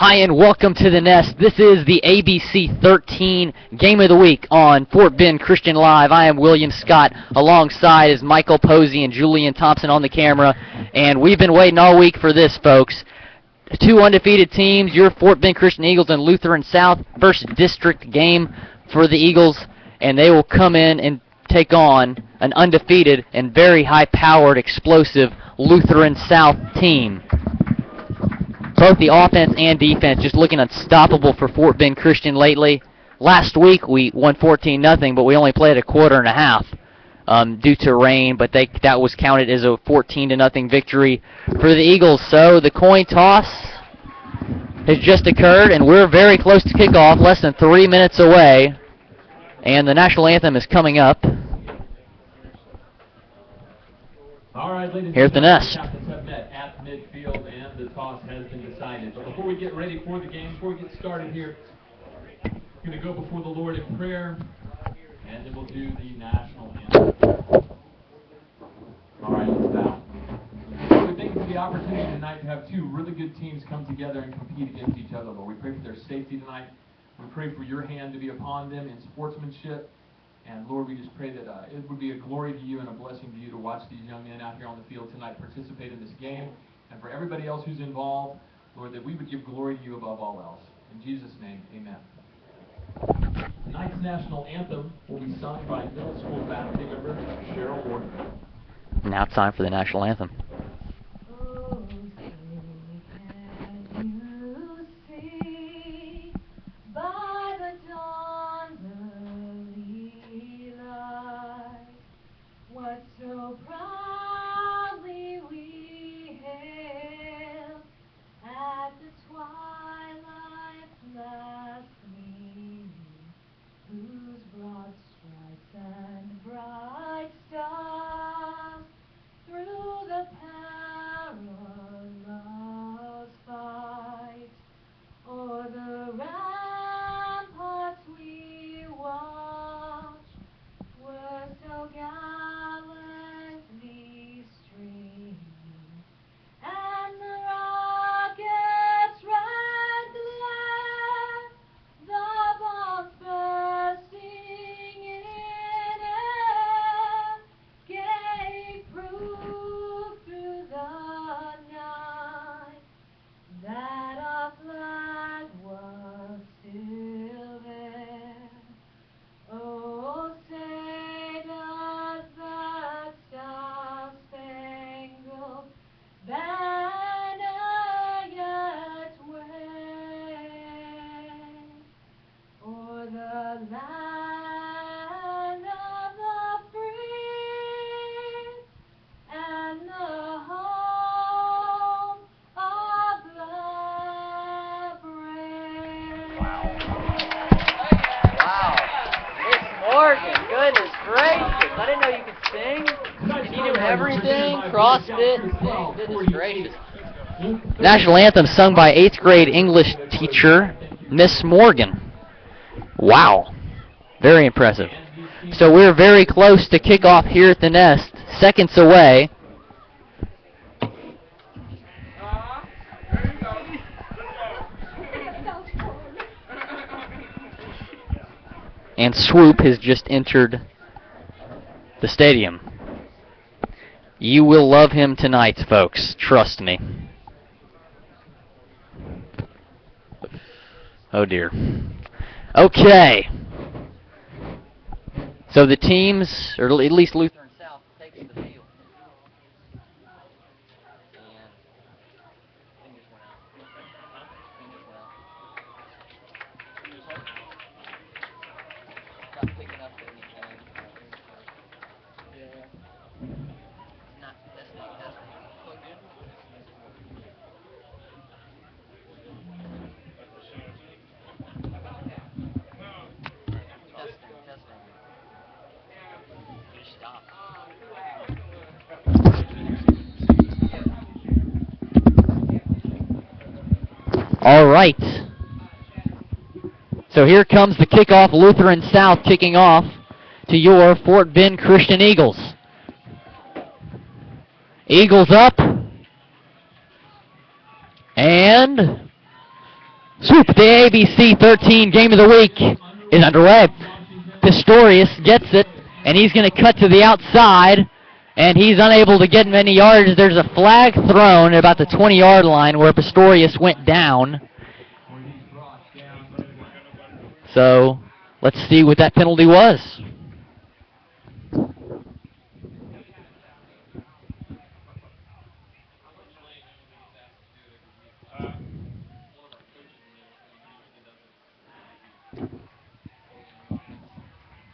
Hi and welcome to the Nest. This is the ABC 13 Game of the Week on Fort Bend Christian Live. I am William Scott. Alongside is Michael Posey and Julian Thompson on the camera. And we've been waiting all week for this, folks. Two undefeated teams, your Fort Bend Christian Eagles and Lutheran South. First district game for the Eagles. And they will come in and take on an undefeated and very high-powered, explosive Lutheran South team. Both the offense and defense just looking unstoppable for Fort Bend Christian lately. Last week we won 14-0, but we only played a quarter and a half due to rain, but that was counted as a 14-0 victory for the Eagles. So the coin toss has just occurred, and we're very close to kickoff, less than 3 minutes away, and the national anthem is coming up. All right, ladies here at the Nest. Captains have met at midfield, and the toss has been decided. But before we get ready for the game, before we get started here, we're going to go before the Lord in prayer, and then we'll do the national anthem. All right, let's bow. Lord, we thank you for the opportunity tonight to have two really good teams come together and compete against each other, Lord. We pray for their safety tonight. We pray for your hand to be upon them in sportsmanship. And Lord, we just pray that it would be a glory to you and a blessing to you to watch these young men out here on the field tonight participate in this game. And for everybody else who's involved, Lord, that we would give glory to you above all else. In Jesus' name, amen. Tonight's national anthem will be sung by middle school faculty member Cheryl Ward. Now it's time for the national anthem. So proudly we hailed at the twilight's last gleaming, whose broad stripes and bright stars through the perilous fight o'er the ramparts we watched were so gallantly streaming, and the rocket's red glare, the bombs bursting in air, gave proof through the night that our flag was still there. Oh, say does the star-spangled banner yet wave o'er the land of the free and the home of the brave? Wow. Miss Morgan, goodness gracious. I didn't know you could sing. You knew everything, CrossFit, goodness gracious. National anthem sung by 8th grade English teacher, Miss Morgan. Wow. Very impressive. So we're very close to kickoff here at the Nest, seconds away. And Swoop has just entered the stadium. You will love him tonight, folks. Trust me. Oh, dear. Okay. So the teams, or at least Lutheran South, takes the field. All right. So here comes the kickoff. Lutheran South kicking off to your Fort Bend Christian Eagles. Eagles up. And Swoop, the ABC 13 Game of the Week is underway. Pistorius gets it, and he's going to cut to the outside, and he's unable to get many yards. There's a flag thrown at about the 20-yard line where Pistorius went down. So let's see what that penalty was.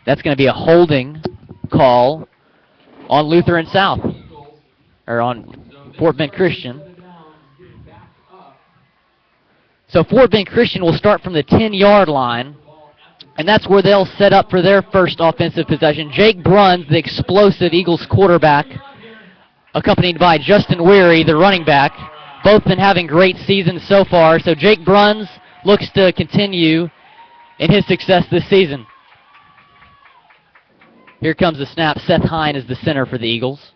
That's going to be a holding call on Lutheran South, or on Fort Bend Christian. So Fort Bend Christian will start from the 10-yard line, and that's where they'll set up for their first offensive possession. Jake Bruns, the explosive Eagles quarterback, accompanied by Justin Weary, the running back. Both been having great seasons so far, so Jake Bruns looks to continue in his success this season. Here comes the snap. Seth Hine is the center for the Eagles.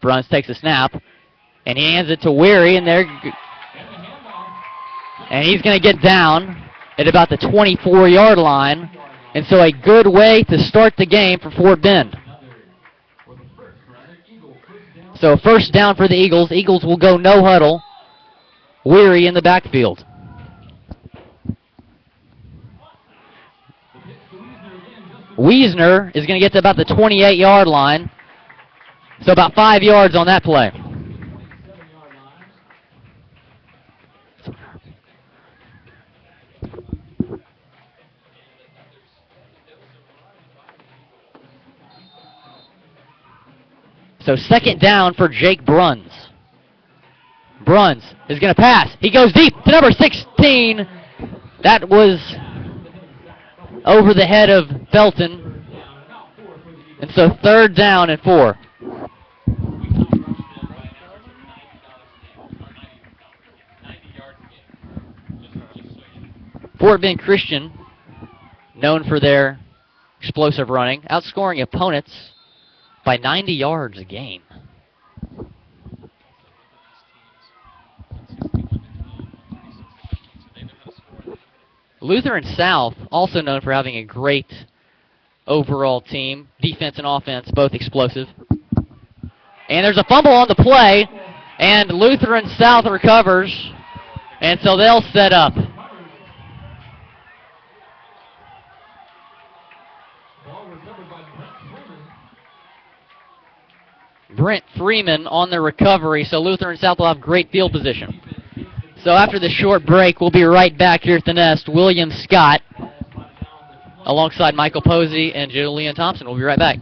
Bruns takes a snap, and he hands it to Weary, and he's going to get down at about the 24-yard line, and so a good way to start the game for Fort Bend. So first down for the Eagles. Eagles will go no huddle. Weary in the backfield. Wiesner is going to get to about the 28-yard line. So about 5 yards on that play. So second down for Jake Bruns. Bruns is going to pass. He goes deep to number 16. That was over the head of Felton. And so third down and 4. Fort Bend Christian, known for their explosive running, outscoring opponents by 90 yards a game. Lutheran South, also known for having a great overall team, defense and offense, both explosive. And there's a fumble on the play, and Lutheran South recovers, and so they'll set up. Brent Freeman on the recovery, so Lutheran South will have great field position. So after the short break, we'll be right back here at the Nest. William Scott alongside Michael Posey and Julian Thompson. We'll be right back.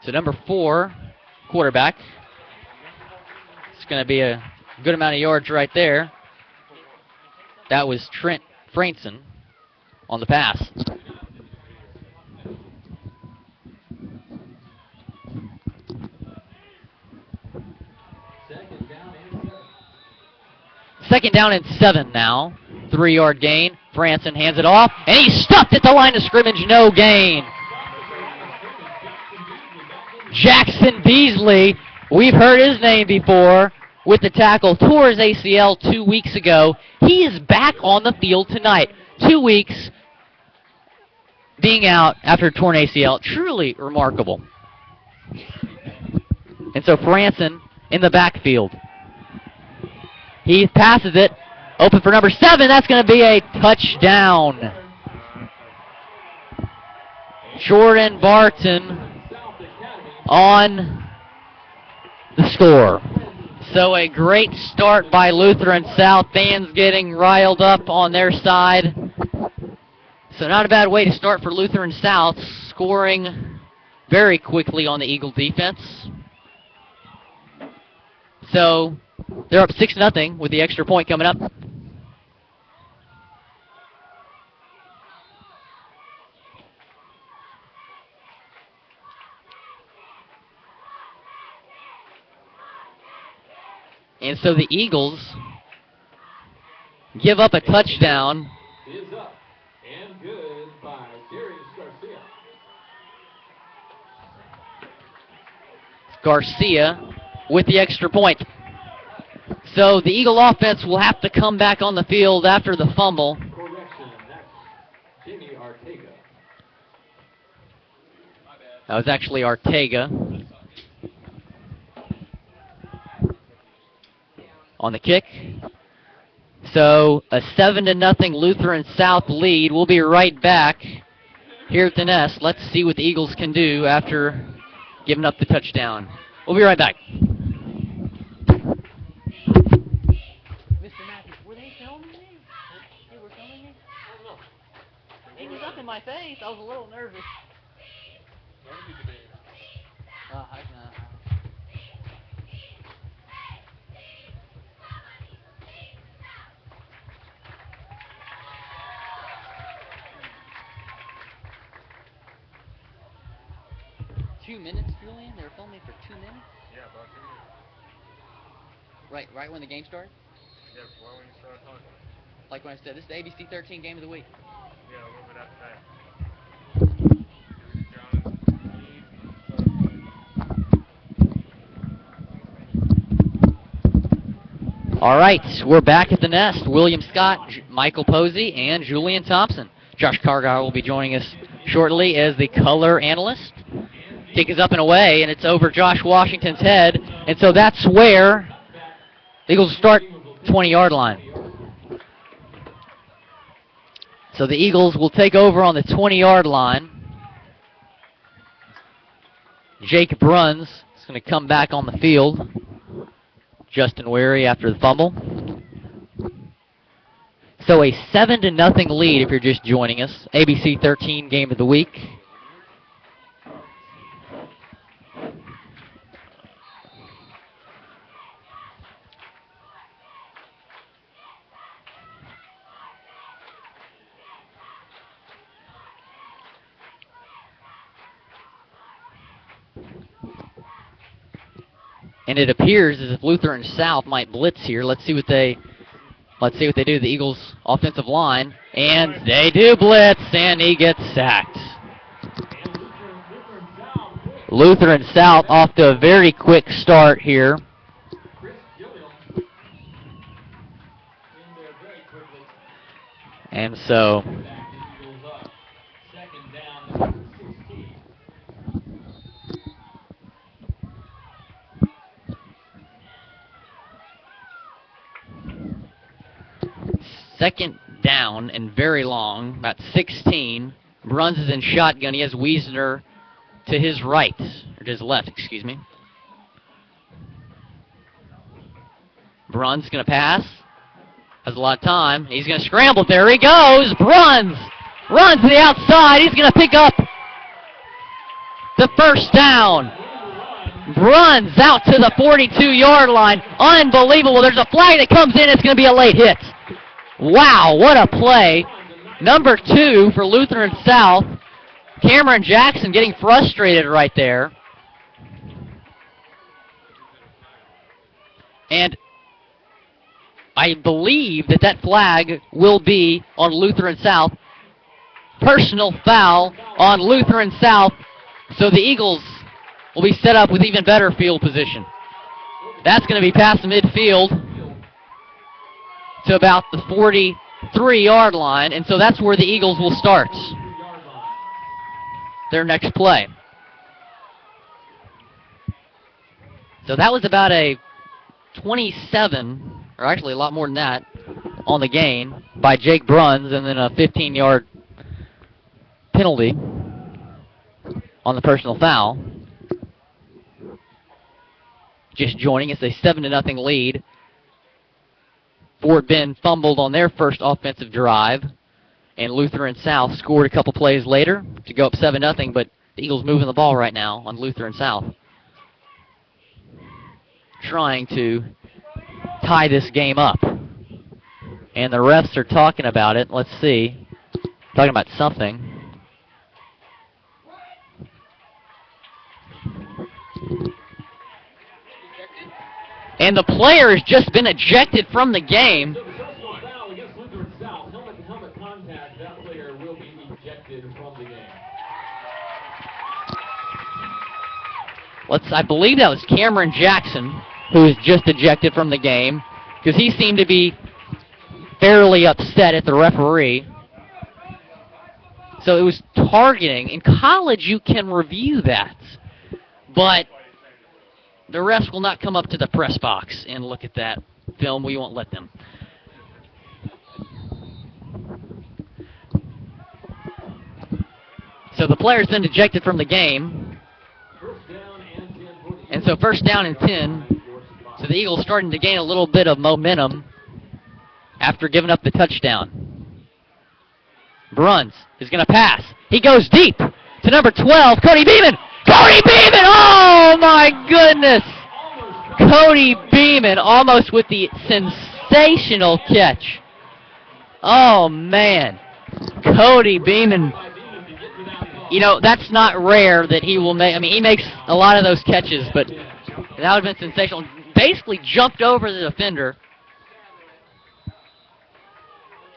So number 4, quarterback. It's going to be a good amount of yards right there. That was Trent Frainson on the pass. Second down and 7 now. 3-yard gain. Franson hands it off, and he's stuffed at the line of scrimmage. No gain. Jackson Beasley, we've heard his name before with the tackle. Tore his ACL 2 weeks ago. He is back on the field tonight. 2 weeks being out after a torn ACL. Truly remarkable. And so Franson in the backfield. He passes it. Open for number 7. That's going to be a touchdown. Jordan Barton on the score. So a great start by Lutheran South. Fans getting riled up on their side. So not a bad way to start for Lutheran South, scoring very quickly on the Eagle defense. So They're up 6-0 with the extra point coming up. And so the Eagles give up a touchdown. Is up and good by Darius Garcia. Garcia with the extra point. So the Eagle offense will have to come back on the field after the fumble. Correction, that's Jimmy Ortega. That was actually Ortega. On the kick. So a 7-0 Lutheran South lead. We'll be right back here at the Nest. Let's see what the Eagles can do after giving up the touchdown. We'll be right back. Mr. Matthews, were they filming me? They were filming me? I don't know. It was up in my face. I was a little nervous. I 2 minutes, Julian? They were filming for 2 minutes? Yeah, about 2 minutes. Right when the game started? Yeah, right when you started talking. Like when I said, this is the ABC 13 game of the week. Yeah, a little bit after that. All right, we're back at the Nest. William Scott, Michael Posey, and Julian Thompson. Josh Cargyle will be joining us shortly as the color analyst. Kick is up and away, and it's over Josh Washington's head. And so that's where the Eagles start 20-yard line. So the Eagles will take over on the 20-yard line. Jake Bruns is going to come back on the field. Justin Wary after the fumble. So a 7-0 lead if you're just joining us. ABC 13 game of the week. And it appears as if Lutheran South might blitz here. Let's see what they do. The Eagles' offensive line, and they do blitz, and he gets sacked. Lutheran South off to a very quick start here. And so second down and very long, about 16. Bruns is in shotgun. He has Wiesner to his right, or to his left, excuse me. Bruns going to pass. Has a lot of time. He's going to scramble. There he goes. Bruns runs to the outside. He's going to pick up the first down. Bruns out to the 42-yard line. Unbelievable. There's a flag that comes in. It's going to be a late hit. Wow, what a play. Number 2 for Lutheran South. Cameron Jackson getting frustrated right there. And I believe that flag will be on Lutheran South. Personal foul on Lutheran South. So the Eagles will be set up with even better field position. That's going to be past the midfield to about the 43-yard line, and so that's where the Eagles will start their next play. So that was about a 27, or actually a lot more than that, on the gain by Jake Bruns, and then a 15-yard penalty on the personal foul. Just joining us, a 7-0 lead. Fort Bend fumbled on their first offensive drive, and Lutheran South scored a couple plays later to go up 7-0, but the Eagles moving the ball right now on Lutheran South. Trying to tie this game up. And the refs are talking about it. Let's see. Talking about something. And the player has just been ejected from the game. So the personal foul against Lutheran South. Helmet-to-helmet contact. That player will be ejected from the game. I believe that was Cameron Jackson who was just ejected from the game because he seemed to be fairly upset at the referee. So it was targeting. In college, you can review that, but the refs will not come up to the press box and look at that film. We won't let them. So the player's been ejected from the game. And so first down and 10. So the Eagles starting to gain a little bit of momentum after giving up the touchdown. Bruns is going to pass. He goes deep to number 12, Cody Beeman. Cody Beeman! Oh, my goodness! Cody Beeman almost with the sensational catch. Oh, man. Cody Beeman. You know, that's not rare that he will make. I mean, he makes a lot of those catches, but that would have been sensational. Basically jumped over the defender.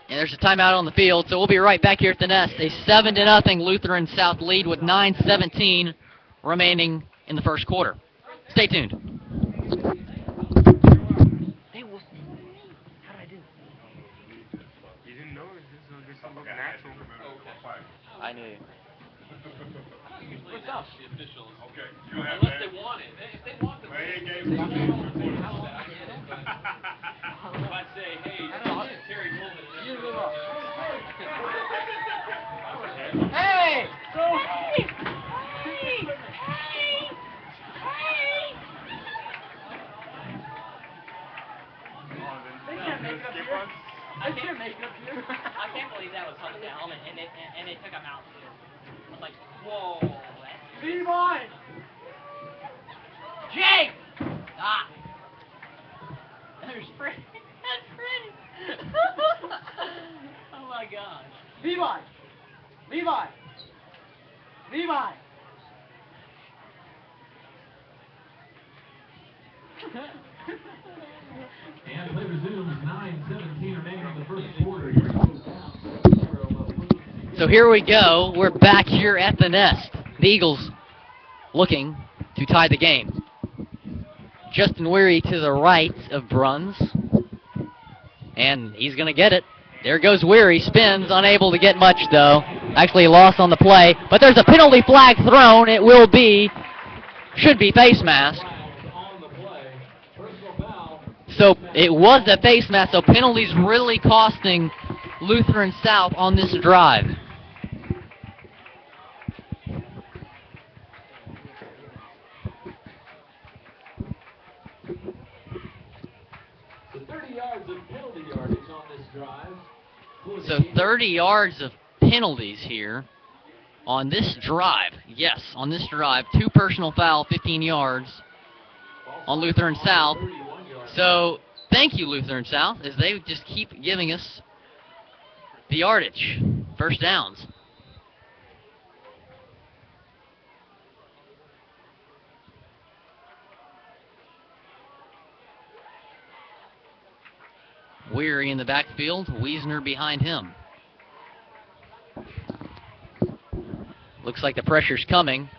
And there's a timeout on the field, so we'll be right back here at the Nest. A 7-0 Lutheran South lead with 9:17 remaining in the first quarter. Stay tuned. Hey, how did I do? You didn't know this will look natural. I knew. What's up? The officials. Okay. Unless they want it. If they want the if I say, hey, Terry Coleman. Hey! I can't believe that was on the helmet, and they took him out. I was like, whoa. B-boy! Jake! Ah! There's Freddie. That's Freddie. Oh my gosh. Levi! Levi! Levi! And play resumes. 9:17 remaining in the first quarter. So here we go. We're back here at the Nest. The Eagles looking to tie the game. Justin Weary to the right of Bruns. And he's going to get it. There goes Weary. Spins, unable to get much, though. Actually lost on the play. But there's a penalty flag thrown. It will be, should be face mask. So it was a face mask, so penalties really costing Lutheran South on this drive. So 30 yards of penalty yardage on this drive. So 30 yards of penalties here on this drive. Yes, on this drive. 2 personal foul, 15 yards on Lutheran South. So thank you, Lutheran South, as they just keep giving us the yardage. First downs. Weary in the backfield, Wiesner behind him. Looks like the pressure's coming.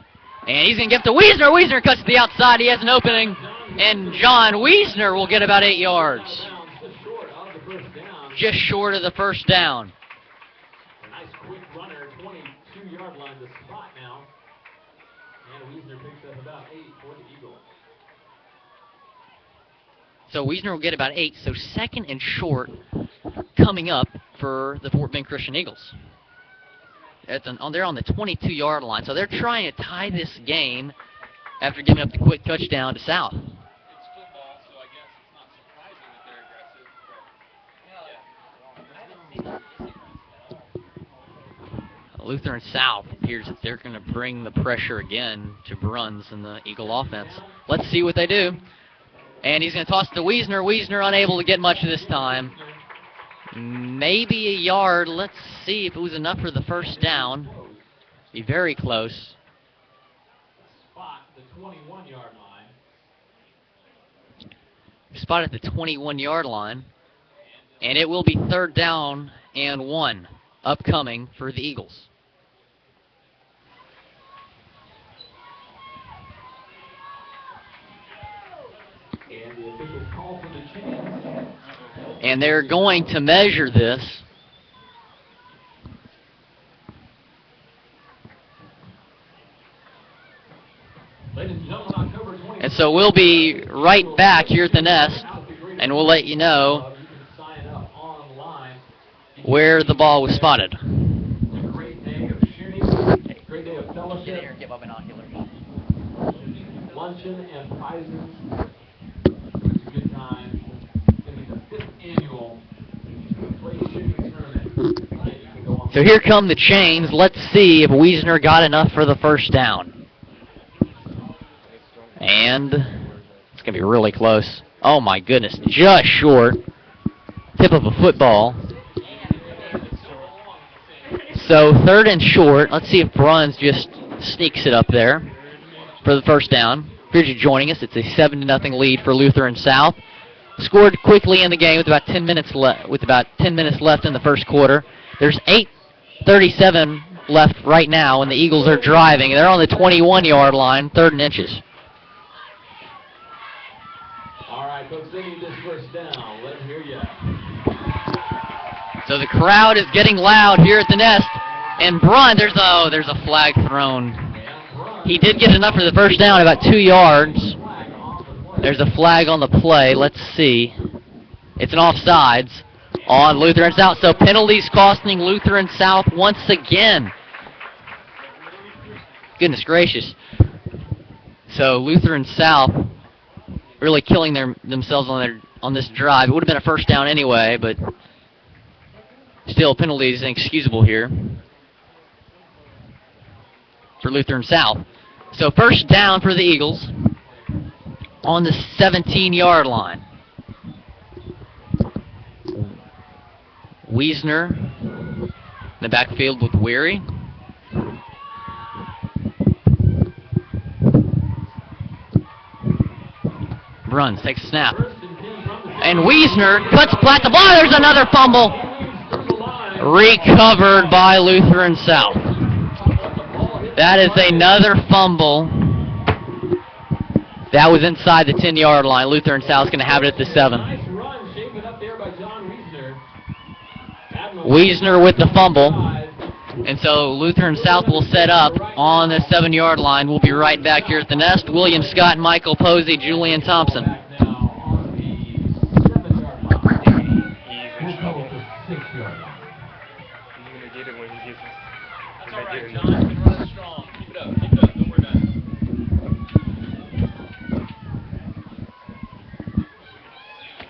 And he's going to get to Wiesner. Wiesner cuts to the outside. He has an opening. And John Wiesner will get about 8 yards. Just short of the first down. A nice quick runner, 22-yard line to spot now. And Wiesner picks up about 8 for the Eagles. So Wiesner will get about 8. So second and short coming up for the Fort Bend Christian Eagles. They're on the 22-yard line. So they're trying to tie this game after giving up the quick touchdown to South. It's football, so I guess it's not surprising that they're aggressive. Lutheran South appears that they're going to bring the pressure again to Bruns and the Eagle offense. Let's see what they do. And he's going to toss to Wiesner. Wiesner unable to get much this time. Maybe a yard. Let's see if it was enough for the first down. Be very close. Spot the 21-yard line. Spot at the 21-yard line. And it will be 3rd down and 1 upcoming for the Eagles. And the officials call for the change. And they're going to measure this. Ladies and gentlemen, October 20th. And so we'll be right back here at the Nest, and we'll let you know You can sign up online. where the ball was spotted. It's a great day of shooting, great day of fellowship, Give up binoculars. luncheon and prizes. It's a good time. It's going to be the 5th annual Play Shooting Tournament. So here come the chains. Let's see if Wiesner got enough for the first down. And it's going to be really close. Oh my goodness, just short. Tip of a football. So 3rd and short. Let's see if Bruns just sneaks it up there for the first down. If you're just joining us, it's a 7-0 lead for Lutheran South. Scored quickly in the game with about 10 minutes left. With about 10 minutes left in the first quarter. There's 8:37 left right now, and the Eagles are driving. They're on the 21-yard line, 3rd and inches. All right, folks, they need this first down. Let them hear you. So the crowd is getting loud here at the Nest. And Brun, there's a flag thrown. He did get enough for the first down, about 2 yards. There's a flag on the play. Let's see. It's an offsides on Lutheran South. So penalties costing Lutheran South once again. Goodness gracious. So Lutheran South really killing themselves on this drive. It would have been a first down anyway, but still penalties inexcusable here for Lutheran South. So first down for the Eagles on the 17-yard line. Wiesner in the backfield with Weary. Bruns takes a snap. And Wiesner cuts flat the ball. There's another fumble. Recovered by Lutheran South. That is another fumble. That was inside the 10-yard line. Lutheran South's going to have it at the 7. Nice run shaken up there by John Wiesner. Wiesner with the fumble. And so Lutheran South will set up on the 7-yard line. We'll be right back here at the Nest. William Scott, Michael Posey, Julian Thompson. Back now on the 7-yard line. He's in trouble. 6-yard line. He's going to get it when he gets it. That's all right, John. You've been running strong. Keep it up. Keep it up. Don't worry about it.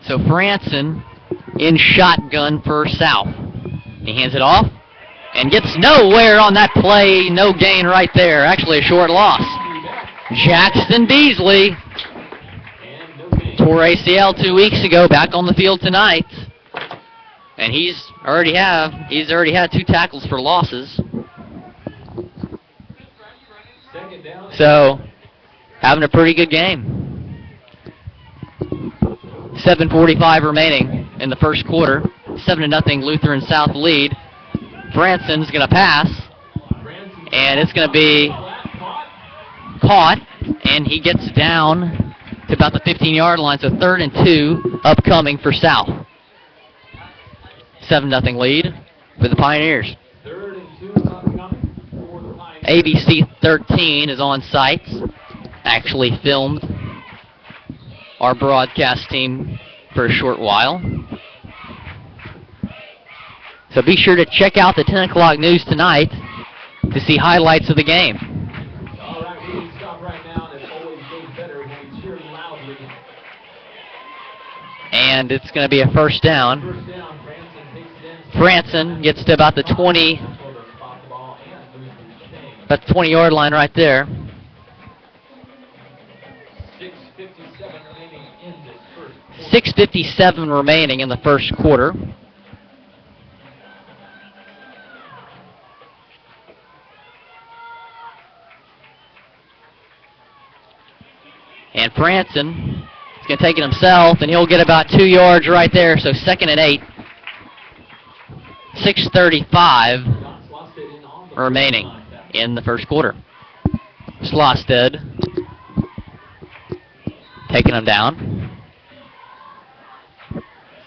So Franson in shotgun for South. He hands it off and gets nowhere on that play. No gain right there. Actually a short loss. Jackson Beasley tore ACL 2 weeks ago. Back on the field tonight. And he's already had 2 tackles for losses. So having a pretty good game. 7:45 remaining in the first quarter. 7-0 Lutheran South lead. Branson's going to pass, and it's going to be caught, and he gets down to about the 15-yard line, so 3rd and 2 upcoming for South. 7-0 lead for the Pioneers. 3rd and 2 upcoming for the Pioneers. ABC 13 is on site, actually filmed our broadcast team for a short while. So be sure to check out the 10 o'clock news tonight to see highlights of the game. All right, we can stop right now, and it always goes better when we cheer loudly. And it's going to be a first down. First down, Branson takes it in. Branson gets to about the 20, Spot the ball and loses the chain. about the 20-yard line right there. 6:57 remaining in 6:57 remaining in the first quarter. And Franson is going to take it himself, and he'll get about 2 yards right there, so 2nd and 8. 6:35 remaining in the first quarter. Slosted taking him down.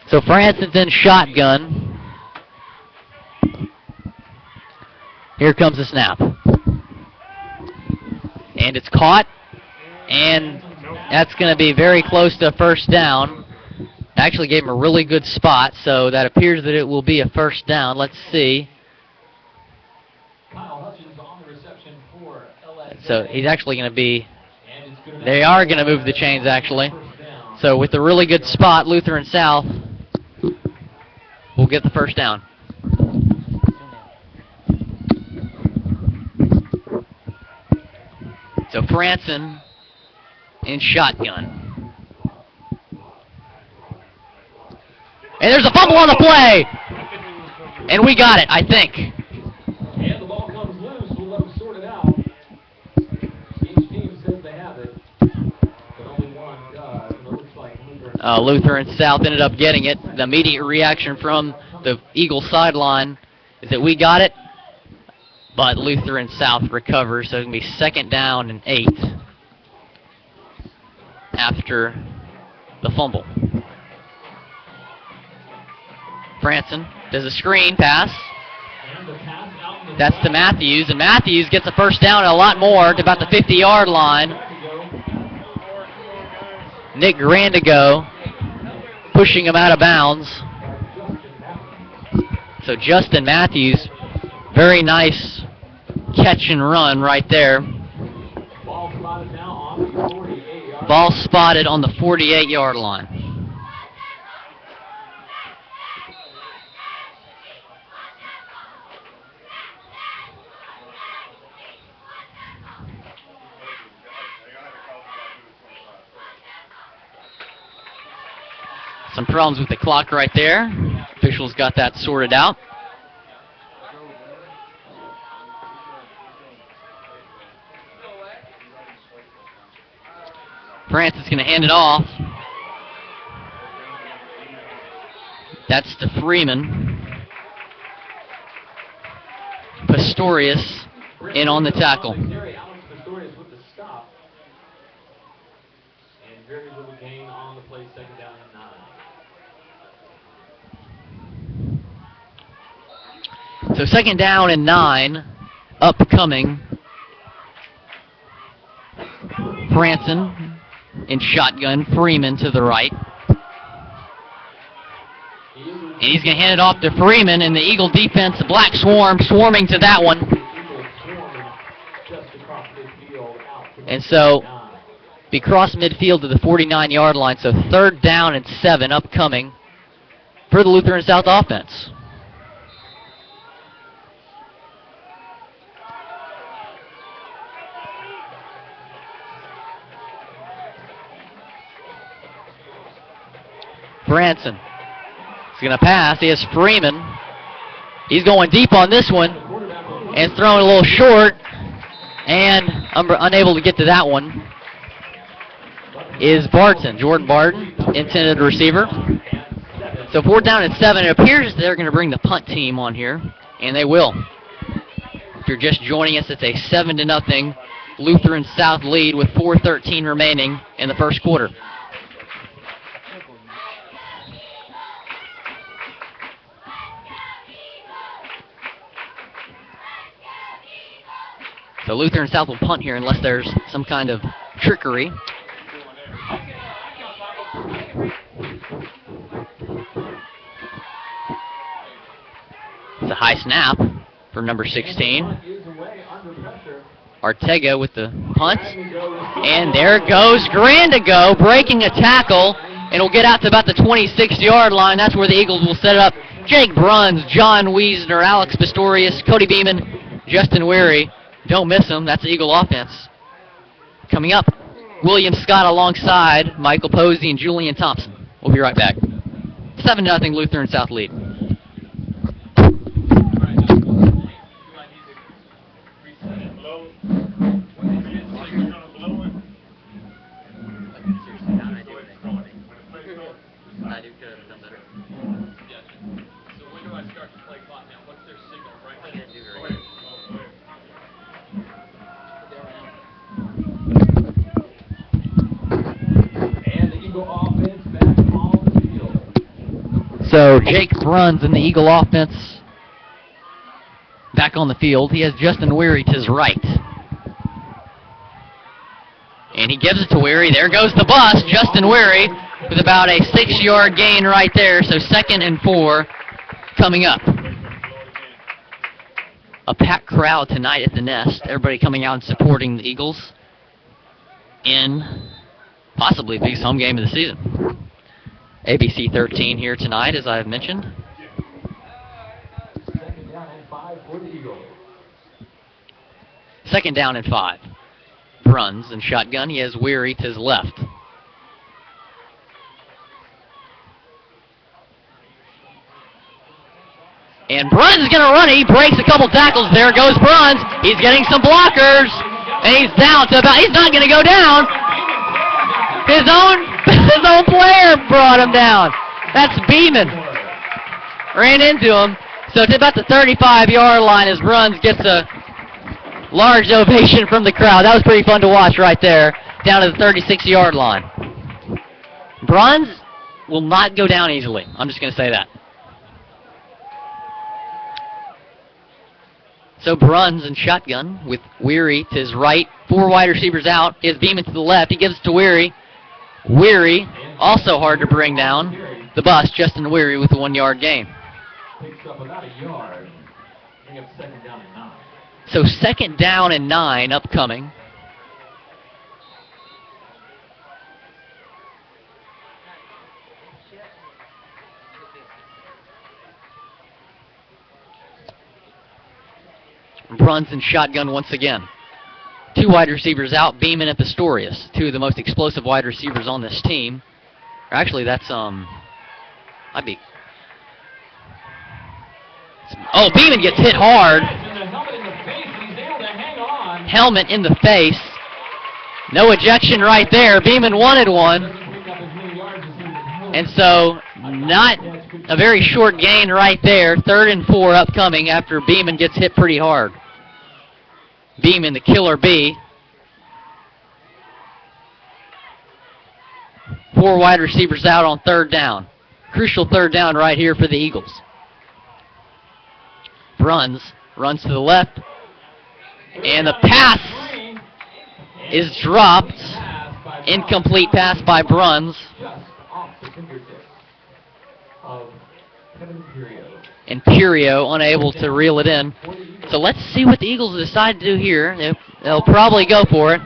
So Franson's in shotgun. Here comes the snap. And it's caught, and that's going to be very close to a first down. Actually gave him a really good spot, so that appears that it will be a first down. Let's see. So he's actually going to be, they are going to move the chains actually. So with a really good spot, Lutheran South will get the first down. So Franson in shotgun. And there's a fumble on the play! And we got it, I think. And the ball comes loose. We'll let them sort it out. Each team says they have it, but only one does. And it looks like Lutheran South ended up getting it. The immediate reaction from the Eagle sideline is that we got it, but Lutheran South recovers, so it's going to be 2nd down and 8 after the fumble. Franson does a screen pass. That's to Matthews, and Matthews gets a first down and a lot more to about the 50-yard line. Nick Grandigo pushing him out of bounds. So Justin Matthews, very nice catch and run right there. Ball spotted on the 48-yard line. Some problems with the clock right there. Officials got that sorted out. Francis is going to hand it off. That's to Freeman. Pistorius in on the tackle. Very little gain on the play, 2nd down and 9. So 2nd down and 9, upcoming. Franson in shotgun, Freeman to the right. And he's going to hand it off to Freeman, and the Eagle defense, the Black Swarm, swarming to that one. And so be cross midfield to the 49-yard line, so 3rd down and 7 upcoming for the Lutheran South offense. Branson is going to pass. He has Freeman. He's going deep on this one and throwing a little short, and unable to get to that one is Barton, Jordan Barton, intended receiver. So 4th down and 7. It appears they're going to bring the punt team on here, and they will. If you're just joining us, it's a 7-0 Lutheran South lead with 4:13 remaining in the first quarter. So Lutheran South will punt here unless there's some kind of trickery. It's a high snap for number 16. Artega with the punt. And there goes Grandigo breaking a tackle, and will get out to about the 26-yard line. That's where the Eagles will set it up. Jake Bruns, John Wiesner, Alex Pistorius, Cody Beeman, Justin Weary. Don't miss them. That's the Eagle offense. Coming up, William Scott alongside Michael Posey and Julian Thompson. We'll be right back. 7-0 Lutheran South lead. So Jake Bruns in the Eagle offense back on the field. He has Justin Weary to his right. And he gives it to Weary. There goes the bus. Justin Weary with about a 6-yard gain right there. So 2nd and 4 coming up. A packed crowd tonight at the Nest. Everybody coming out and supporting the Eagles in possibly the biggest home game of the season. ABC 13 here tonight, as I've mentioned. 2nd down and 5 for the Eagles. 2nd down and 5. Bruns in shotgun. He has Weary to his left. And Bruns is going to run it. He breaks a couple tackles. There goes Bruns. He's getting some blockers. And he's down to about, he's not going to go down. His own player brought him down. That's Beeman. Ran into him. So to about the 35-yard line as Bruns gets a large ovation from the crowd. That was pretty fun to watch right there, down to the 36-yard line. Bruns will not go down easily. I'm just going to say that. So Bruns in shotgun with Weary to his right. 4 wide receivers out. He has Beeman to the left. He gives it to Weary. Weary, also hard to bring down. The bus, Justin Weary with a 1-yard gain. Picks up about a yard. Bring up 2nd down and 9. So 2nd down and 9 upcoming. Bruns in shotgun once again. 2 wide receivers out, Beeman and Pistorius, 2 of the most explosive wide receivers on this team. Or actually, that's, I'd be... Oh, Beeman gets hit hard. Helmet in the face. No ejection right there. Beeman wanted one. And so, not a very short gain right there. 3rd and 4 upcoming after Beeman gets hit pretty hard. Beeman, the killer bee. 4 wide receivers out on 3rd down. Crucial 3rd down right here for the Eagles. Bruns runs to the left. And the pass is dropped. Incomplete pass by Bruns. Imperio unable to reel it in. So let's see what the Eagles decide to do here. They'll probably go for it.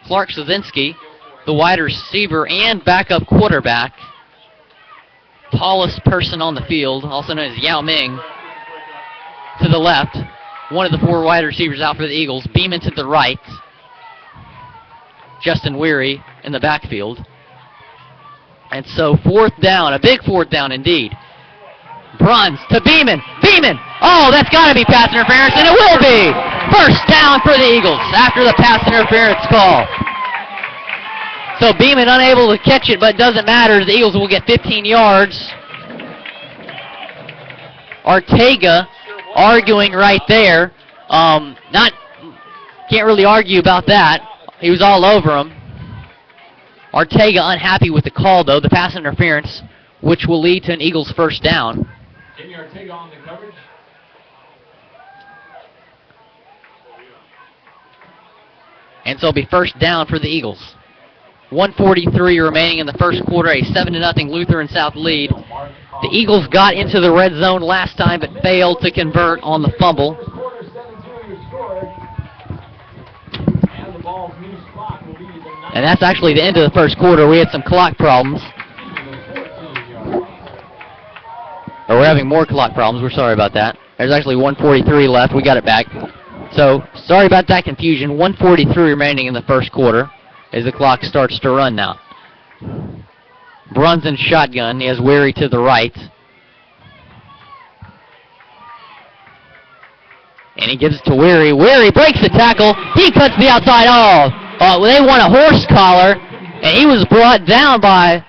Clark Slazinski, the wide receiver and backup quarterback. Tallest person on the field, also known as Yao Ming, to the left. One of the 4 wide receivers out for the Eagles. Beeman to the right. Justin Weary in the backfield. And so 4th down, a big 4th down indeed. Bruns to Beeman. Beeman! Oh, that's got to be pass interference, and it will be! 1st down for the Eagles after the pass interference call. So Beeman unable to catch it, but it doesn't matter. The Eagles will get 15 yards. Ortega arguing right there. Can't really argue about that. He was all over him. Ortega unhappy with the call, though, the pass interference, which will lead to an Eagles 1st down. Jamie Ortega on the coverage. And so it'll be 1st down for the Eagles. 1:43 remaining in the 1st quarter, a 7-0 Lutheran South lead. The Eagles got into the red zone last time but failed to convert on the fumble. And that's actually the end of the 1st quarter. We had some clock problems. Or we're having more clock problems. We're sorry about that. There's actually 1:43 left. We got it back. So, sorry about that confusion. 1:43 remaining in the 1st quarter as the clock starts to run now. Brunson shotgun. He has Weary to the right. And he gives it to Weary. Weary breaks the tackle. He cuts the outside. They want a horse collar. And he was brought down by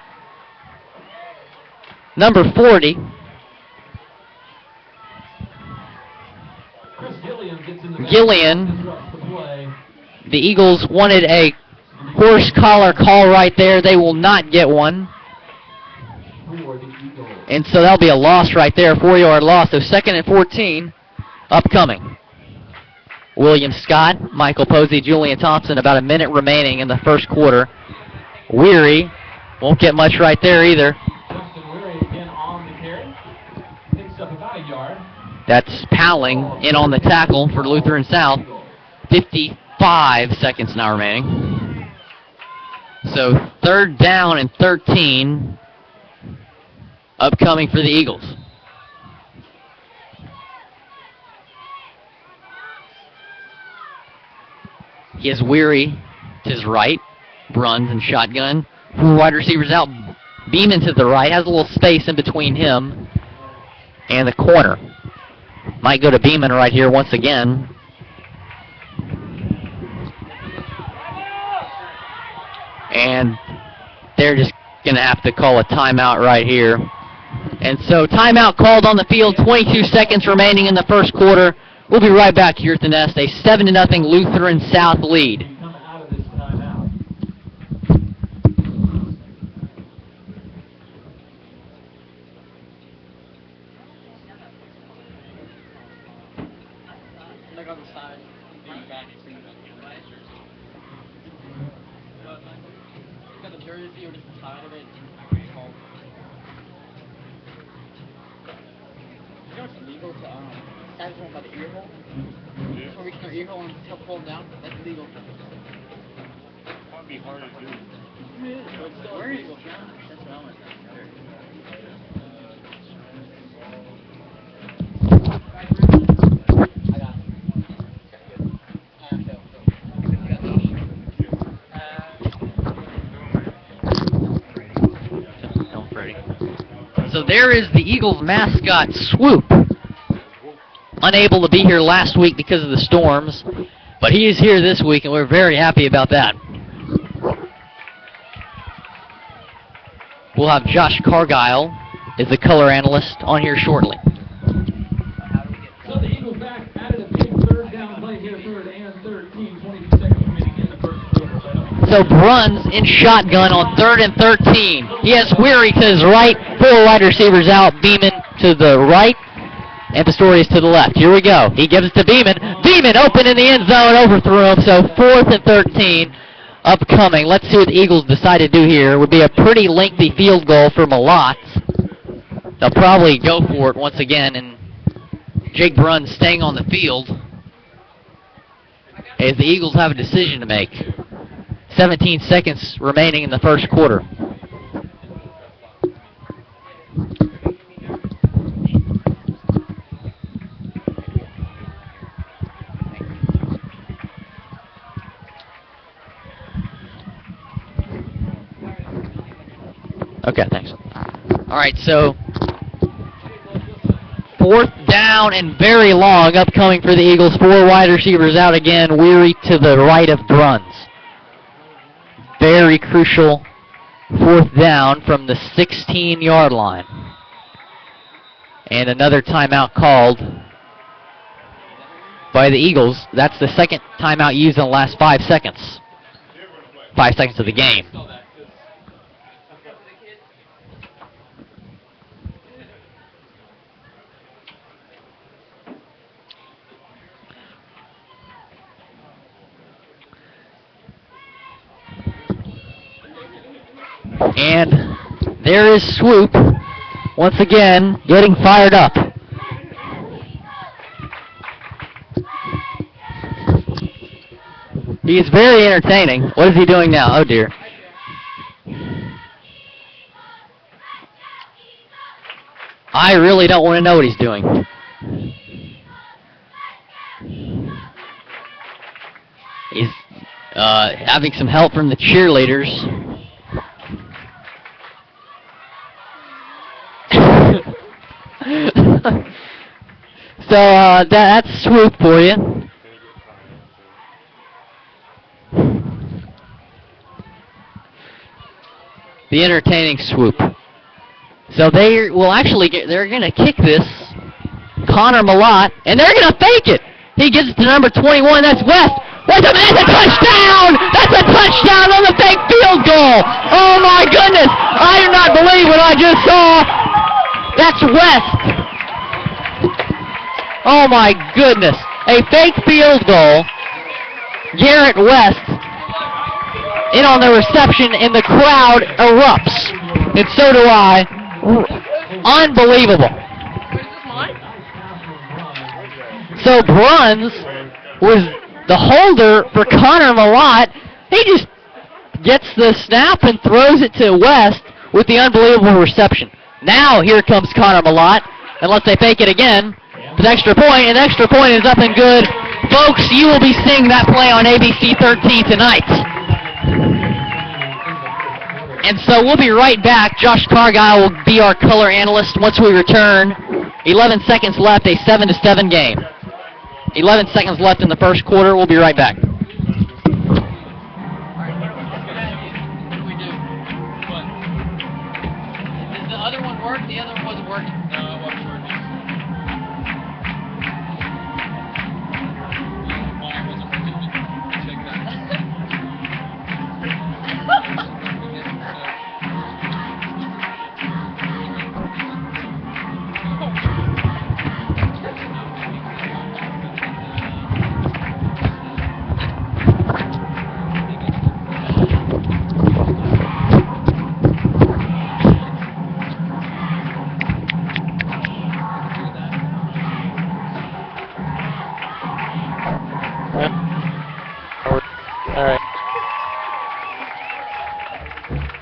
number 40. Gillian. The Eagles wanted a horse collar call right there. They will not get one. And so that'll be a loss right there, 4-yard loss. So 2nd and 14 upcoming. William Scott, Michael Posey, Julian Thompson, about a minute remaining in the first quarter. Weary won't get much right there either. That's Powling in on the tackle for Lutheran South. 55 seconds now remaining. So 3rd down and 13 upcoming for the Eagles. He has Weary to his right. Bruns and shotgun. 4 wide receivers out. Beeman to the right. Has a little space in between him and the corner. Might go to Beeman right here once again. And they're just going to have to call a timeout right here. And so timeout called on the field. 22 seconds remaining in the first quarter. We'll be right back here at the Nest. A 7-0 Lutheran South lead. By the ear hole. So we can ear hole and pull them down. That's legal. That'd be hard to do. But it's still illegal. That's what I want. I got it. Don't Freddie. So there is the Eagles mascot, Swoop. Unable to be here last week because of the storms, but he is here this week, and we're very happy about that. We'll have Josh Cargile as the color analyst on here shortly. So the Eagles back added a big 3rd down play here, 3rd and 13, 22 seconds remaining in the first quarter. So Bruns in shotgun on 3rd and 13. He has Weary to his right, 4 wide receivers out, Beeman to the right, and Pistorius to the left. Here we go. He gives it to Beeman. Beeman open in the end zone, overthrew him. So 4th and 13 upcoming. Let's see what the Eagles decide to do here. It would be a pretty lengthy field goal for Malott. They'll probably go for it once again, and Jake Bruns staying on the field as the Eagles have a decision to make. 17 seconds remaining in the first quarter. Okay, thanks. All right, so 4th down and very long upcoming for the Eagles. 4 wide receivers out again. Weary to the right of Bruns. Very crucial 4th down from the 16-yard line. And another timeout called by the Eagles. That's the 2nd timeout used in the last 5 seconds. 5 seconds of the game. And there is Swoop, once again, getting fired up. He is very entertaining. What is he doing now? Oh, dear. I really don't want to know what he's doing. He's having some help from the cheerleaders. So that's swoop for you. The entertaining swoop. So they will actually they're going to kick this. Connor Malott, and they're going to fake it. He gets it to number 21. That's West. That's a touchdown! That's a touchdown on the fake field goal. Oh my goodness! I do not believe what I just saw. That's West. Oh my goodness! A fake field goal. Garrett West in on the reception, and the crowd erupts, and so do I. Unbelievable. So Bruns was the holder for Connor Malott. He just gets the snap and throws it to West with the unbelievable reception. Now here comes Connor Malott, unless they fake it again. An extra point, and extra point is up and good. Folks, you will be seeing that play on ABC 13 tonight. And so we'll be right back. Josh Cargile will be our color analyst once we return. 11 seconds left, a 7-7 game. 11 seconds left in the first quarter. We'll be right back. Does the other one work? The other one wasn't working. No, it wasn't working. Mine wasn't working. Check that.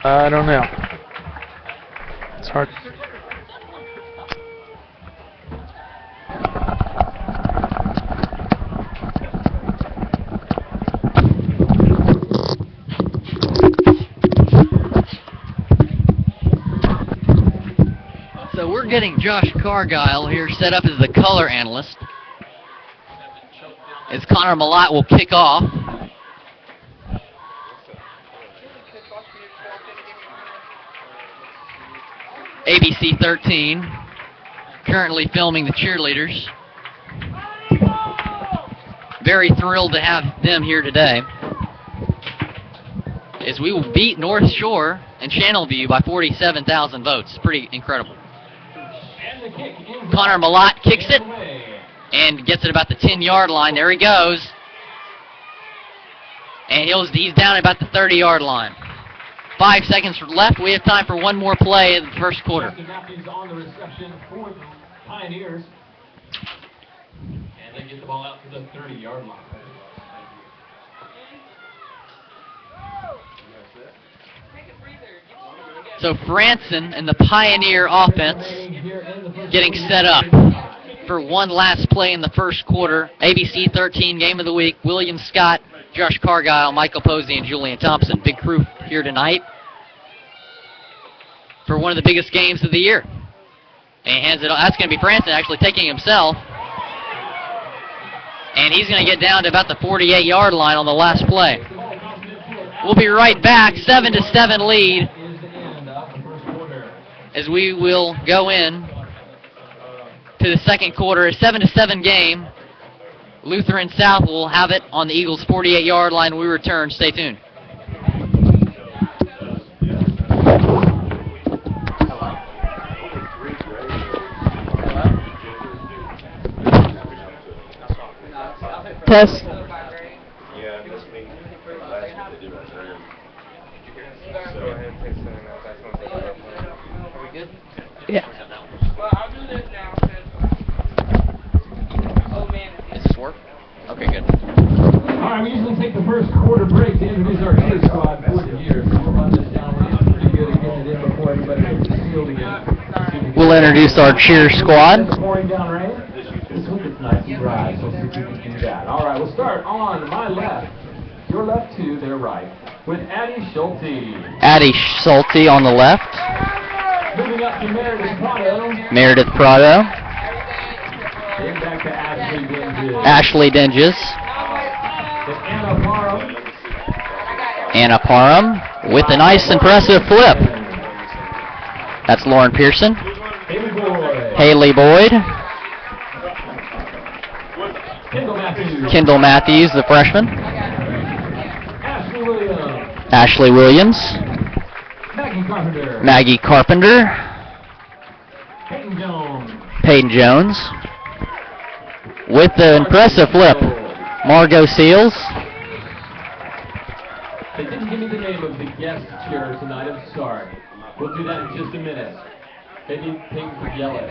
I don't know. It's hard. So we're getting Josh Cargile here set up as the color analyst, as Connor Malott will kick off. ABC 13, currently filming the cheerleaders. Very thrilled to have them here today, as we will beat North Shore and Channelview by 47,000 votes. Pretty incredible. Connor Malott kicks it and gets it about the 10-yard line. There he goes. And he's down about the 30-yard line. 5 seconds left. We have time for one more play in the first quarter. On the reception for the Pioneers. And they get the ball out to the 30-yard line. So Franson and the Pioneer offense getting set up for one last play in the first quarter. ABC 13 Game of the Week. William Scott, Josh Cargile, Michael Posey, and Julian Thompson. Big crew here tonight for one of the biggest games of the year. And he hands it on. That's going to be Franson actually taking himself. And he's going to get down to about the 48-yard line on the last play. We'll be right back. 7-7 lead as we will go in to the second quarter. A 7-7 game. Lutheran South will have it on the Eagles' 48-yard line when we return. Stay tuned. Test. Yeah. Well, I'll do this now. Oh, man. Does this work? Okay, good. All right, we usually take the first quarter break to introduce our cheer squad for the year. So we'll run this down. We're pretty good at getting it in before everybody gets the field again. We'll introduce our cheer squad. Pouring down rain. This week it's nice and dry, so see if we can do that. All right, we'll start on my left. Your left to their right with Addie Schulte. Addie Schulte on the left. Moving up to Meredith Prado Meredith Prado. Getting back to Ashley Dinges. Ashley Dinges. To Anna Parham. Anna Parham with a nice, impressive flip. That's Lauren Pearson. Haley Boyd. Haley Boyd. Kendall Matthews. Kendall Matthews, the freshman. Ashley Williams. Ashley Williams. Maggie Carpenter. Maggie Carpenter. Peyton Jones. Peyton Jones. With the impressive flip, Margot Seals. They didn't give me the name of the guest chair tonight. I'm sorry. We'll do that in just a minute. Maybe pink with yellow.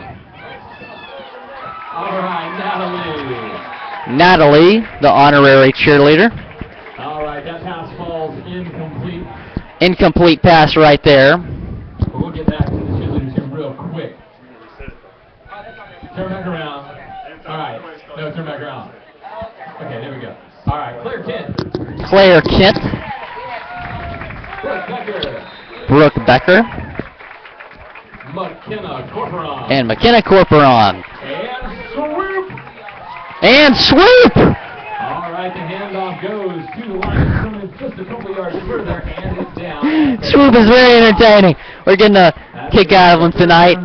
All right, Natalie. Natalie, the honorary cheerleader. All right, that pass falls incomplete. Incomplete pass right there. But we'll get back to the cheerleaders here real quick. Turn back around. All right. No, turn back around. Okay, there we go. All right, Claire Kent. Claire Kent. Brooke Becker. Brooke Becker. McKenna Corporon. And McKenna Corporon. And swoop. And swoop! All right, the handoff goes to the line. Someone just a couple yards further, and it's down. Swoop is very entertaining. We're getting a kick out of him tonight.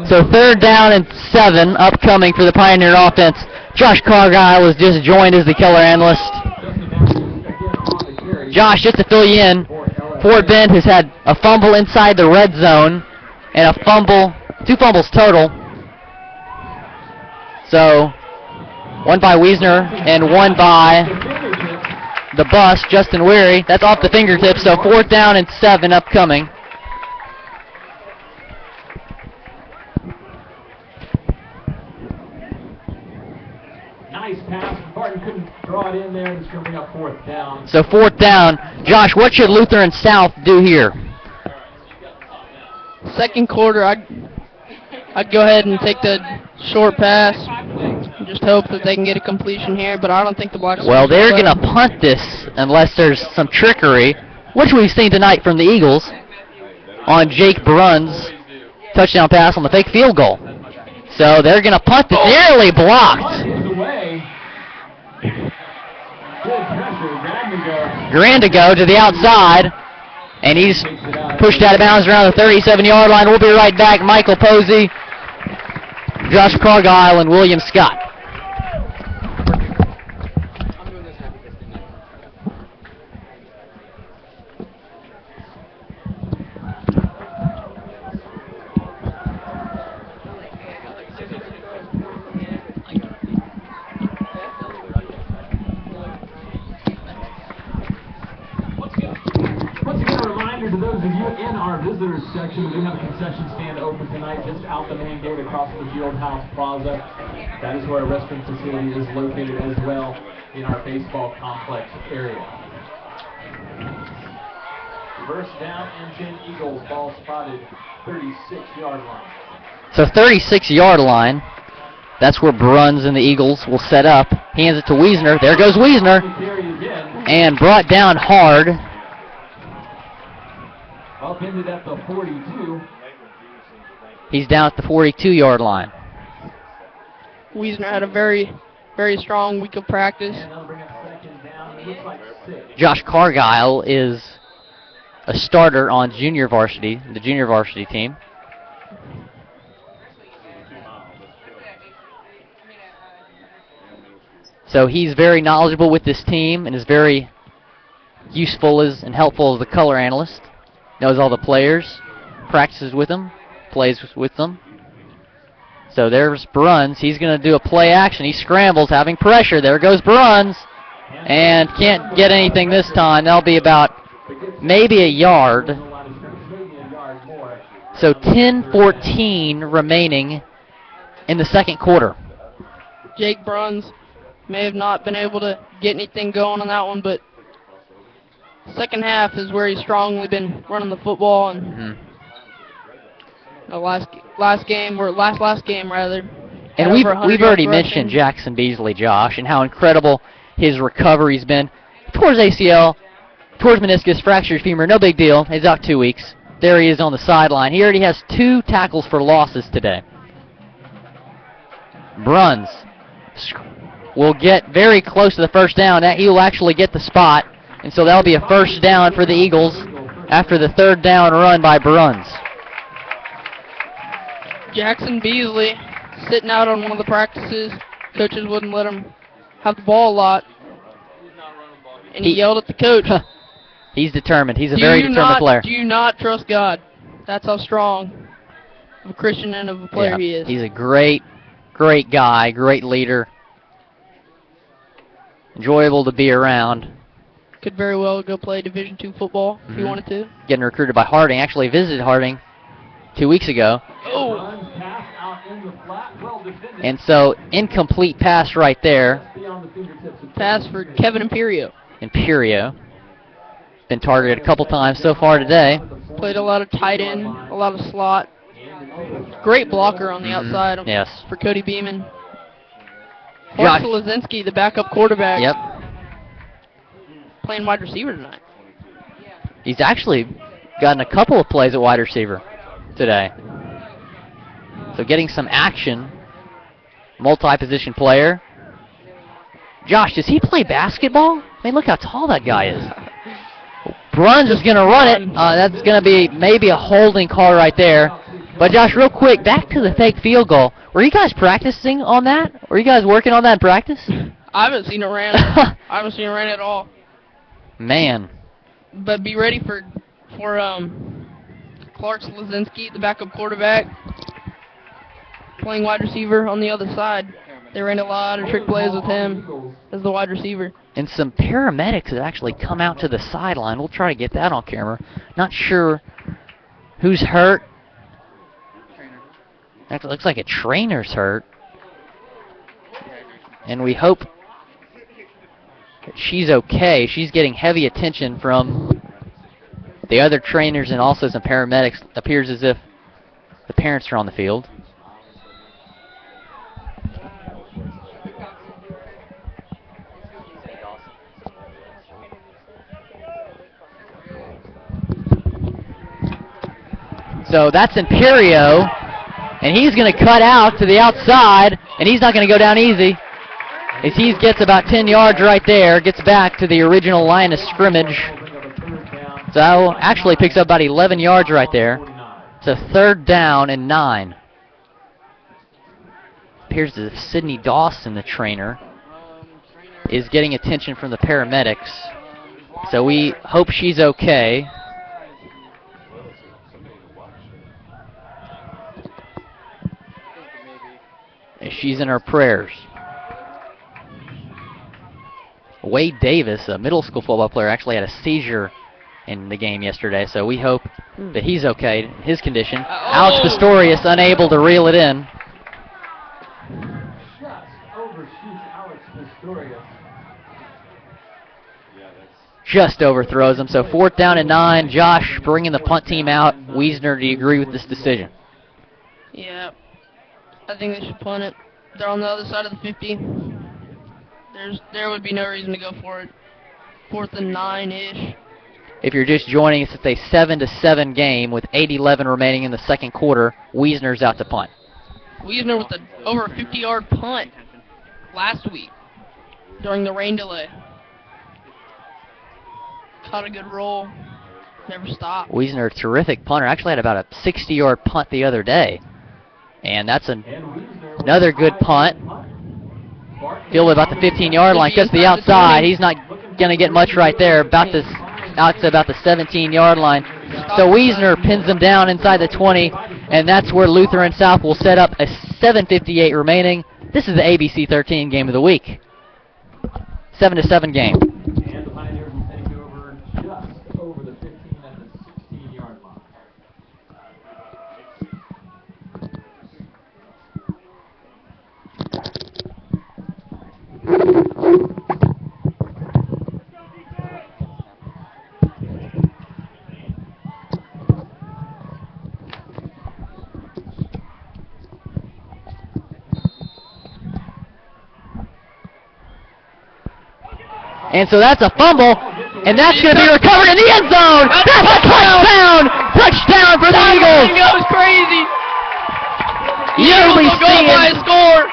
So 3rd down and 7 upcoming for the Pioneer offense. Josh Cargile has just joined as the color analyst. Josh, just to fill you in, Fort Bend has had a fumble inside the red zone and a fumble, 2 fumbles total. So, one by Wiesner and one by the bus, Justin Weary. That's off the fingertips, so 4th down and 7 upcoming. Nice pass. Barton couldn't draw it in there. It's going to bring up 4th down. So 4th down. Josh, what should Lutheran South do here? Second quarter, I'd go ahead and take the short pass. Just hope that they can get a completion here, but I don't think the Blacks. Well, they're going to punt this unless there's some trickery, which we've seen tonight from the Eagles on Jake Brunn's touchdown pass on the fake field goal. So they're going to punt it. Nearly blocked. Grandigo to the outside, and he's pushed out of bounds around the 37-yard line. We'll be right back. Michael Posey, Josh Cargile, and William Scott. To those of you in our visitors section, we do have a concession stand open tonight just out the main gate across the Field House Plaza. That is where our restroom facility is located as well in our baseball complex area. First down and 10 Eagles, ball spotted 36-yard line. So 36-yard line, that's where Bruns and the Eagles will set up. Hands it to Wiesner. There goes Wiesner. And brought down hard. Upended at the 42. He's down at the 42-yard line. Wiesner had a very strong week of practice. Josh Cargile is a starter on the junior varsity team. So he's very knowledgeable with this team and is very useful and helpful as the color analyst. Knows all the players, practices with them, plays with them. So there's Bruns. He's going to do a play action. He scrambles, having pressure. There goes Bruns. And can't get anything this time. That'll be about maybe a yard. So 10-14 remaining in the second quarter. Jake Bruns may have not been able to get anything going on that one, but second half is where he's strongly been running the football, and the last game rather. And we've already mentioned Jackson Beasley, Josh, and how incredible his recovery's been. Towards ACL, towards meniscus, fractured femur, no big deal. He's out 2 weeks. There he is on the sideline. He already has 2 tackles for losses today. Bruns will get very close to the first down. That he will actually get the spot, and so that'll be a first down for the Eagles after the third down run by Bruns. Jackson Beasley sitting out on one of the practices. Coaches wouldn't let him have the ball a lot. And he yelled at the coach. He's determined. He's a very determined player. Do not trust God. That's how strong of a Christian and of a player he is. He's a great guy, great leader. Enjoyable to be around. Could very well go play Division II football if he wanted to. Getting recruited by Harding. Actually visited Harding 2 weeks ago. Oh! And so, incomplete pass right there. Pass for Kevin Imperio. Been targeted a couple times so far today. Played a lot of tight end, a lot of slot. Great blocker on the outside for Cody Beeman. Josh Lazinski, the backup quarterback. Yep. Playing wide receiver tonight. He's actually gotten a couple of plays at wide receiver today. So getting some action. Multi-position player. Josh, does he play basketball? I mean, look how tall that guy is. Bruns is going to run it. That's going to be maybe a holding call right there. But Josh, real quick, back to the fake field goal. Were you guys practicing on that? Were you guys working on that in practice? I haven't seen it ran. I haven't seen it ran at all. Man. But be ready for Clark Slazinski, the backup quarterback, playing wide receiver on the other side. They ran a lot of trick plays with him as the wide receiver. And some paramedics have actually come out to the sideline. We'll try to get that on camera. Not sure who's hurt. Actually, looks like a trainer's hurt. And we hope that she's okay. She's getting heavy attention from the other trainers and also some paramedics. Appears as if the parents are on the field. So that's Imperio, and he's going to cut out to the outside, and he's not going to go down easy. As he gets about 10 yards right there, gets back to the original line of scrimmage. So actually picks up about 11 yards right there. It's a 3rd down and 9. Appears as if Sydney Dawson, the trainer, is getting attention from the paramedics. So we hope she's okay. She's in her prayers. Wade Davis, a middle school football player, actually had a seizure in the game yesterday, so we hope that he's okay in his condition. Alex Pistorius unable to reel it in. Just overthrows him, so 4th down and 9. Josh bringing the punt team out. Wiesner, do you agree with this decision? Yeah. I think they should punt it. They're on the other side of the 50. There would be no reason to go for it. 4th and 9-ish. If you're just joining us, it's a 7-7 game with 8:11 remaining in the second quarter. Wiesner's out to punt. Wiesner with over a 50-yard punt last week during the rain delay. Caught a good roll. Never stopped. Wiesner, a terrific punter. Actually had about a 60-yard punt the other day. And that's another good punt. Fielded about the 15-yard line, just to the outside. He's not going to get much right there. Out to about the 17-yard line. So Wiesner pins them down inside the 20, and that's where Lutheran South will set up a 7:58 remaining. This is the ABC 13 game of the week. 7-7 game. And the Pioneers will take over just over the 15 at the 16-yard line. And so that's a fumble, and that's going to be recovered in the end zone. That's a touchdown! Touchdown for the Eagles! That goes crazy! Yearly Eagles will go by a score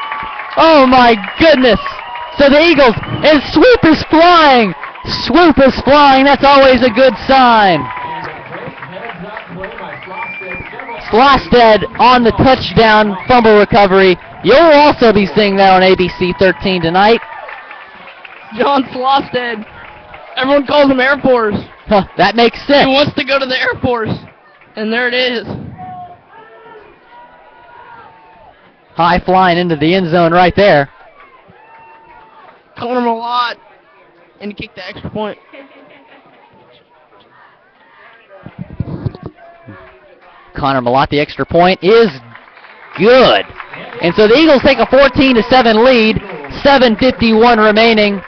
Oh my goodness! So the Eagles, and Swoop is flying! Swoop is flying, that's always a good sign. Slosted on the touchdown fumble recovery. You'll also be seeing that on ABC 13 tonight. John Slosted. Everyone calls him Air Force. Huh, that makes sense. He wants to go to the Air Force. And there it is. High flying into the end zone right there. Calling him a lot. And he kicked the extra point. Connor Malott, the extra point is good. And so the Eagles take a 14-7 lead. 7:51 remaining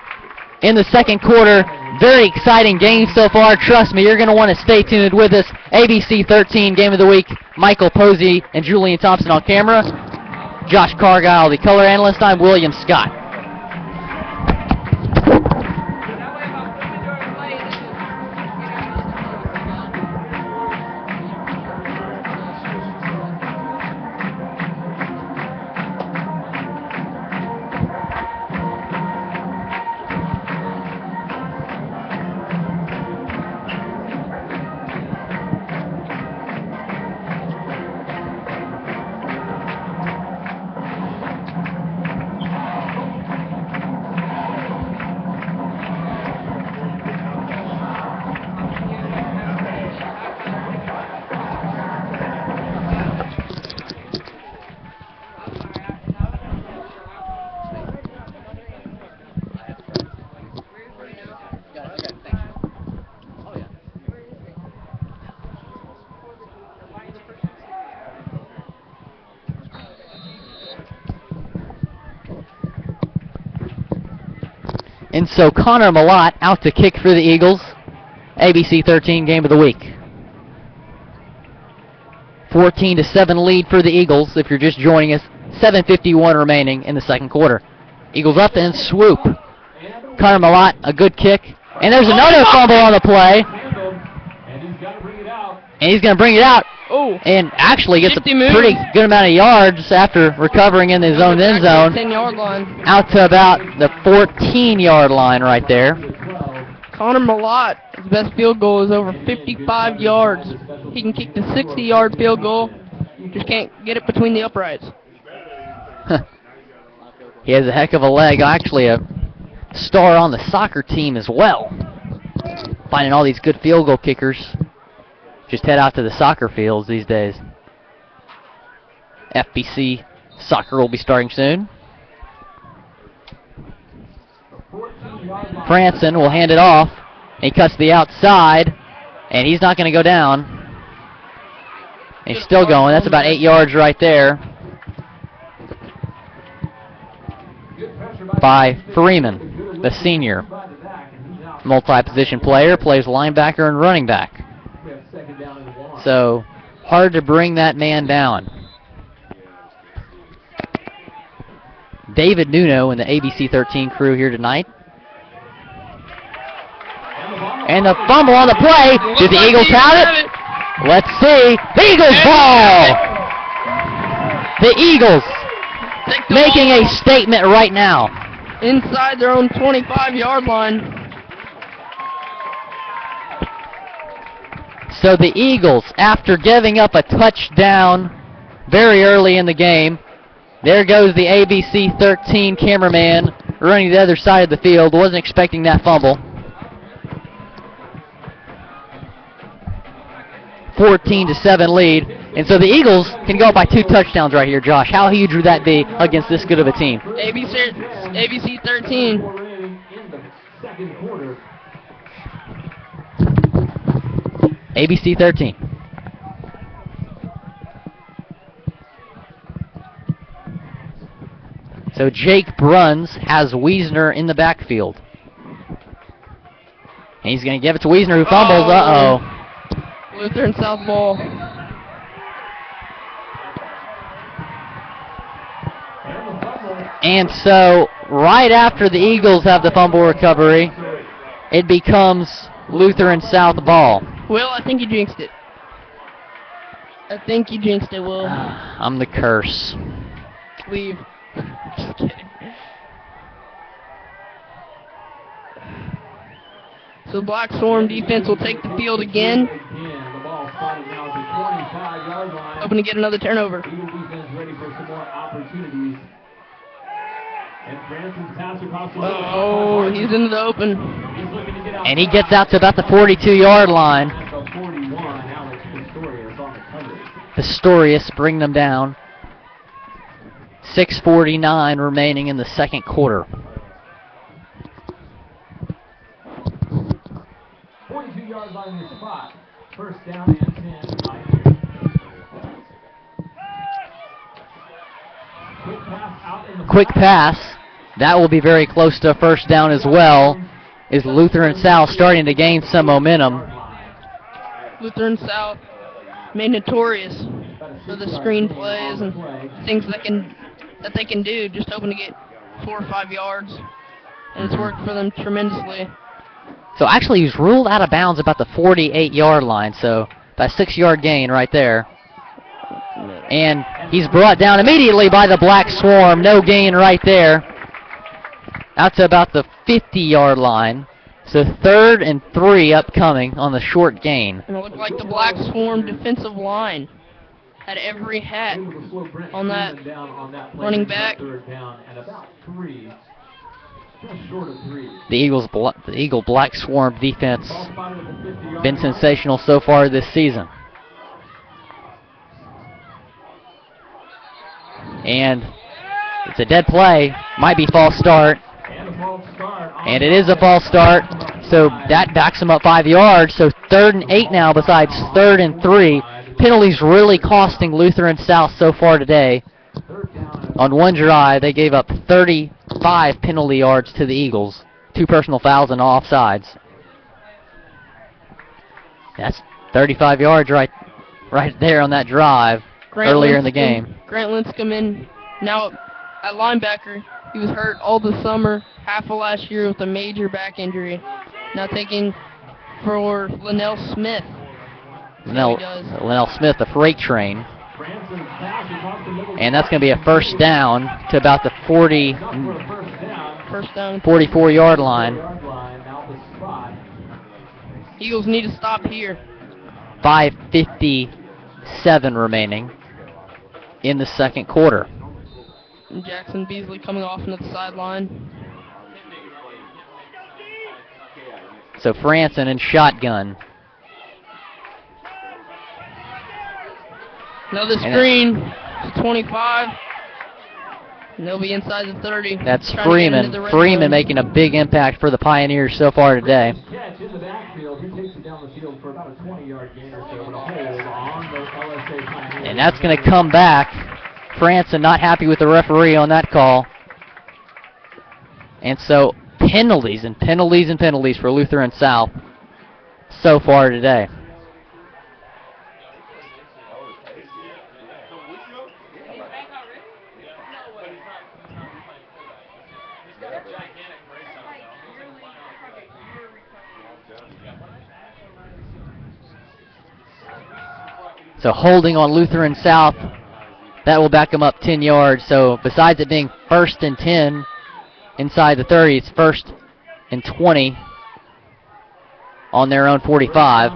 in the second quarter. Very exciting game so far. Trust me, you're going to want to stay tuned with us. ABC 13 Game of the Week. Michael Posey and Julian Thompson on camera. Josh Cargile, the color analyst. I'm William Scott. And so Connor Malott out to kick for the Eagles. ABC 13 Game of the Week. 14-7 lead for the Eagles if you're just joining us. 7:51 remaining in the second quarter. Eagles up and swoop. Connor Malott, a good kick. And there's another fumble on the play. And he's going to bring it out. Oh. And actually gets a 50 moves. pretty good amount of yards after recovering in his own end zone. 10-yard line. Out to about the 14-yard line right there. Connor Malott, his best field goal is over 55 yards. He can kick the 60-yard field goal. Just can't get it between the uprights. He has a heck of a leg. Actually, a star on the soccer team as well. Finding all these good field goal kickers. Just head out to the soccer fields these days. FBC soccer will be starting soon. Franson will hand it off. He cuts the outside, and he's not going to go down. And he's still going. That's about 8 yards right there by Freeman, the senior. Multi-position player, plays linebacker and running back. So, hard to bring that man down. David Nuno and the ABC 13 crew here tonight. And the fumble on the play. Do the Eagles have it? Let's see. The Eagles ball! The Eagles making a statement right now. Inside their own 25-yard line. So the Eagles, after giving up a touchdown very early in the game, there goes the ABC 13 cameraman running to the other side of the field. Wasn't expecting that fumble. 14-7 lead. And so the Eagles can go up by 2 touchdowns right here, Josh. How huge would that be against this good of a team? ABC 13. ABC 13. So Jake Bruns has Wiesner in the backfield. And he's going to give it to Wiesner, who fumbles. Uh-oh. Lutheran South ball. And so, right after the Eagles have the fumble recovery, it becomes Lutheran South ball. Will, I think you jinxed it. I think you jinxed it, Will. I'm the curse. Leave. Just kidding. So the Black Swarm defense will take the field again. The ball spotted now at the 25-yard line. Hoping to get another turnover. Eagle defense ready for some more opportunities. And Branson's pass across the middle. Oh, he's into the open. He's looking to get out. And he gets out to about the 42-yard line. At the 41, Alex Pistorius on the coverage. Pistorius bring them down. 6:49 remaining in the second quarter. 42-yard line is spot. First down and 10. Pioneers. Quick pass out in the Quick pass. That will be very close to a first down as well. Is Lutheran South starting to gain some momentum. Lutheran South made notorious for the screen plays and things that they can do, just hoping to get 4 or 5 yards. And it's worked for them tremendously. So actually he's ruled out of bounds about the 48-yard line, so about a 6-yard gain right there. And he's brought down immediately by the Black Swarm. No gain right there. Out to about the 50-yard line. So 3rd and 3 upcoming on the short gain. And it looked like the Black Swarm defensive line had every hat on that running back. Third down and about 3. Just short of 3. The Eagle Black Swarm defense been sensational so far this season. And it's a dead play. Might be false start. And it is a false start. So that backs him up 5 yards. So 3rd and 8 now besides 3rd and 3. Penalties really costing Lutheran South so far today. On one drive, they gave up 35 penalty yards to the Eagles. 2 personal fouls and offsides. That's 35 yards right there on that drive earlier in the game. Grant Linscomb in now at linebacker. He was hurt all the summer, half of last year with a major back injury. Now taking for Linnell Smith. Linnell Smith, the freight train. And that's going to be a first down to about the 44-yard line. Eagles need to stop here. 5:57 remaining in the second quarter. And Jackson Beasley coming off into the sideline. So Franson in shotgun. Another screen, 25. And they'll be inside the 30. That's Freeman. Freeman making a big impact for the Pioneers so far today. Catch in the backfield. He takes it down the field for about a 20-yard gain or so, but a hold on the LSA Pioneers. And that's going to come back. Franson not happy with the referee on that call. And so penalties and penalties and penalties for Lutheran South so far today. So holding on Lutheran South, that will back them up 10 yards. So besides it being 1st and 10 inside the 30, it's 1st and 20 on their own 45.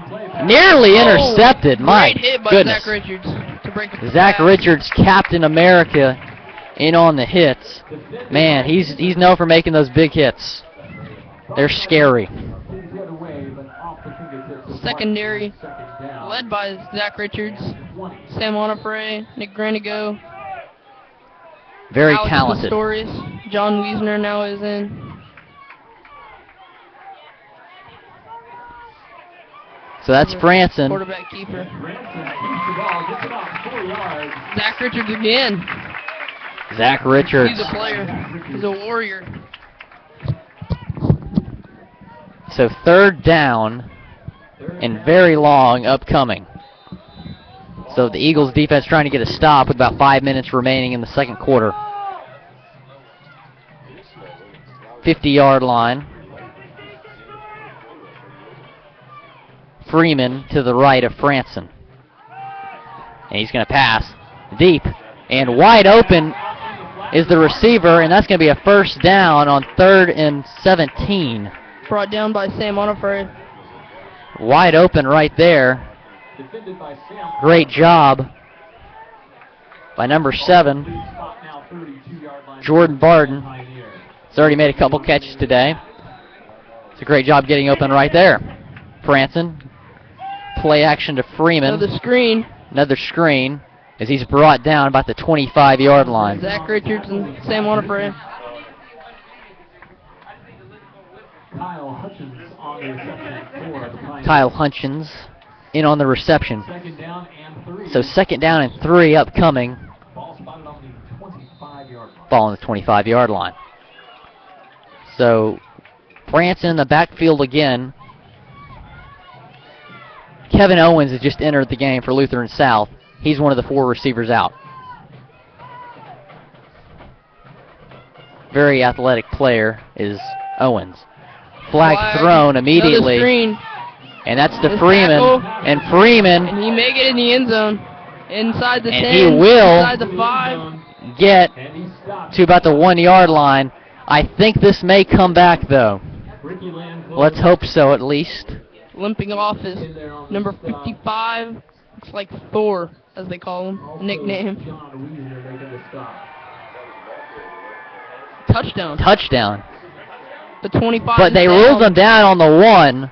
Nearly intercepted. My Great hit by goodness. Zach Richards to break up the Zach pass. Richards, Captain America, in on the hits. Man, he's known for making those big hits. They're scary. Secondary, led by Zach Richards, Sam Onofre, Nick Granigo. Very Alex talented. Pistorius. John Wiesner now is in. So that's Franson. Quarterback keeper. Zach Richards again. Zach Richards. He's a player. He's a warrior. So 3rd down and very long upcoming. So the Eagles defense trying to get a stop with about 5 minutes remaining in the second quarter. 50-yard line. Freeman to the right of Franson. And he's going to pass deep and wide open. is the receiver, and that's going to be a first down on 3rd and 17. Brought down by Sam Onifray. Wide open right there. Defended by Sam. Great job by number 7, Spot now 32-yard line. Jordan Barden. Pioneer. He's already made a couple catches today. It's a great job getting open right there. Franson, play action to Freeman. Another screen. Another screen as he's brought down about the 25-yard line. Zach Richardson, Sam Onifray. Kyle Hutchins on the reception for the Pioneers. Kyle Hutchins in on the reception. 2nd down and 3. So 2nd down and 3 upcoming. Ball spotted on the 25-yard line. Ball on the 25-yard line. So Franson in the backfield again. Kevin Owens has just entered the game for Lutheran South. He's one of the 4 receivers out. Very athletic player is Owens. Flag thrown immediately. Another screen. And that's to This Freeman. tackle. And Freeman And he may get in the end zone. Inside the And 10. he will. Inside the 5. get And he stopped. to about the 1-yard line. I think this may come back, though. Ricky Land Let's hope so, at least. Limping off is number 55. Looks like Thor, as they call him. Nickname. John Weezer making the stop. Touchdown. Touchdown. The 25. But they ruled him down on the 1.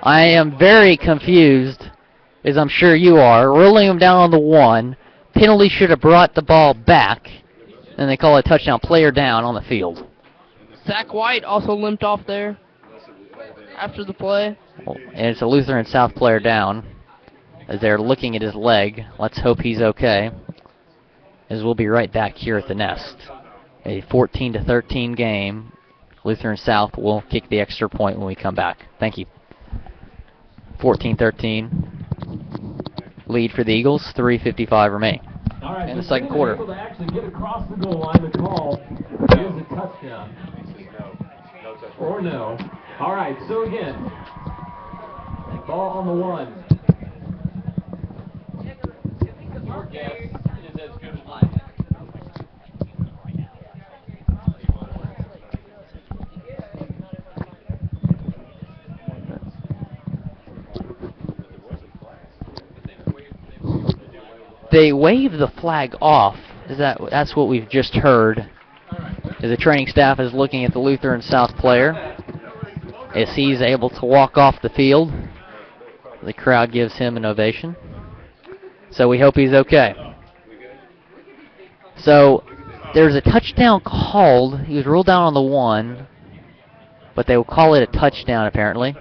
I am very confused, as I'm sure you are. Ruling him down on the 1. Penalty should have brought the ball back. And they call a touchdown. Player down on the field. Zach White also limped off there after the play. And it's a Lutheran South player down as they're looking at his leg. Let's hope he's okay, as we'll be right back here at the Nest. A 14-13 game. Lutheran South will kick the extra point when we come back. Thank you. 14-13. Lead for the Eagles. 3:55 remaining. All right, In the so second Freeman quarter. able to actually get across the goal line. The call is a touchdown. Or no. All right, so again, ball on the 1. Your guess is as good as mine. They wave the flag off. That's what we've just heard. As the training staff is looking at the Lutheran South player, as he's able to walk off the field. The crowd gives him an ovation. So we hope he's okay. So there's a touchdown called. He was ruled down on the 1, but they will call it a touchdown apparently.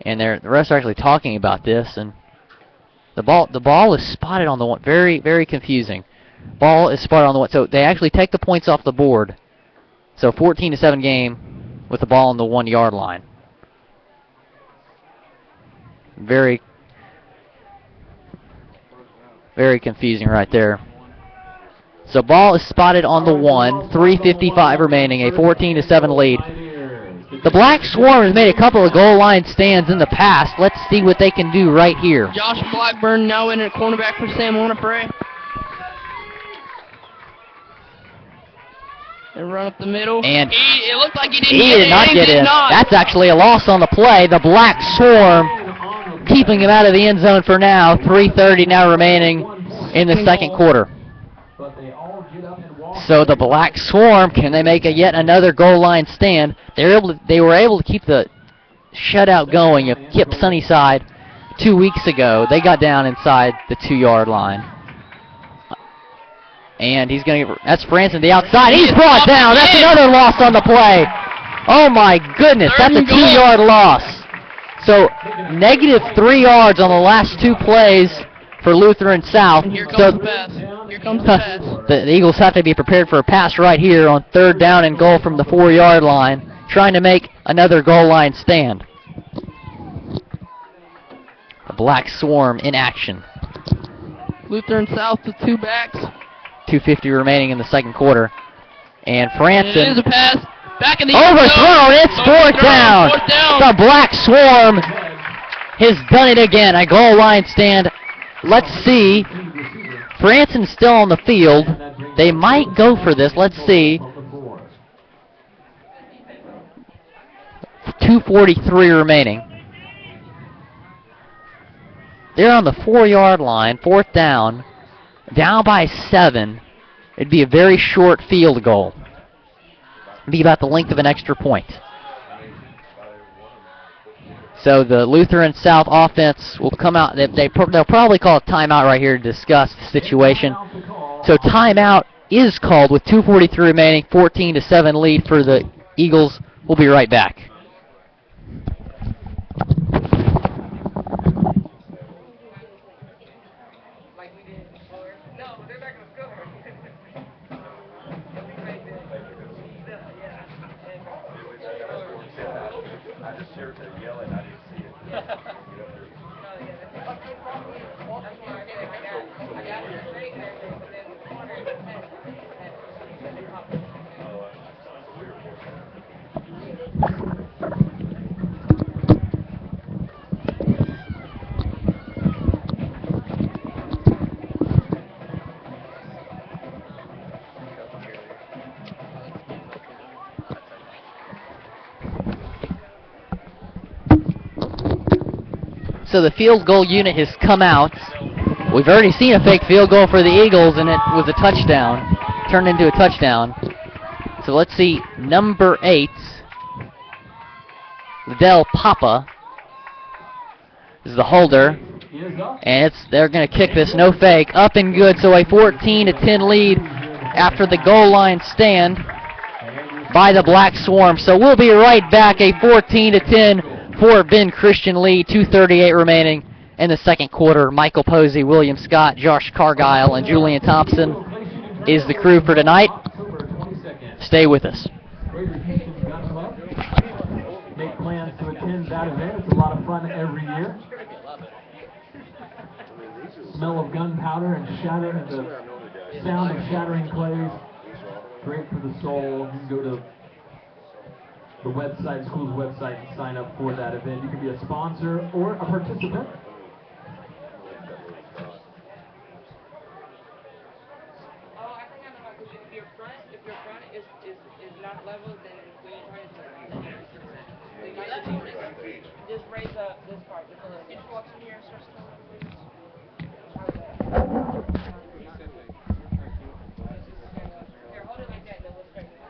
And the refs are actually talking about this, and the ball is spotted on the 1. Very, very confusing. Ball is spotted on the 1. So they actually take the points off the board. So 14-7 game with the ball on the 1-yard line. Very, very confusing right there. So ball is spotted on the 1. 3:55 remaining. A 14-7 lead. The Black Swarm has made a couple of goal line stands in the past. Let's see what they can do right here. Josh Blackburn now in at cornerback for Sam Onifray. They run up the middle. And it looked like he didn't he get did it. not He get did in. not. That's actually a loss on the play. The Black Swarm keeping him out of the end zone for now. 3:30 now remaining in the second quarter. So the Black Swarm, can they make yet another goal line stand? They were able to keep the shutout going. You kept Sunnyside 2 weeks ago. They got down inside the 2-yard line. And he's going to get, that's Franson, the outside. He's brought down. That's another loss on the play. Oh my goodness, that's a 2-yard loss. So -3 yards on the last 2 plays for Lutheran South. And here comes So the pass. Here comes the pass. the Eagles have to be prepared for a pass right here on 3rd down and goal from the 4-yard line, trying to make another goal line stand. The Black Swarm in action. Lutheran South with 2 backs. 2:50 remaining in the second quarter. And It is Franson a pass. Back in the end zone. overthrown. It's 4th down. Fourth down. The Black Swarm has done it again. A goal line stand. Let's see. Franson's still on the field. They might go for this. Let's see. 2:43 remaining. They're on the 4-yard line, 4th down. Down by 7. It'd be a very short field goal. It'd be about the length of an extra point. So the Lutheran South offense will come out. They'll probably call a timeout right here to discuss the situation. So timeout is called with 2:43 remaining, 14-7 lead for the Eagles. We'll be right back. So the field goal unit has come out. We've already seen a fake field goal for the Eagles, and it was a touchdown. Turned into a touchdown. So let's see, number 8, Liddell Papa is the holder. And they're going to kick this, no fake, up and good. So a 14-10 lead after the goal line stand by the Black Swarm. So we'll be right back, a 14-10 Fort Bend Christian lead, 2:38 remaining in the second quarter. Michael Posey, William Scott, Josh Cargile, and Julian Thompson is the crew for tonight. Stay with us. Make plans to attend that event. It's a lot of fun every year. Smell of gunpowder and the sound of shattering clays. Great for the soul. You can go to the website, school's website, and sign up for that event. You can be a sponsor or a participant. If your front is not level, then when you're trying to just raise up this part just a little bit. Just walk in here and start here, hold it like that, then we'll straighten it out.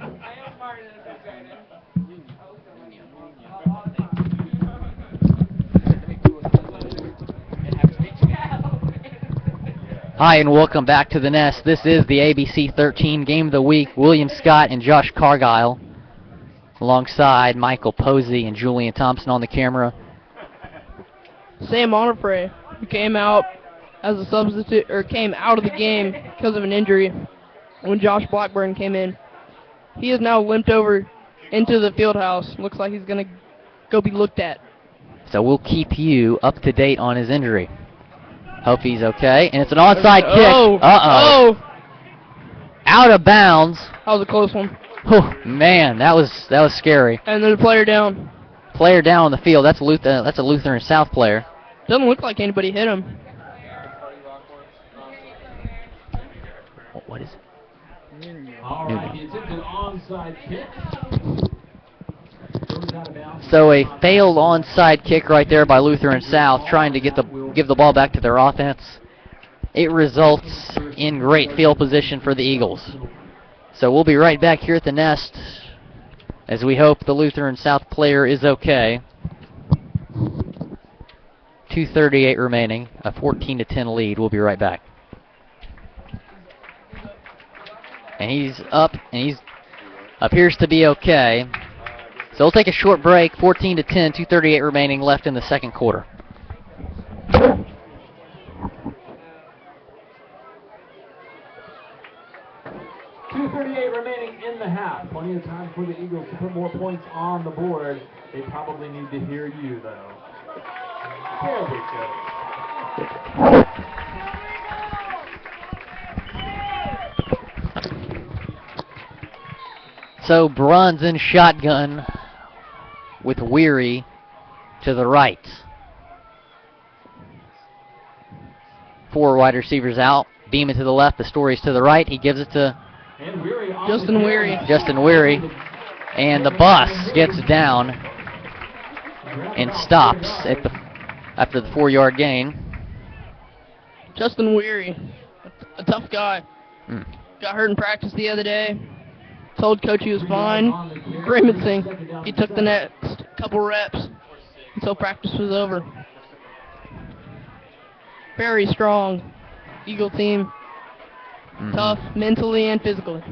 I am smart enough to do it. Hi, and welcome back to the Nest. This is the ABC 13 Game of the Week. William Scott and Josh Cargile, alongside Michael Posey and Julian Thompson on the camera. Sam Onifray, who came out as a substitute, or came out of the game because of an injury when Josh Blackburn came in. He has now limped over into the field house. Looks like he's going to go be looked at. So we'll keep you up to date on his injury. Hope he's okay. And it's an onside kick. Oh. Uh-oh. Oh. Out of bounds. That was a close one. Oh, man, that was scary. And then the player down. Player down on the field. That's a Lutheran South player. Doesn't look like anybody hit him. What is it? All right, it's an onside kick. So a failed onside kick right there by Lutheran South, trying to give the ball back to their offense. It results in great field position for the Eagles. So we'll be right back here at the Nest as we hope the Lutheran South player is okay. 2:38 remaining, a 14-10 lead. We'll be right back. And he's up, and he appears to be okay. So we'll take a short break, 14-10, 2:38 remaining left in the second quarter. 2:38 remaining in the half. Plenty of time for the Eagles to put more points on the board. They probably need to hear you, though. There we go. So Bruns in shotgun with Weary to the right. 4 wide receivers out. Beeman to the left. The Story's to the right. He gives it to Justin Weary. Justin Weary. And the bus gets down and stops at after the 4-yard gain. Justin Weary, a tough guy. Got hurt in practice the other day. Told coach he was fine. Grimacing. He took the next couple reps until practice was over. Very strong Eagle team. Tough mentally and physically.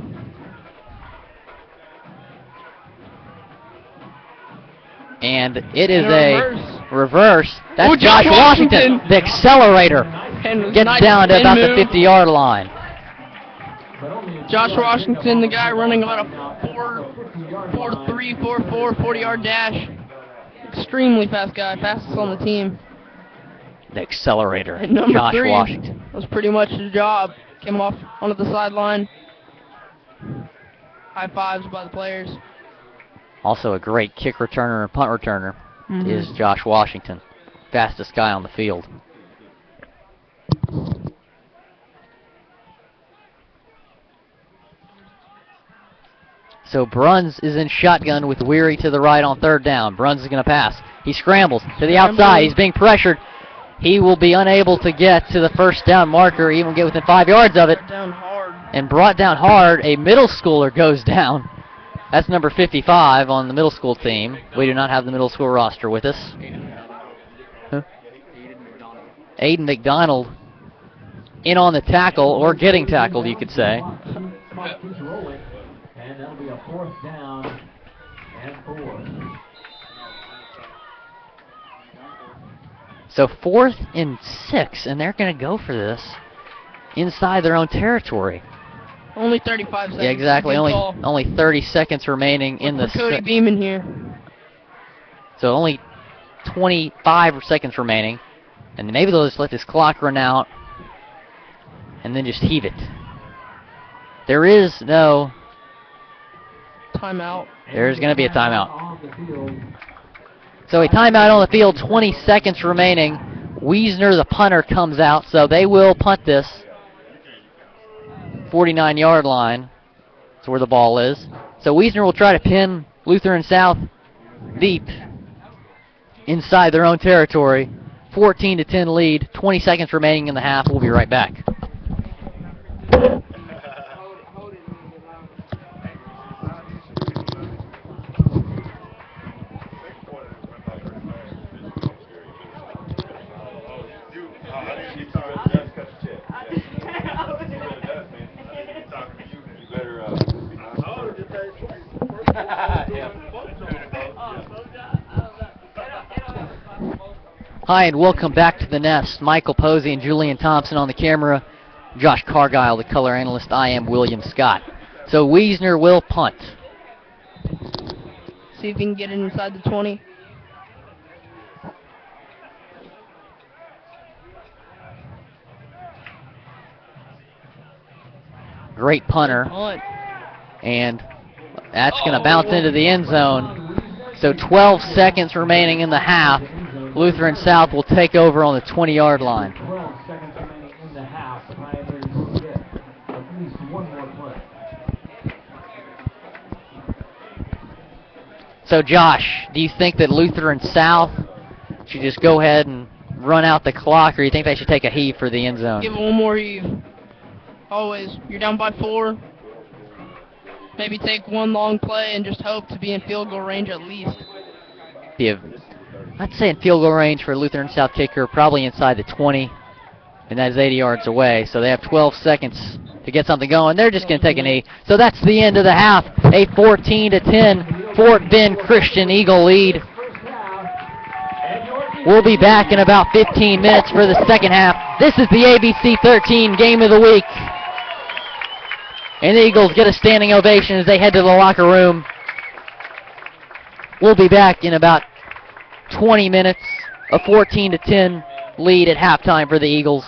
And it is And a reverse. That's Ooh, Josh Washington, the accelerator. And Gets nice down to spin about the move. 50-yard line. Josh Washington, the guy running on a 4.3, 4.4, 40-yard dash. Extremely fast guy, fastest on the team. The accelerator, And number Josh 3 Washington. was pretty much his job. Came off onto the sideline. High fives by the players. Also a great kick returner and punt returner is Josh Washington. Fastest guy on the field. So Bruns is in shotgun with Weary to the right on 3rd down. Bruns is going to pass. He scrambles to the outside. He's being pressured. He will be unable to get to the 1st down marker, even get within 5 yards of it. Down hard. And brought down hard. A middle schooler goes down. That's number 55 on the middle school team. We do not have the middle school roster with us. Huh? Aiden McDonald in on the tackle, or getting tackled, you could say. And that'll be a 4th down and 4. So 4th and 6, and they're going to go for this inside their own territory. Only 35 seconds. Yeah, exactly. Good call. Only 30 seconds remaining in the Cody Beeman here. So only 25 seconds remaining. And maybe they'll just let this clock run out and then just heave it. There is no timeout. There's going to be a timeout. So a timeout on the field, 20 seconds remaining. Wiesner, the punter, comes out, so they will punt this. 49-yard line. That's where the ball is. So Wiesner will try to pin Lutheran South deep inside their own territory. 14-10 lead, 20 seconds remaining in the half. We'll be right back. Hi, and welcome back to the Nest. Michael Posey and Julian Thompson on the camera. Josh Cargile, the color analyst. I am William Scott. So Wiesner will punt. See if he can get it inside the 20. Great punter. Punt. And that's going to bounce into the end zone. So 12 seconds remaining in the half. Lutheran South will take over on the 20-yard line. 12 seconds remaining in the half. The Pioneers will get at least one more play. So Josh, do you think that Lutheran South should just go ahead and run out the clock, or do you think they should take a heave for the end zone? Give it one more heave. Always. You're down by 4. Maybe take one long play and just hope to be in field goal range at least. I'd say in field goal range for Lutheran South kicker, probably inside the 20, and that is 80 yards away. So they have 12 seconds to get something going. They're just going to take a knee. So that's the end of the half. A 14-10 Fort Bend Christian Eagle lead. We'll be back in about 15 minutes for the second half. This is the ABC 13 Game of the Week. And the Eagles get a standing ovation as they head to the locker room. We'll be back in about 20 minutes. A 14-10 lead at halftime for the Eagles.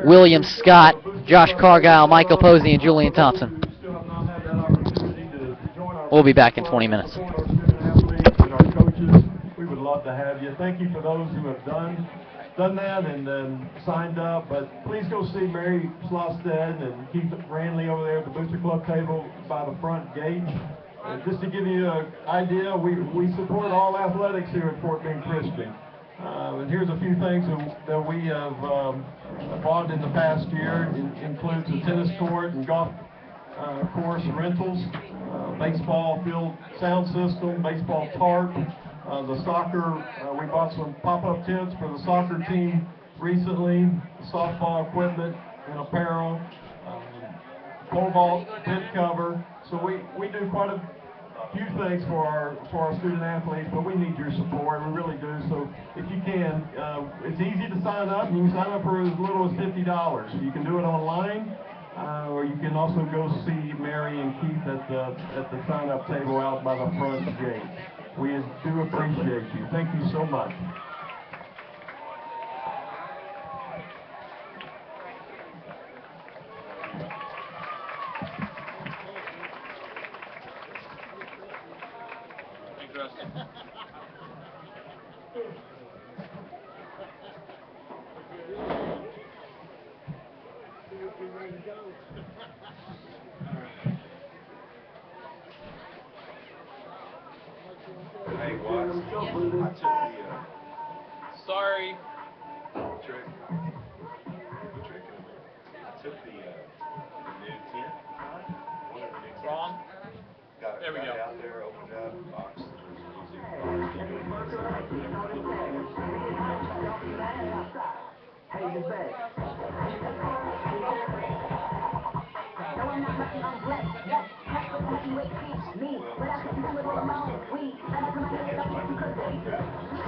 William Scott Josh Cargile, Michael Posey, and Julian Thompson. We'll be back in 20 minutes. Our coaches, we would love to have you. Thank you for those who have done that and signed up. But please go see Mary Slosted and Keith Randley over there at the Booster Club table by the front gate. Just to give you an idea, we support all athletics here at Fort Bend Christian. And here's a few things that we have bought in the past year. It includes a tennis court and golf course rentals, baseball field sound system, baseball tarp, the soccer. We bought some pop-up tents for the soccer team recently, softball equipment and apparel, pole vault, tent cover. So we do quite a few things for our student athletes, but we need your support. We really do. So if you can, it's easy to sign up. You can sign up for as little as $50. You can do it online, or you can also go see Mary and Keith at the sign-up table out by the front gate. We do appreciate you. Thank you so much. Hey, Watts, I took the, Sorry. trick. I took the new tent. One of the new tents. Wrong. Got There we go. out there, opened up, box.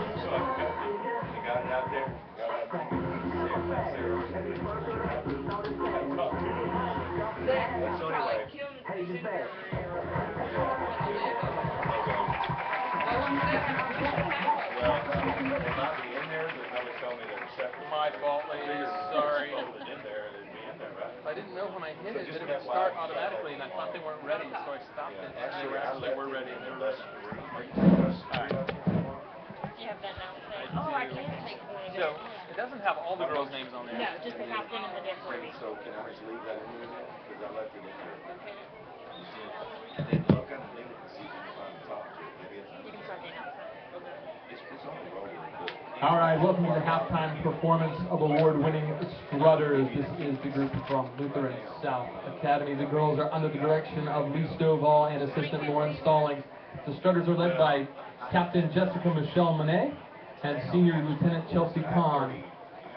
You got it out there? So anyway. Well, they might be in there, but nobody told me they were separate. My fault, ladies. Sorry. If it in there, it'd be in there, right? I didn't know when I hit So it just that it would FYI. start automatically, and I thought they weren't ready, so I stopped it. And they were actually were ready. They were ready. You have that now. Oh, I can't take one. So it doesn't have all the girls' names on there. No, just the captain and the different. So can I just leave that in there then? Because I left it in there. And then look underneath it and see if you can find the top to it. Maybe it's You can plug in outside. it's on the roll. All right, welcome to the halftime performance of award-winning Strutters. This is the group from Lutheran South Academy. The girls are under the direction of Lee Stovall and assistant Lauren Stallings. The Strutters are led by Captain Jessica Michelle Monet and Senior Lieutenant Chelsea Kahn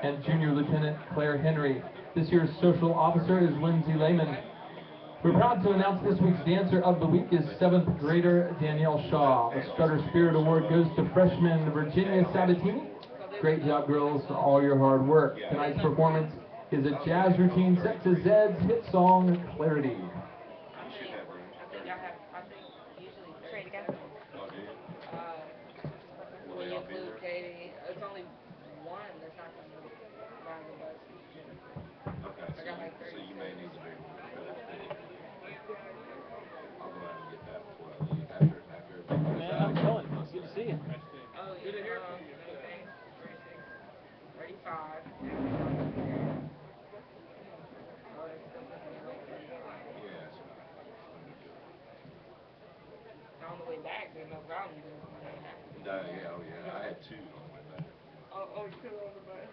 and Junior Lieutenant Claire Henry. This year's social officer is Lindsay Lehman. We're proud to announce this week's Dancer of the Week is 7th grader Danielle Shaw. The Strutter Spirit Award goes to freshman Virginia Sabatini. Great job, girls, for all your hard work. Tonight's performance is a jazz routine set to Zed's hit song, Clarity. Ready to go? When you include Katie, it's only one that's not going to ride the bus. Okay, I got like 30. so you may need to be. I'll go out and get that before I leave. After. Man, I'm chilling. Good to see you. Oh, good to hear from you. 35. On the way back, there's no problem. Yeah, oh yeah, I had two on the way back. Oh, you put it on the bus.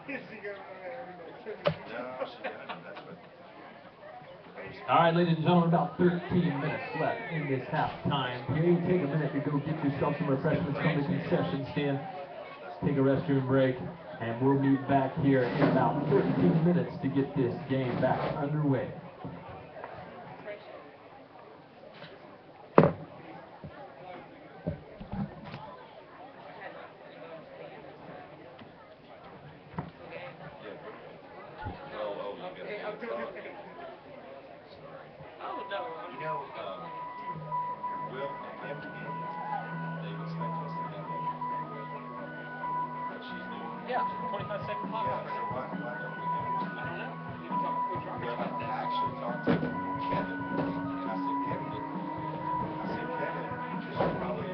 No, she doesn't. That's what. All right, ladies and gentlemen, about 13 minutes left in this halftime period. Take a minute to go get yourself some refreshments from the concession stand. Take a restroom break, and we'll meet back here in about 13 minutes to get this game back underway. You know, Will, every game, they expect us to have what she's doing. Yeah, 25-second clock. Yeah, so why don't we have it? I don't know. You can talk to Coach Roberts Well, about I that. actually talked to Kevin, and I said, Kevin, you just probably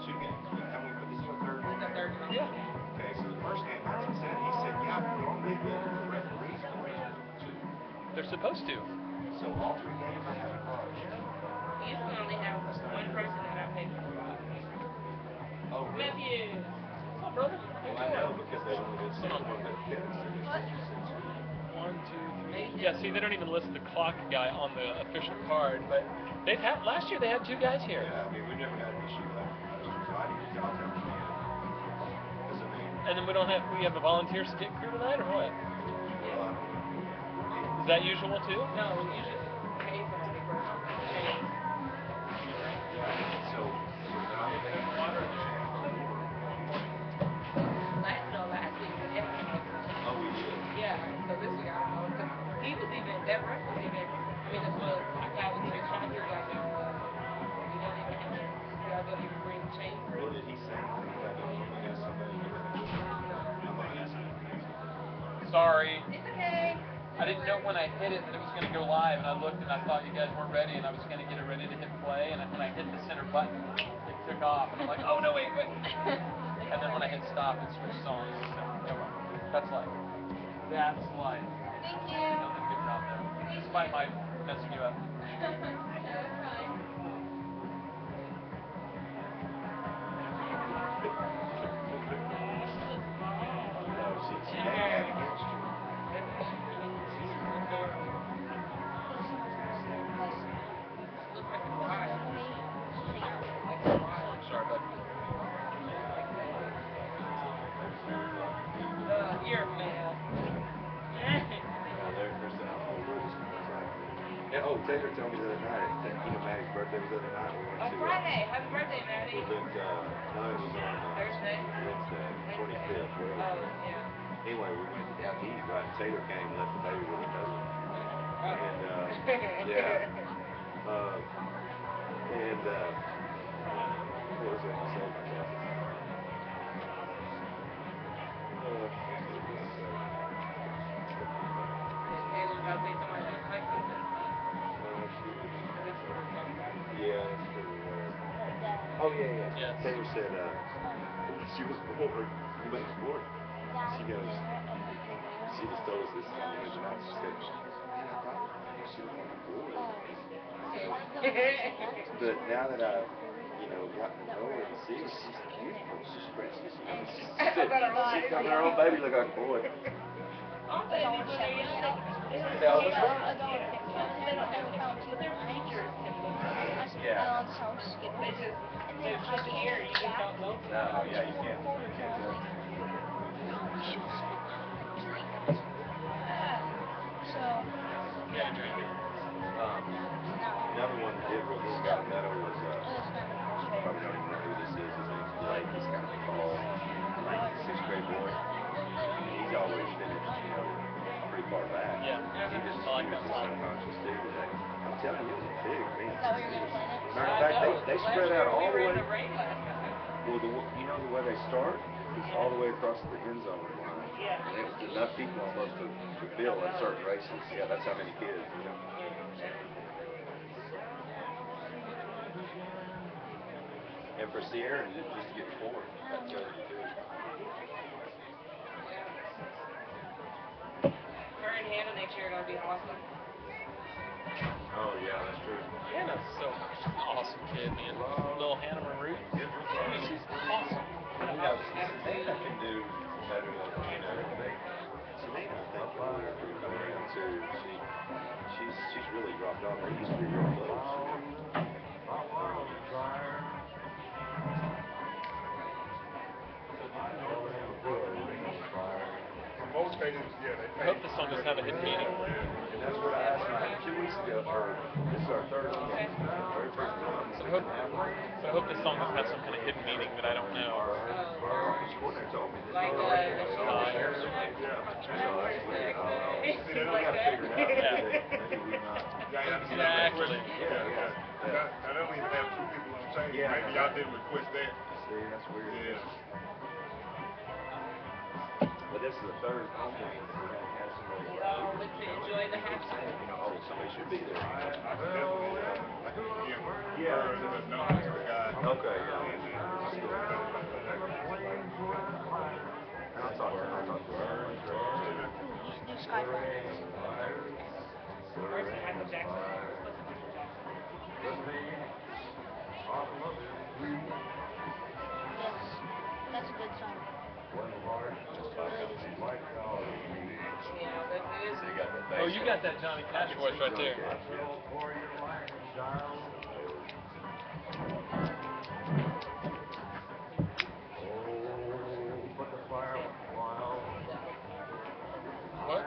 2 games, but how many, but this is the third one? The third one. Yeah. Okay, so the first game, that's what he said, yeah, normally the referees go in 2. They're supposed to. So all 3 games they have a card. We used to only have one person that got paid for the clock. Oh, really? Matthew. What's up, brother? Well, I know because they only did 6 one, but Kevin said they should do 6. 1, 2, 3. Yeah, see, they don't even list the clock guy on the official card, but they've had last year they had 2 guys here. Yeah, I mean, we never had an issue last year, so I didn't tell them again. Because, I mean, And then we have a volunteer skit crew tonight, or what? well, I don't know. Is that usual too? No, we usually pay somebody for change. So now they make water in the Last week we had him. Oh, we did? Yeah, so this week I don't know. 'Cause he was even, that ref was even, I mean, that's what I got with the shot. He was like, no, you don't even have, you guys don't even bring change for Well, it. did he say anything about it? Normally has somebody here? I'm going to ask him. Sorry. It's okay. I didn't know when I hit it that it was going to go live, and I looked and I thought you guys weren't ready, and I was going to get it ready to hit play, and when I hit the center button, it took off, and I'm like, oh no, wait. And then when I hit stop, it switched songs. So, oh well. That's life. That's life. Thank you. Y'all did a good job there. Despite my messing you up. That's fine. No, she made that against you. Sorry, bud. You're mad. There's the whole Bruce. Yeah, oh, Taylor told me the other night, Maddie's birthday was the other night. We went On to Friday. Happy birthday, Maddie. we looked, no, it was on Thursday? Wednesday, 25th, whatever. Oh, yeah. Anyway, we went out to eat, right? Taylor came and left the baby with a cousin. And, yeah. What was I going to say? Taylor got to say somebody else like something. Yeah, that's true. Oh, yeah. Yes. Taylor said, she was bored. He was bored. She goes, she just told us this on Wednesday night. She said, man, I thought she was like bored. But now that I've, gotten to know her and see her, she's beautiful. She's precious. She told her own baby look like a boy. All babies when they're young. Tell us. They don't have accounts, but their features can look nice. Yeah. They just here, you just don't know. No, yeah, you can't. Another one that did real good, got a medal was, you probably don't even know who this is. His name's Blake. He's kind of a tall, like 6th grade boy. And he's always finished, pretty far back. Yeah. He just I like that was style. unconscious too today. I'm telling you, it was a big man. Is that what you're going to play next? Matter of fact, they spread out all the way. We were in the rain last night. Well, the way they start is all the way across the end zone line. Yeah. And it's enough people almost to fill in certain races. Yeah, that's how many kids, And for Sierra, just to get forward, that's good too. Her and Hannah next year are going to be awesome. Oh, yeah, that's true. Hannah's she's an awesome kid, man. Little Hannah Marie. She's awesome. Hannah can do better than, I hope this song doesn't have a hidden meaning. And that's what I asked you 2 weeks ago. This is our third game. Very first one. So I hope this song doesn't have some kind of hidden meaning that I don't know. Coordinator told me this. Like, Yeah, that's weird. I don't know. Things We like gotta that. figure it out. Maybe we're not. Exactly. Yeah. I don't even have 2 people on the table. Yeah. Maybe y'all didn't request that. See, that's weird. Yeah. But this is the third home game. We're gonna have somebody. But to enjoy the halftime. You know, oh, somebody should be there. Yeah. No, that's the guy. Okay, yeah. I'll talk to her. New Sky Where's Michael Jackson? Yes, that's a good song. Yeah, that is. Oh, you got that Johnny Cash voice right there. What?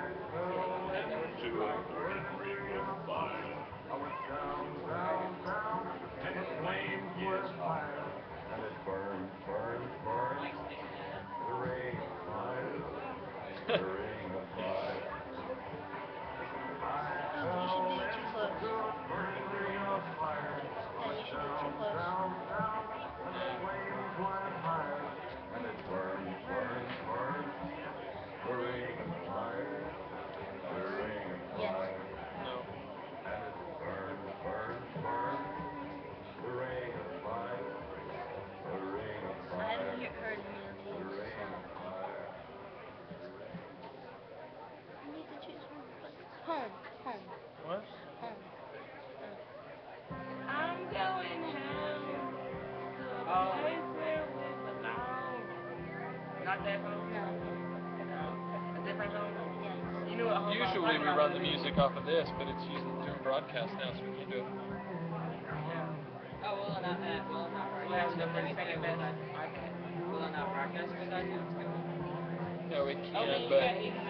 You should do it too close. Yeah, you should do it too close. Yes. No. I haven't heard any of these, so. You need to choose one. Home. Home. What? Home. I'm going home to a place where we belong. Not that home? No. A different home? Yes. You know what home I'm Usually talking we about, run the don't you? music off of this, but it's doing broadcast now, so we can't do it. Oh, will it not broadcast? The first thing that I can. Will it not broadcast besides you? Yeah, we Oh, can, man, you but got ABC?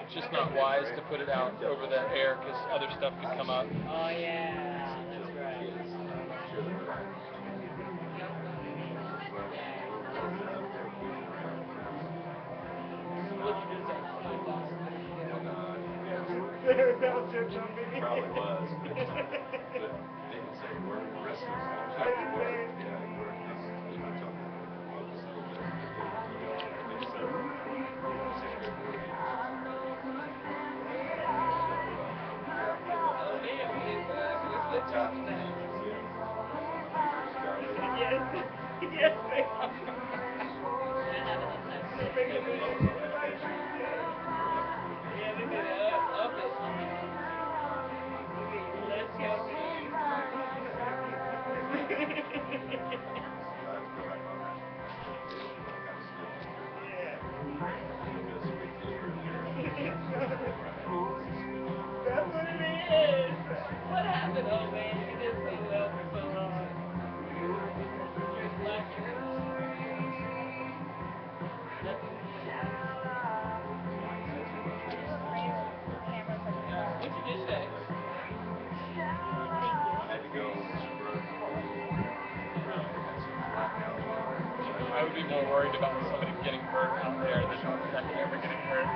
it's just not wise to put it out over that air because other stuff could come up. Oh, yeah, that's right. Probably was. But didn't say word. The rest of it was. Yeah, you were. You know, talking Yes, they are. Yeah, we did up it. Let's That's what it is. What happened, old man? You did so well for so long. You're slacking. What you just say? I had to go. I would be more worried about somebody getting hurt out there than that ever getting hurt.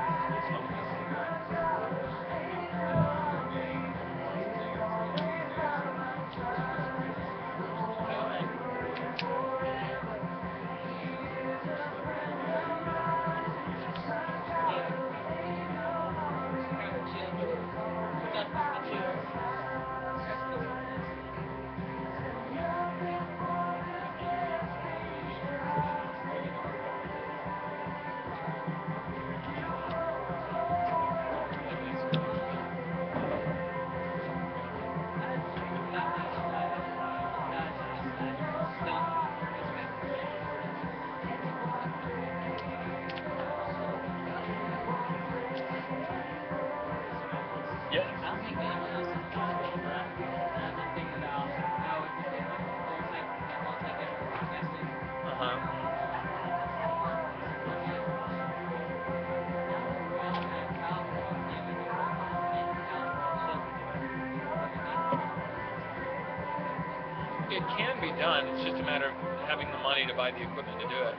can be done. It's just a matter of having the money to buy the equipment to do it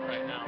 right now.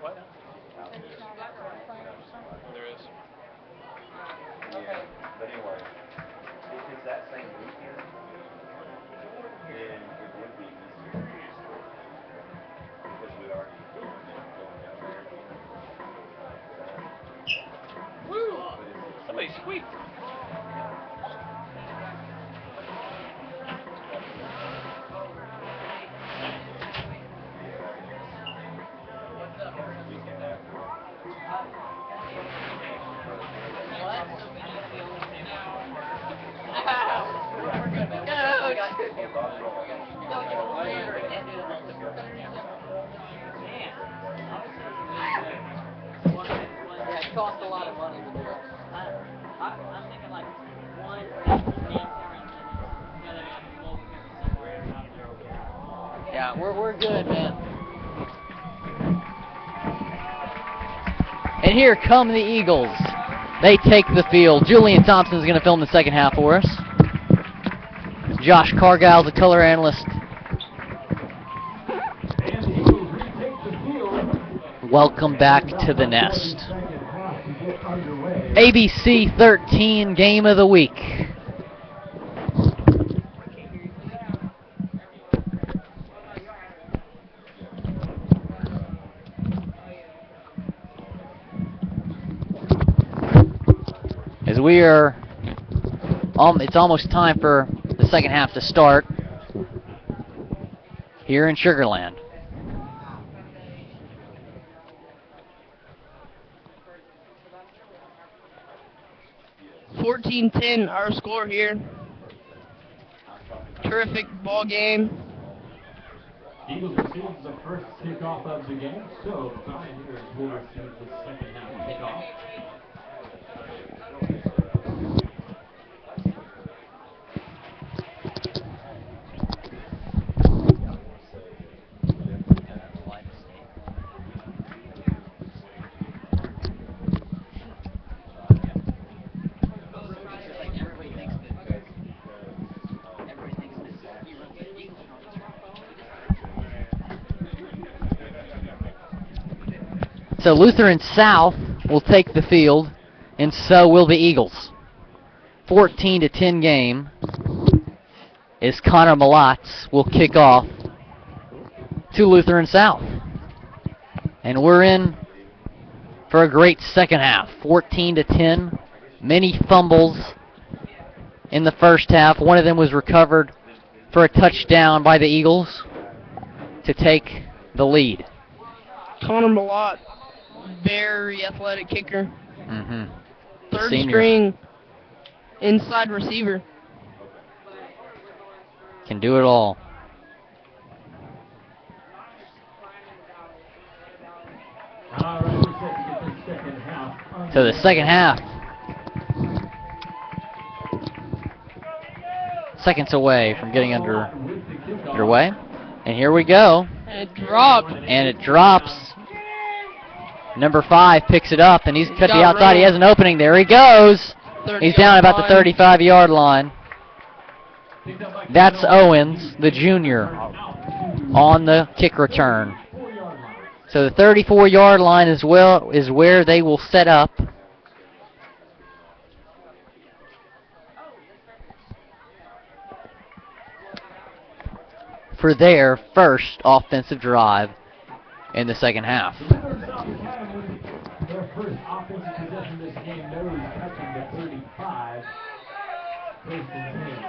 What? There is. Yeah, but anyway, if it's that same weekend, then it would be easier. Because we'd already going out there. Woo! Somebody squeaked. Yeah, it costs a lot of money to do it. I'm thinking like one Yeah, we're good, man. And here come the Eagles. They take the field. Julian Thompson is going to film the second half for us. Josh Cargile, the color analyst. Welcome back to the nest. ABC 13 Game of the Week. As we are, it's almost time for the second half to start here in Sugarland. $14-10 our score here. Terrific ball game. Eagles receive the first kickoff of the game, so Pioneers will receive the second half kickoff. So Lutheran South will take the field, and so will the Eagles. 14-10 game as Connor Malatz will kick off to Lutheran South. And we're in for a great second half. 14-10, many fumbles in the first half. One of them was recovered for a touchdown by the Eagles to take the lead. Connor Malott, very athletic kicker. Mm-hmm. Third string inside receiver. Can do it all. All right, we're set to get the second half. So the second half. Seconds away from getting underway. And here we go. And it dropped. And it drops. Number 5 picks it up, and he's cut the got outside. room. He has an opening. There he goes. 30 He's down yard about the line. 35-yard line. That's Owens, the junior, on the kick return. So the 34-yard line is where they will set up. For their first offensive drive in the second half. Their first offensive possession this game, no touching the 35. First and 10.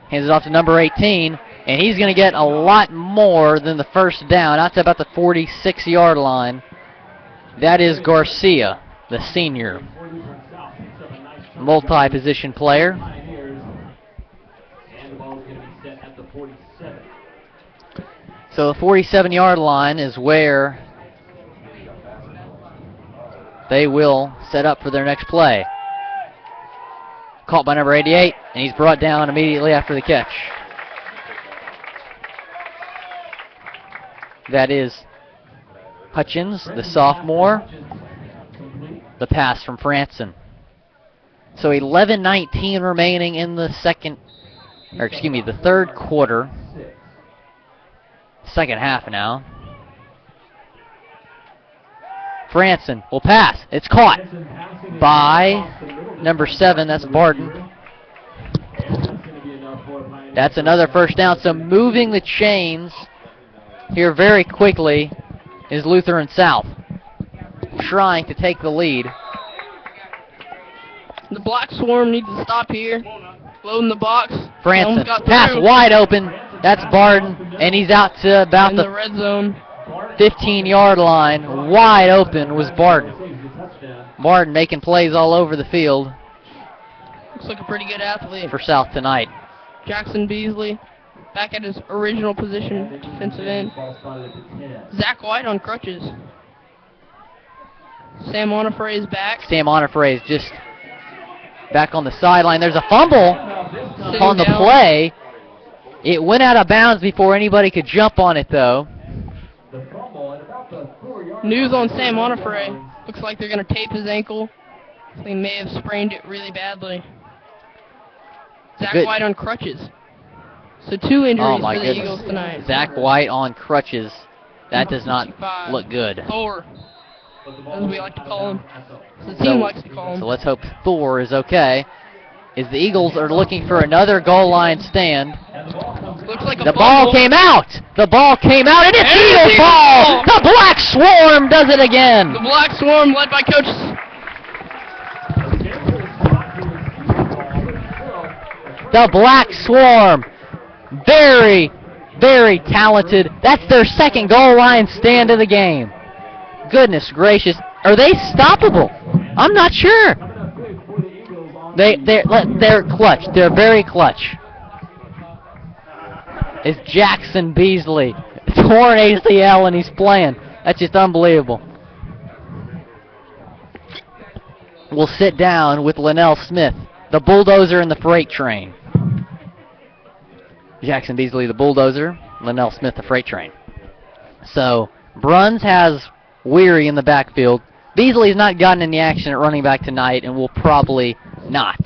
Hands it off to number 18, and he's going to get a lot more than the first down, out to about the 46-yard line. That is Garcia, the senior, multi-position player. And the ball is going to be set at the 47. So the 47-yard line is where they will set up for their next play. Caught by number 88, and he's brought down immediately after the catch. That is Hutchins, the sophomore. The pass from Franson. So 11:19 remaining in the the third quarter. Second half now. Franson will pass. It's caught by number 7. That's Barton. That's another first down. So moving the chains here very quickly is Lutheran South, trying to take the lead. The Black Swarm needs to stop here. Loading the box. Franson, Got pass through. wide open. That's Barton, and he's out to about In the the red zone. 15-yard line. Wide open was Barton. Barton making plays all over the field Looks like a pretty good athlete. for South tonight. Jackson Beasley back at his original position, defensive end. Zach White on crutches. Sam Onifre is back. Sam Onifre is just back on the sideline. There's a fumble Sitting on the down. play. It went out of bounds before anybody could jump on it, though. News on Sam Onifre. Looks like they're going to tape his ankle. They may have sprained it really badly. Zach Good. White on crutches. So 2 injuries Oh, my for the goodness. Eagles tonight. Zach White on crutches. That does not 65. look good. Thor, as we like to call him. As the team likes to call him. So let's hope Thor is okay. As the Eagles are looking for another goal line stand. Looks like a The ball fumble. came out! The ball came out, and it's And it's Eagles Eagles ball! ball! The Black Swarm does it again! The Black Swarm led by Coach The Black Swarm. Very, very talented. That's their second goal line stand of the game. Goodness gracious. Are they stoppable? I'm not sure. They're clutch. They're very clutch. It's Jackson Beasley. Torn ACL and he's playing. That's just unbelievable. We'll sit down with Linnell Smith, the bulldozer and the freight train. Jackson Beasley, the bulldozer. Linnell Smith, the freight train. So, Bruns has Weary in the backfield. Beasley's not gotten any action at running back tonight and will probably not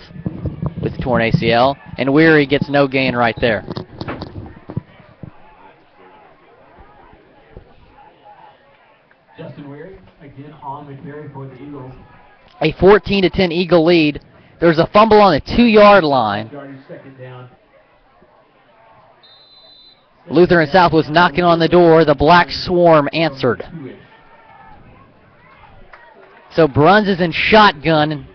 with the torn ACL. And Weary gets no gain right there. Justin Weary, again on the carry for the Eagles. A 14-10 Eagle lead. There's a fumble on the 2-yard line. Second down. Lutheran South was knocking on the door. The Black Swarm answered. So Bruns is in shotgun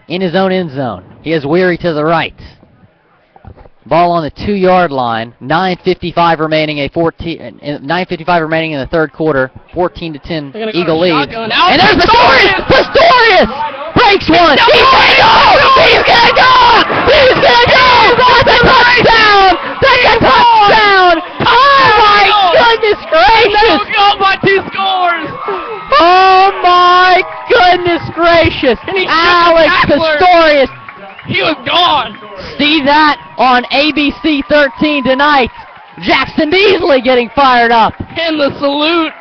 in his own end zone. He has Weary to the right. Ball on the 2-yard line. 9:55 remaining. 9:55 remaining in the third quarter. 14-10 Eagle lead. And there's Pistorius! Pistorius breaks one. He's gonna go! He's gonna go! He's gonna go! That's a touchdown! That's a touchdown! Oh my goodness gracious! No go by 2 scores! Oh my goodness gracious! Alex Pistorius! He was gone! See that on ABC 13 tonight. Jackson Beasley getting fired up. And the salute.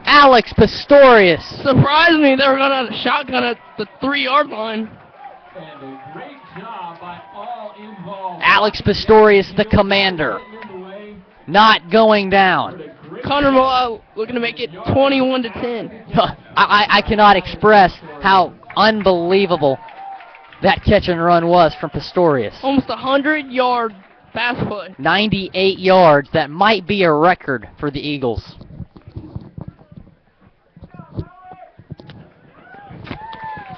Alex Pistorius. Surprised me they were going to have a shotgun at the 3-yard line. And a great job by all involved. Alex Pistorius, the commander, not going down. Connor Mallow looking to make it 21-10. I cannot express how unbelievable that catch and run was from Pistorius. Almost 100-yard pass play. 98 yards. That might be a record for the Eagles.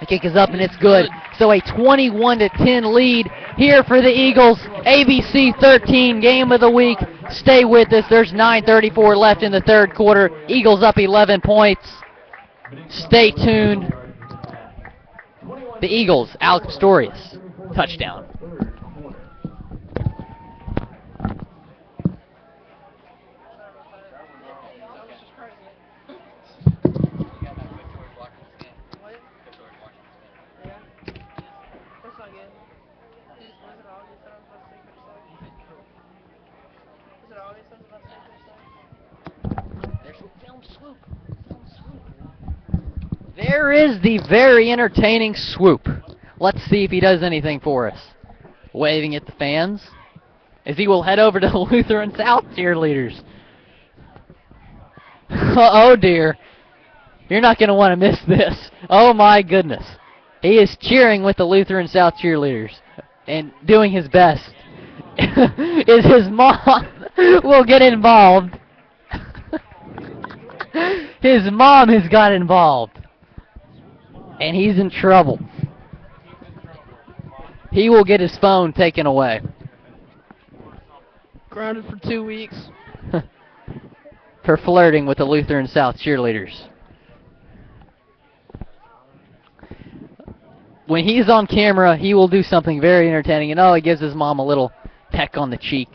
The kick is up and it's good. So a 21-10 lead here for the Eagles. ABC 13 game of the week. Stay with us. There's 9:34 left in the third quarter. Eagles up 11 points. Stay tuned. The Eagles, Alex Pistorius, touchdown. There is the very entertaining swoop. Let's see if he does anything for us. Waving at the fans as he will head over to the Lutheran South cheerleaders. Oh dear. You're not going to want to miss this. Oh my goodness. He is cheering with the Lutheran South cheerleaders and doing his best. Is his mom will get involved. His mom has got involved. And he's in trouble. He will get his phone taken away. Grounded for 2 weeks. For flirting with the Lutheran South cheerleaders. When he's on camera, he will do something very entertaining. And he gives his mom a little peck on the cheek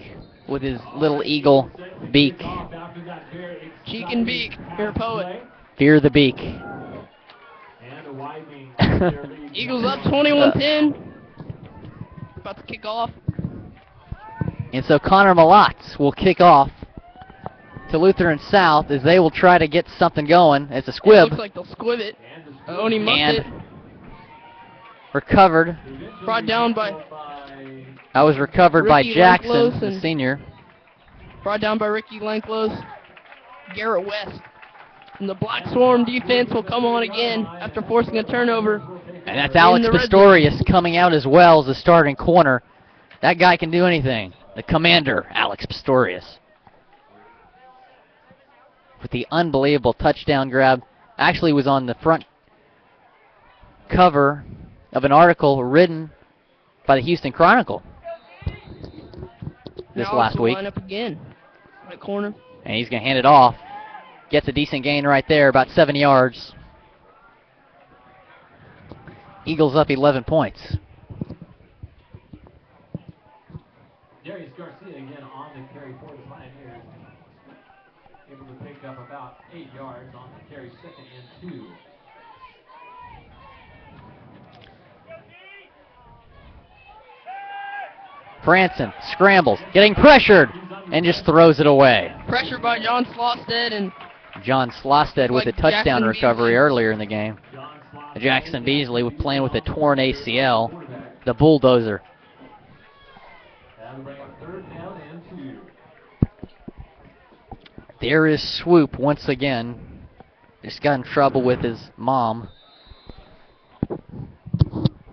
with his little eagle beak. Cheek and beak. You're a poet. Fear the beak. Eagles up 21-10. About to kick off. And so Connor Malatz will kick off to Lutheran South as they will try to get something going. It's a squib. Looks like they'll squib it. Oh, and he muffed it. Recovered. Brought down by... That was recovered by Ricky Jackson, Lanklos the senior. Brought down by Ricky Lanklos. Garrett West. And the Black Swarm defense will come on again after forcing a turnover. And that's Alex Pistorius coming out as well as the starting corner. That guy can do anything. The commander, Alex Pistorius. With the unbelievable touchdown grab. Actually was on the front cover of an article written by the Houston Chronicle this last week. Line up again. Right corner. And he's going to hand it off. Gets a decent gain right there, about 7 yards. Eagles up 11 points. Darius Garcia again on the carry for the Pioneers. Able to pick up about 8 yards on the carry, 2nd and 2. Franson scrambles, getting pressured, and just throws it away. Pressure by John Slosted and John Slosted with a touchdown Jackson recovery Beasley. Earlier in the game. Jackson Beasley was playing with a torn ACL. The bulldozer. There is Swoop once again. Just got in trouble with his mom.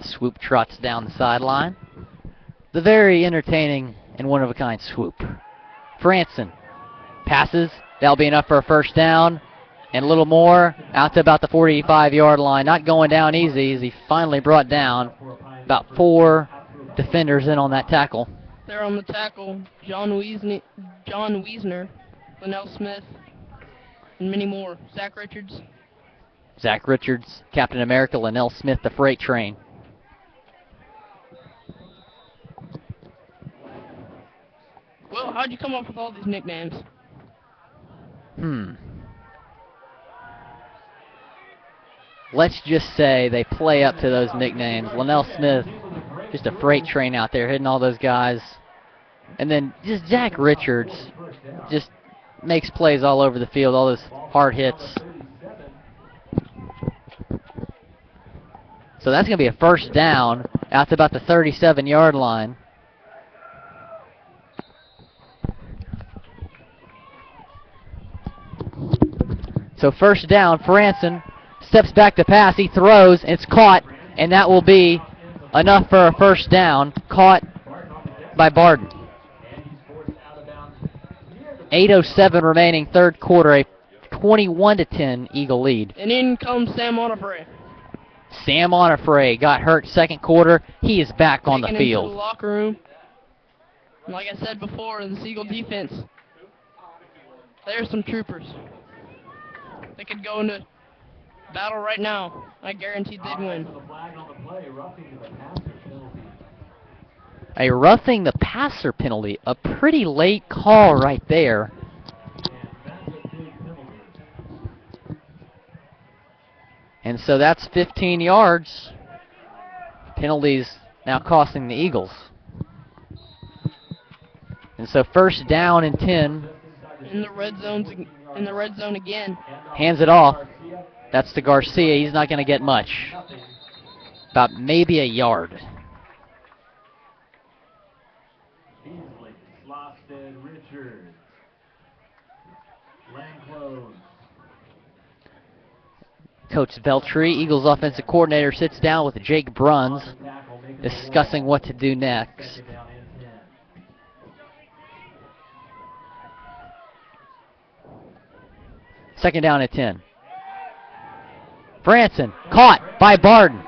Swoop trots down the sideline. The very entertaining and one-of-a-kind Swoop. Franson passes. That'll be enough for a first down. And a little more out to about the 45-yard line. Not going down easy as he finally brought down about 4 defenders in on that tackle. There on the tackle, John Wiesner, Linnell Smith, and many more. Zach Richards. Zach Richards, Captain America, Linnell Smith, the freight train. Well, how'd you come up with all these nicknames? Let's just say they play up to those nicknames. Linnell Smith, just a freight train out there, hitting all those guys And then just Zach Richards just makes plays all over the field, all those hard hits. So that's going to be a first down out to about the 37-yard line. So first down, Franson steps back to pass, he throws, it's caught, and that will be enough for a first down, caught by Barden. 8:07 remaining, third quarter, a 21-10 Eagle lead. And in comes Sam Onifray. Sam Onifray got hurt second quarter. He is back on the Taken into field. the locker room. And like I said before, the Eagle defense, they're some troopers. They could go into battle right now. I guarantee they'd win. A roughing the passer penalty, a pretty late call right there. And so that's 15 yards. Penalties now costing the Eagles. And so first down and 10. In the red zone again. Hands it off. That's to Garcia. He's not going to get much. About maybe a yard. Coach Veltri, Eagles offensive coordinator, sits down with Jake Bruns, discussing what to do next. Second down at 10. Franson, caught by Barden.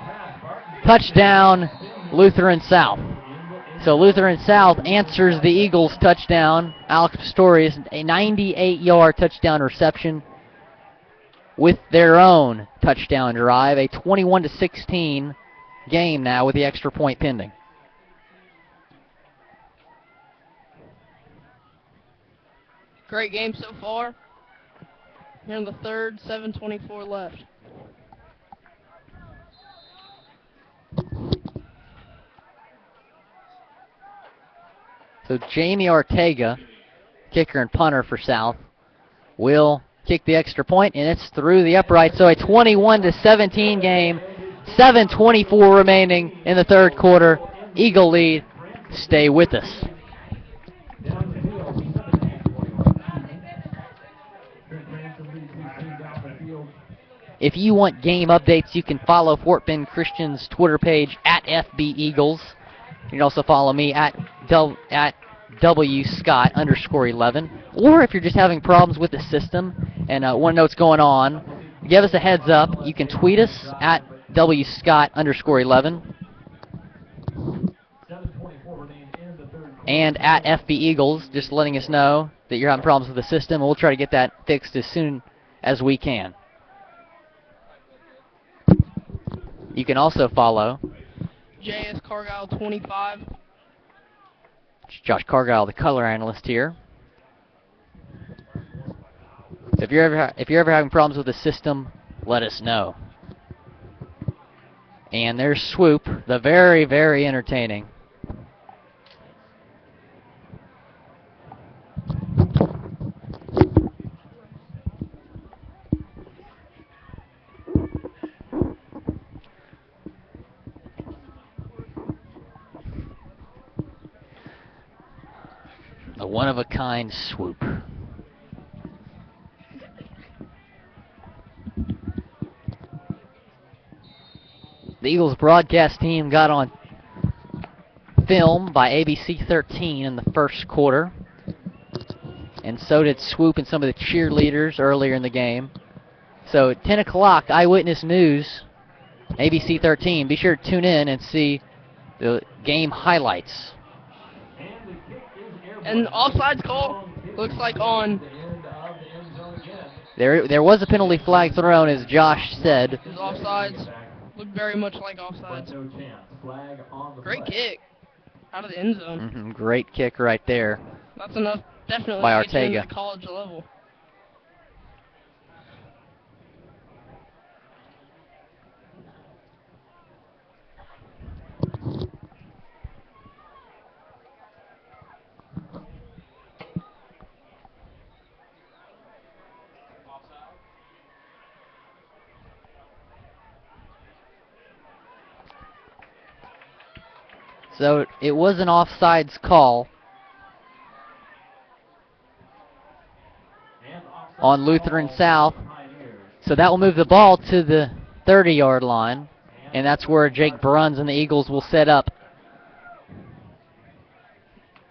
Touchdown, Lutheran South. So Lutheran South answers the Eagles' touchdown. Alex Pistorius, a 98-yard touchdown reception with their own touchdown drive. A 21-16 game now with the extra point pending. Great game so far. Here in the third, 7:24 left. So Jamie Ortega, kicker and punter for South, will kick the extra point, and it's through the upright. So a 21-17 game, 7:24 remaining in the third quarter. Eagle lead. Stay with us. If you want game updates, you can follow Fort Bend Christian's Twitter page at FB Eagles. You can also follow me at WScott_11. Or if you're just having problems with the system and want to know what's going on, give us a heads up. You can tweet us at WScott_11 and at FB Eagles, just letting us know that you're having problems with the system, and we'll try to get that fixed as soon as we can. You can also follow JS Cargyle 25. Josh Cargyle, the color analyst here. So if you're ever having problems with the system, let us know. And there's Swoop, the very, very entertaining. A one-of-a-kind Swoop. The Eagles broadcast team got on film by ABC 13 in the first quarter. And so did Swoop and some of the cheerleaders earlier in the game. So at 10 o'clock, Eyewitness News, ABC 13. Be sure to tune in and see the game highlights. And offsides call looks like on. There was a penalty flag thrown, as Josh said. His offsides look very much like offsides. Great kick out of the end zone. Great kick right there. That's enough, definitely, by to get you Ortega. into the college level. So it was an offsides call on Lutheran South. So that will move the ball to the 30-yard line, and that's where Jake Bruns and the Eagles will set up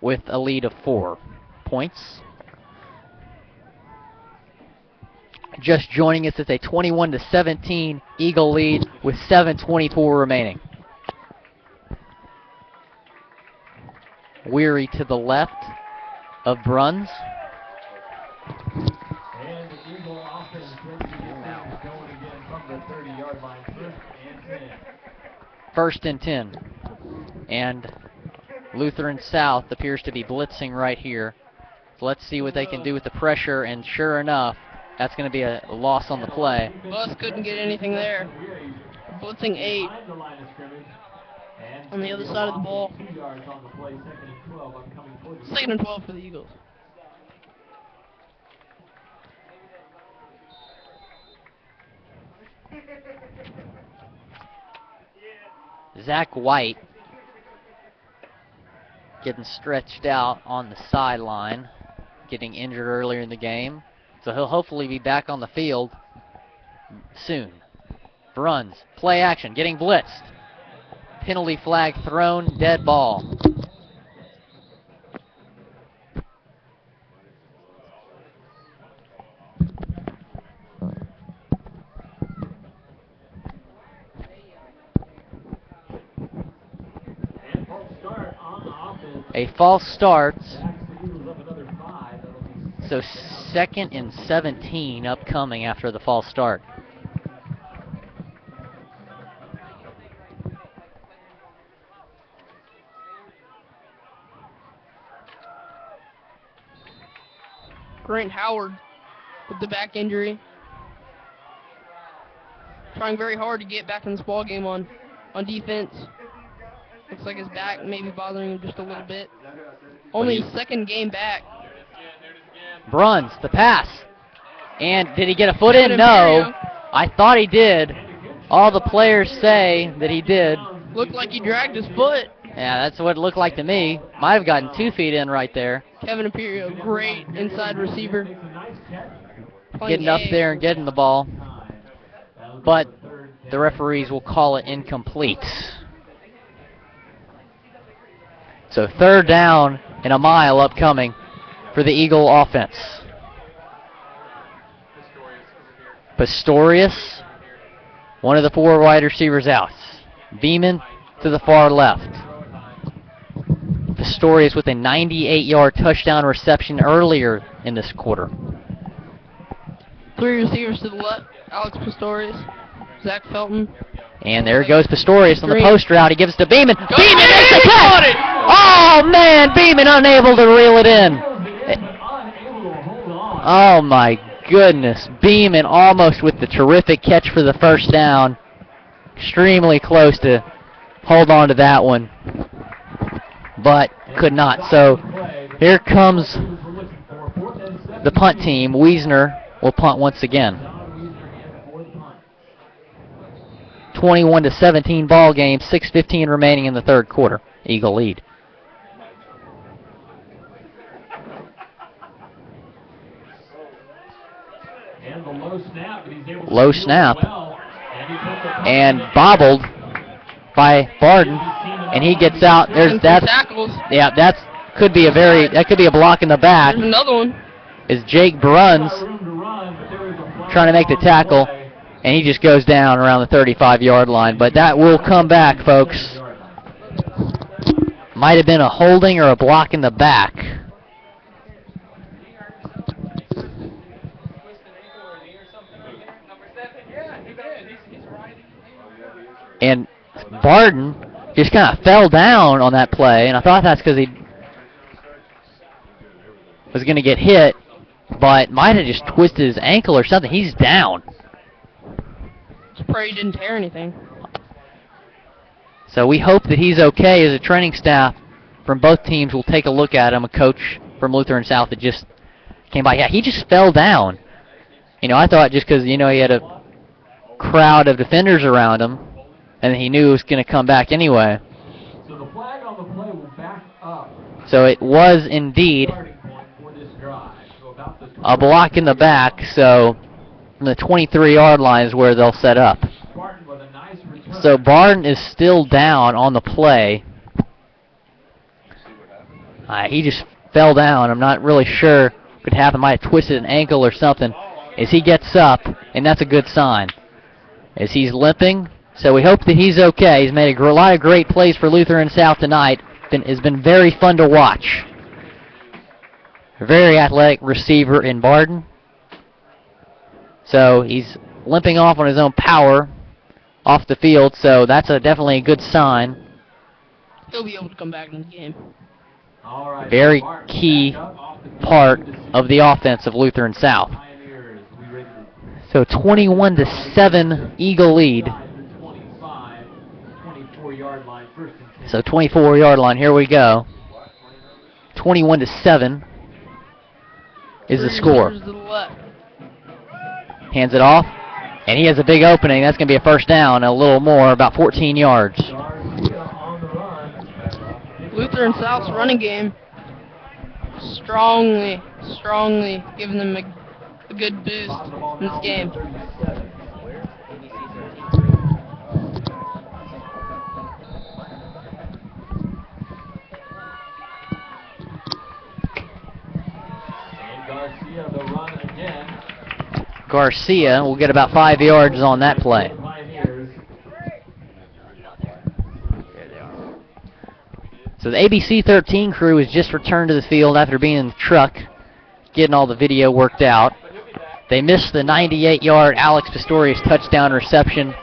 with a lead of 4 points. Just joining us, it's a 21-17 Eagle lead with 7:24 remaining. Weary to the left of Bruns. And the Eagle offense ready to get things going again from the 30-yard line. First and 10. First and 10. And Lutheran South appears to be blitzing right here. So let's see what they can do with the pressure, and sure enough, that's going to be a loss on the play. Bus couldn't get anything there. Blitzing 8 on the other side of the ball. 2nd and 12 for the Eagles. Zach White getting stretched out on the sideline, getting injured earlier in the game. So he'll hopefully be back on the field soon. Bruns, play action, getting blitzed. Penalty flag thrown, dead ball. A false start. So 2nd and 17 upcoming after the false start. Grant Howard with the back injury. Trying very hard to get back in this ball game on defense. Looks like his back may be bothering him just a little bit. Only his 2nd game back. Bruns, the pass. And did he get a foot in? No. I thought he did. All the players say that he did. Looked like he dragged his foot. Yeah, that's what it looked like to me. Might have gotten 2 feet in right there. Kevin Imperio, great inside receiver. Getting up there and getting the ball. But the referees will call it incomplete. So 3rd down and a mile upcoming for the Eagle offense. Pistorius, one of the 4 wide receivers out. Beeman to the far left. Pistorius with a 98-yard touchdown reception earlier in this quarter. 3 receivers to the left. Alex Pistorius, Zach Felton. And there goes Pistorius on the post route. He gives it to Beeman. Beeman makes the catch! Oh, man, Beeman unable to reel it in. Oh, my goodness. Beeman almost with the terrific catch for the first down. Extremely close to hold on to that one, but could not. So here comes the punt team. Wiesner will punt once again. 21-17 ball game, 6:15 remaining in the 3rd quarter. Eagle lead. Low snap. And bobbled by Barden, and he gets out. That could be a block in the back. There's another one. Is Jake Bruns trying to make the tackle, and he just goes down around the 35-yard line. But that will come back, folks. Might have been a holding or a block in the back. And Barden just kind of fell down on that play, and I thought that's because he was going to get hit, but might have just twisted his ankle or something. He's down. Just pray he didn't tear anything. So we hope that he's okay. As a training staff from both teams will take a look at him. A coach from Lutheran South that just came by. Yeah, he just fell down. I thought just because, he had a crowd of defenders around him, and he knew it was going to come back anyway. So the flag on the So it was indeed a block in the back, so from the 23-yard line is where they'll set up. So Barton is still down on the play. He just fell down. I'm not really sure what could happen. Might have twisted an ankle or something. As he gets up, and that's a good sign. As he's limping, so we hope that he's okay. He's made a lot of great plays for Lutheran South tonight. It's been very fun to watch. A very athletic receiver in Barton. So he's limping off on his own power off the field, so that's definitely a good sign. He'll be able to come back in the game. Very key part of the offense of Lutheran South. So 21-7 Eagle lead. So 24-yard line, here we go. 21-7 is the score. Hands it off, and he has a big opening. That's going to be a first down, a little more, about 14 yards. Lutheran South's running game strongly giving them a good boost in this game. Garcia will get about 5 yards on that play. So the ABC 13 crew has just returned to the field after being in the truck, getting all the video worked out. They missed the 98-yard Alex Pistorius touchdown reception,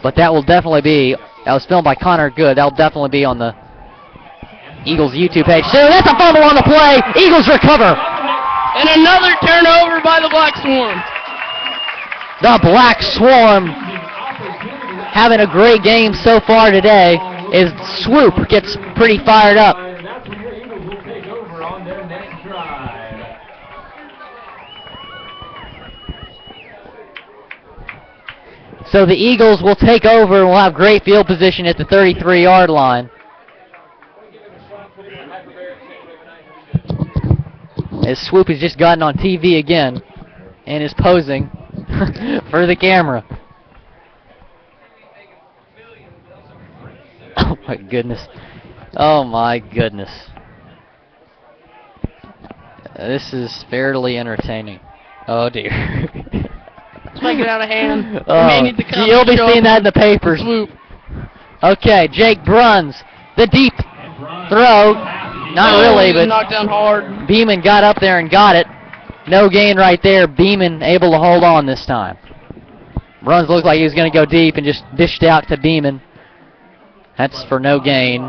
but that will definitely be, that was filmed by Connor Good, that will definitely be on the Eagles YouTube page. So that's a fumble on the play. Eagles recover. And another turnover by the Black Swarm. The Black Swarm having a great game so far today. As Swoop gets pretty fired up. So the Eagles will take over and will have great field position at the 33-yard line. As Swoop has just gotten on TV again and is posing for the camera. Oh my goodness. Oh my goodness. This is fairly entertaining. Oh dear. Let's make it out of hand. You'll be seeing that in the papers. Okay, Jake Bruns. The deep throw. Not really, but knocked down hard. Beeman got up there and got it. No gain right there. Beeman able to hold on this time. Bruns looked like he was going to go deep and just dished out to Beeman. That's for no gain.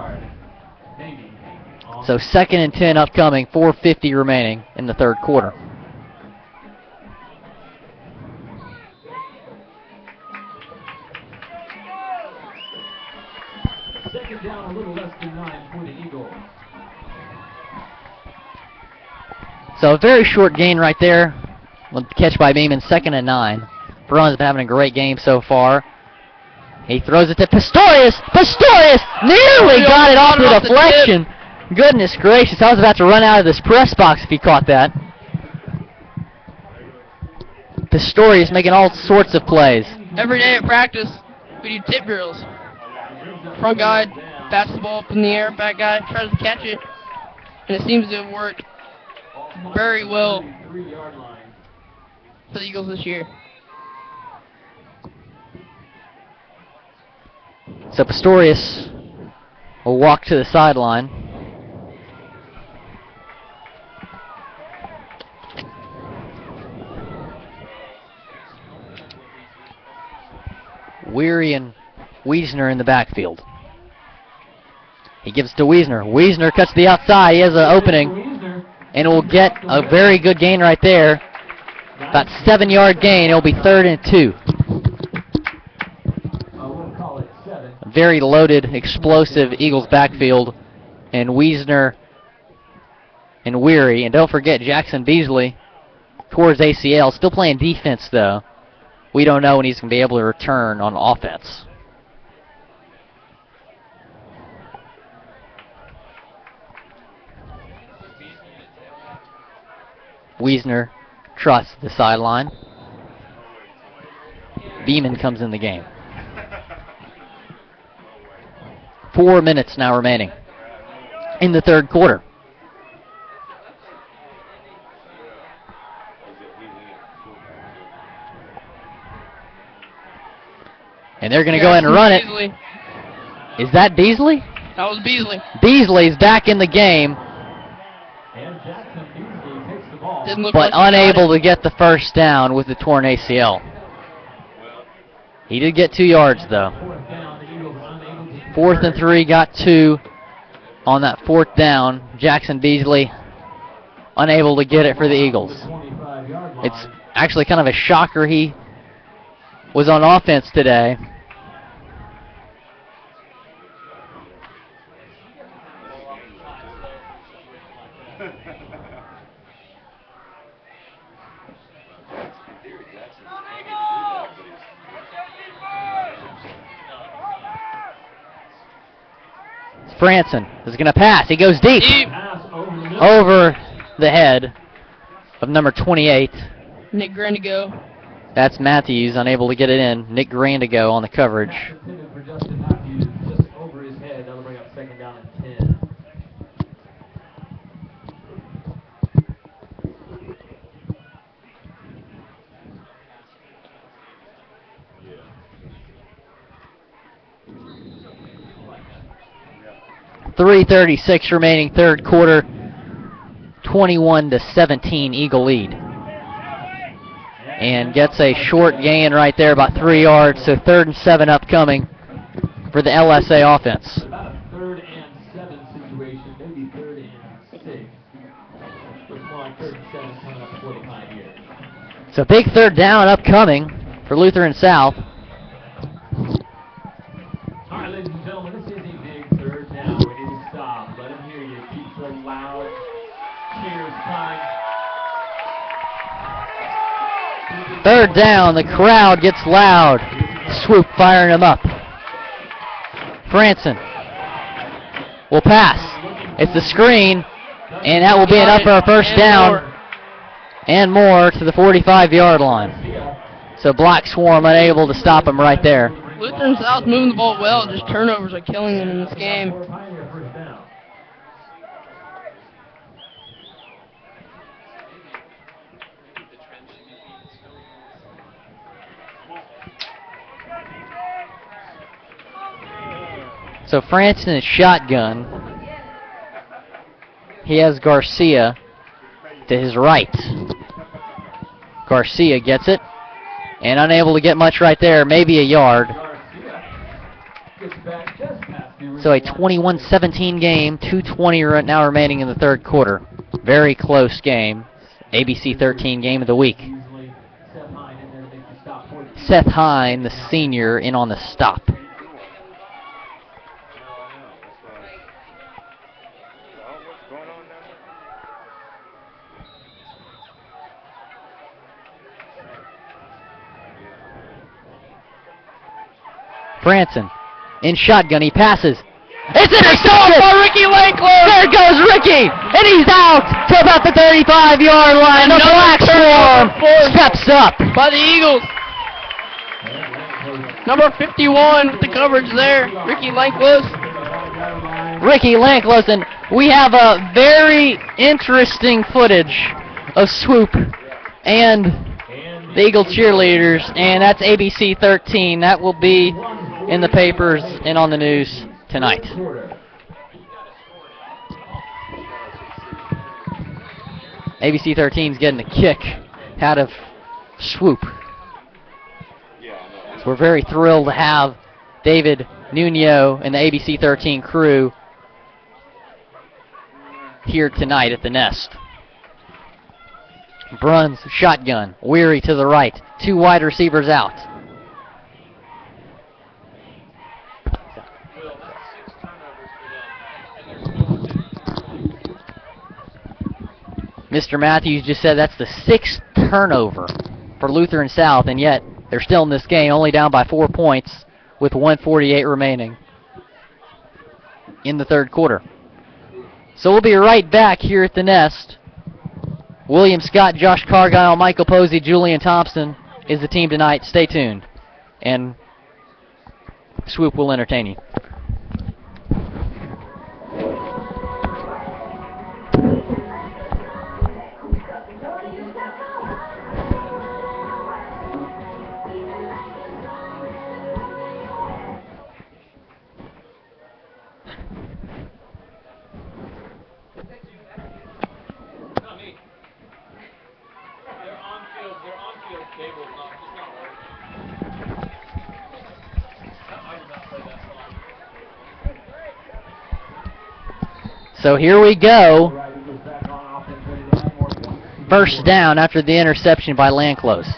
So 2nd and 10 upcoming, 4:50 remaining in the third quarter. Second down, a little less than 9 for the Eagles. So a very short gain right there. Catch by Beeman, 2nd and 9. Bruns been having a great game so far. He throws it to Pistorius. Pistorius nearly got it off the deflection. Goodness gracious, I was about to run out of this press box if he caught that. Pistorius making all sorts of plays. Every day at practice, we do tip drills. Front guy bats the ball up in the air, back guy tries to catch it, and it seems to have worked very well for the Eagles this year. So Pistorius will walk to the sideline. Weary and Wiesner in the backfield. He gives to Wiesner. Wiesner cuts to the outside. He has an opening and will get a very good gain right there. About 7-yard gain. It'll be 3rd and 2. Very loaded, explosive Eagles backfield, and Wiesner and Weary. And don't forget Jackson Beasley towards ACL. Still playing defense, though. We don't know when he's going to be able to return on offense. Wiesner trusts the sideline. Beeman comes in the game. 4 minutes now remaining in the third quarter. And they're going to go ahead and run it. Beasley. Is that Beasley? That was Beasley. Beasley's back in the game, Didn't look but like he got unable it. to get the first down with the torn ACL. He did get 2 yards, though. 4th and 3, got 2 on that 4th down. Jackson Beasley unable to get it for the Eagles. It's actually kind of a shocker he was on offense today. Franson is going to pass. He goes deep. Over the head of number 28. Nick Grandigo. That's Matthews, unable to get it in. Nick Grandigo on the coverage. Intended for Justin Matthews, just over his head. That'll bring up 2nd down and 10. .336 remaining third quarter. 21-17 Eagle lead. And gets a short gain right there, about 3 yards. So 3rd and 7 upcoming for the LSA offense. About a 3rd and 7 situation, maybe 3rd and 6. Looks more like 3rd and 7 coming up 45 here. So big 3rd down upcoming for Lutheran South. All right, ladies and gentlemen, this is a big 3rd down. We need to stop. Let them hear you. Keep so loud. Cheers time. 3rd down, the crowd gets loud. Swoop firing him up. Franson will pass. It's the screen, and that will be enough for a first down and more to the 45-yard line. So Black Swarm unable to stop him right there. Lutheran South moving the ball well, just turnovers are killing them in this game. So Franson is shotgun. He has Garcia to his right. Garcia gets it, and unable to get much right there, maybe a yard. So a 21-17 game, 2:20 now remaining in the third quarter. Very close game. ABC 13 game of the week. Seth Hine, the senior, in on the stop. Franson in shotgun, he passes. It's intercepted by Ricky Lankler. There goes Ricky, and he's out to about the 35-yard line. The Black Swarm steps up by the Eagles. Number 51 with the coverage there, Ricky Lanklos. Ricky Lanklos, and we have a very interesting footage of Swoop and the Eagle cheerleaders, and that's ABC 13. That will be in the papers and on the news tonight. ABC 13 is getting a kick out of Swoop. So we're very thrilled to have David Nuno and the ABC 13 crew here tonight at the Nest. Bruns shotgun, Weary to the right, 2 wide receivers out. Mr. Matthews just said that's the 6th turnover for Lutheran South, and yet they're still in this game, only down by 4 points with 1:48 remaining in the third quarter. So we'll be right back here at the Nest William Scott, Josh Cargile, Michael Posey, Julian Thompson is the team tonight. Stay tuned, and Swoop will entertain you. So here we go. First down after the interception by Landclose.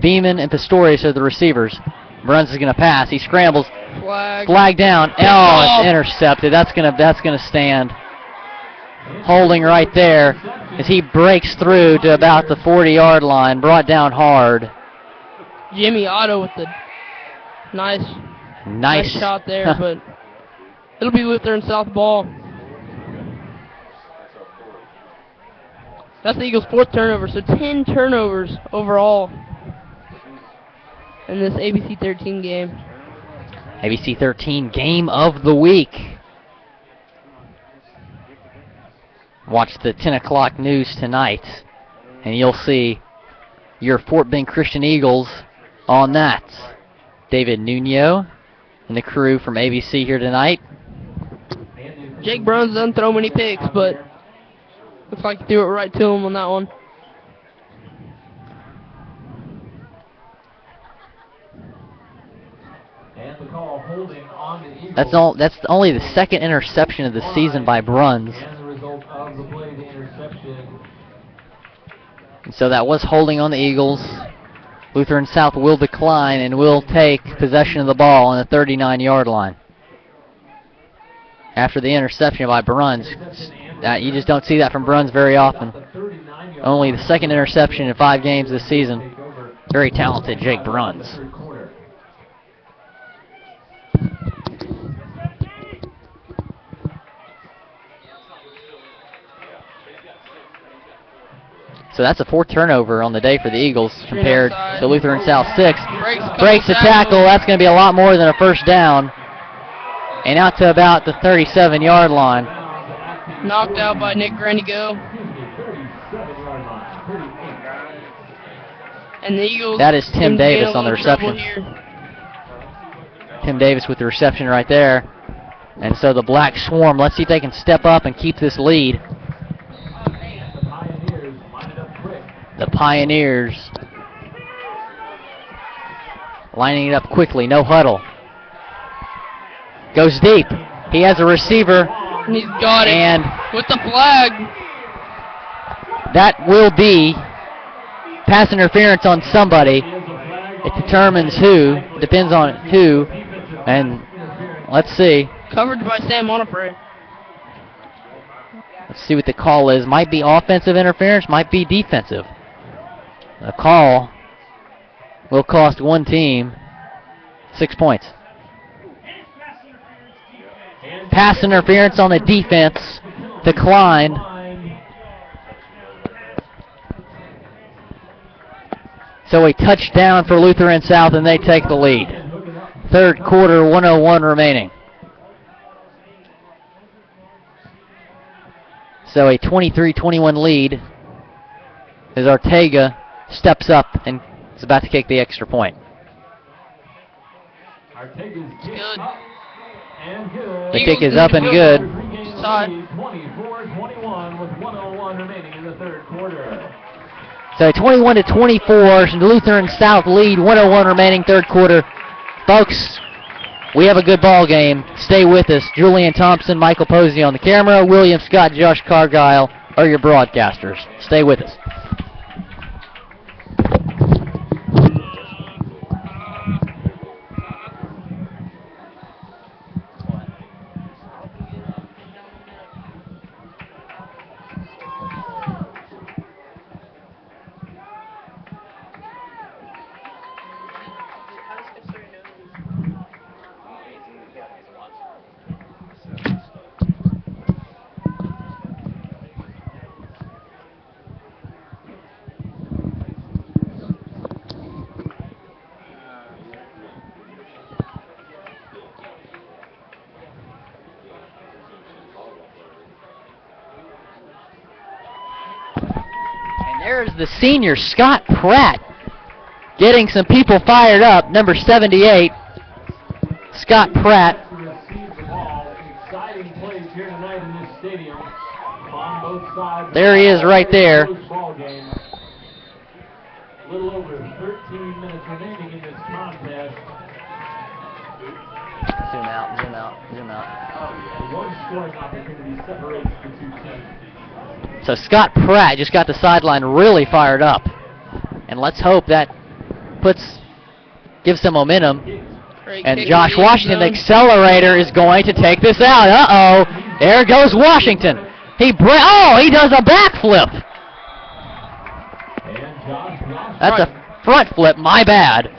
Beeman and Pistorius are the receivers. Bruns is going to pass. He scrambles. Flag down. Oh, it's intercepted. That's gonna stand. Holding right there as he breaks through to about the 40-yard line. Brought down hard. Jimmy Otto with the nice shot there, but it'll be Lutheran South ball. That's the Eagles' 4th turnover, so 10 turnovers overall in this ABC 13 game. ABC 13 game of the week. Watch the 10 o'clock news tonight, and you'll see your Fort Bend Christian Eagles on that. David Nuno and the crew from ABC here tonight. Jake Bruns doesn't throw many picks, but looks like he threw it right to him on that one. And the call holding on the Eagles. That's only the second interception of the season by Bruns. And the result of the play, the interception. And so that was holding on the Eagles. Lutheran South will decline and will take possession of the ball on the 39-yard line. After the interception by Bruns. You just don't see that from Bruns very often. Only the second interception in 5 games this season. Very talented Jake Bruns. So that's a 4th turnover on the day for the Eagles compared to Lutheran South 6. Breaks the tackle. That's going to be a lot more than a first down. And out to about the 37-yard line. Knocked out by Nick Grenigo. And the Eagles. That is Tim Davis on the reception. Tim Davis with the reception right there. And so the Black Swarm, let's see if they can step up and keep this lead. The Pioneers lining it up quickly, no huddle. Goes deep. He has a receiver. And he's got it. And with the flag. That will be pass interference on somebody. It determines who. Depends on who. And let's see. Covered by Sam Onapre. Let's see what the call is. Might be offensive interference, might be defensive. The call will cost one team 6 points. Pass interference on the defense declined. So a touchdown for Lutheran South, and they take the lead. 3rd quarter, 1:01 remaining. So a 23-21 lead as Ortega steps up and is about to kick the extra point. Good. The kick is up and good. 24-21 with 1:01 remaining in the 3rd quarter. So 21-24, Lutheran South lead, 1:01 remaining, 3rd quarter. Folks, we have a good ball game. Stay with us. Julian Thompson, Michael Posey on the camera. William Scott, Josh Cargile are your broadcasters. Stay with us. There's the senior, Scott Pratt, getting some people fired up. Number 78, Scott Pratt. There he is right there. A little over 13 minutes remaining in this contest. Zoom out, zoom out, zoom out. One scoring opportunity separates the two teams. So Scott Pratt just got the sideline really fired up. And let's hope that gives some momentum. And Josh Washington, the accelerator, is going to take this out. Uh-oh. There goes Washington. He does a backflip. That's a front flip, my bad.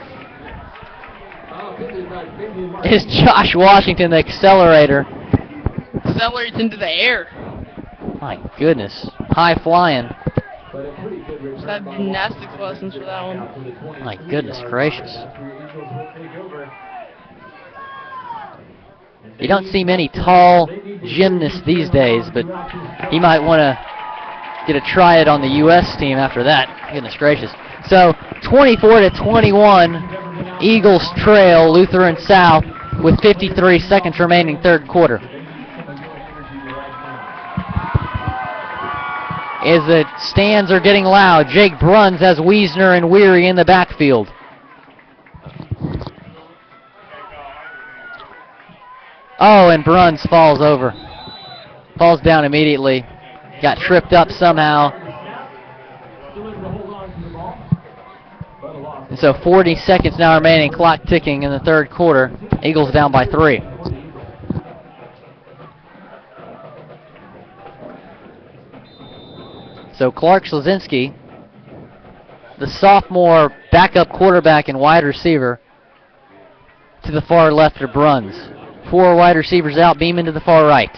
Is Josh Washington the accelerator? Accelerates into the air. My goodness. High flying. Just had gymnastics lessons for that one. My goodness gracious. You don't see many tall gymnasts these days, but he might want to get a try it on the U.S. team after that. Goodness gracious. So 24-21, Eagles trail Lutheran South with 53 seconds remaining third quarter. As the stands are getting loud, Jake Bruns has Wiesner and Weary in the backfield. Oh, and Bruns falls over. Falls down immediately. Got tripped up somehow. And so 40 seconds now remaining, clock ticking in the third quarter. Eagles down by 3. So Clark Slazinski, the sophomore backup quarterback and wide receiver, to the far left of Bruns. 4 wide receivers out, Beeman to the far right.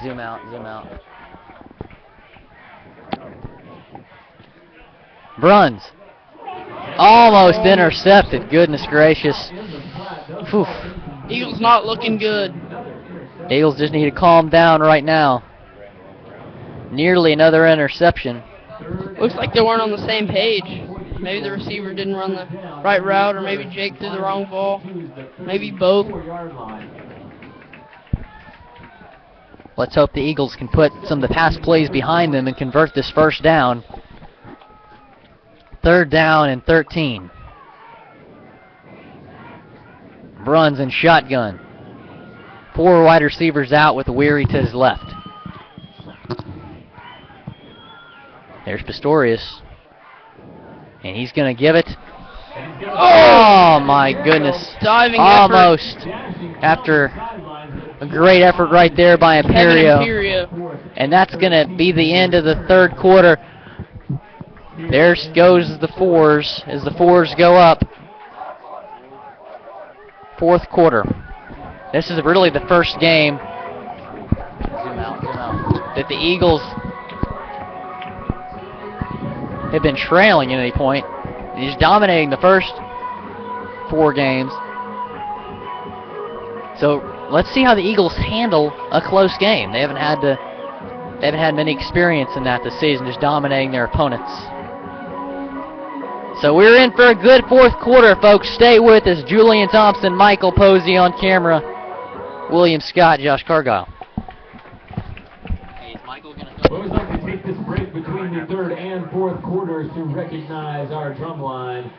Zoom out, zoom out. Bruns. Almost intercepted, goodness gracious. Whew. Eagles not looking good. Eagles just need to calm down right now. Nearly another interception. Looks like they weren't on the same page. Maybe the receiver didn't run the right route, or maybe Jake threw the wrong ball. Maybe both. Let's hope the Eagles can put some of the pass plays behind them and convert this first down. Third down and 13. Bruns in shotgun. 4 wide receivers out with Weary to his left. There's Pistorius. And he's going to give it. Oh, my goodness. Diving almost. After a great effort right there by Imperio. And that's going to be the end of the third quarter. There goes the 4s as the 4s go up. Fourth quarter. This is really the first game that the Eagles have been trailing at any point. He's dominating the first 4 games. So let's see how the Eagles handle a close game. They haven't had many experience in that this season, just dominating their opponents. So we're in for a good fourth quarter, folks. Stay with us. Julian Thompson, Michael Posey on camera. William Scott, Josh Cargile. Hey, is Michael going to go? We'd like to take this break between the third and fourth quarters to recognize our drum line.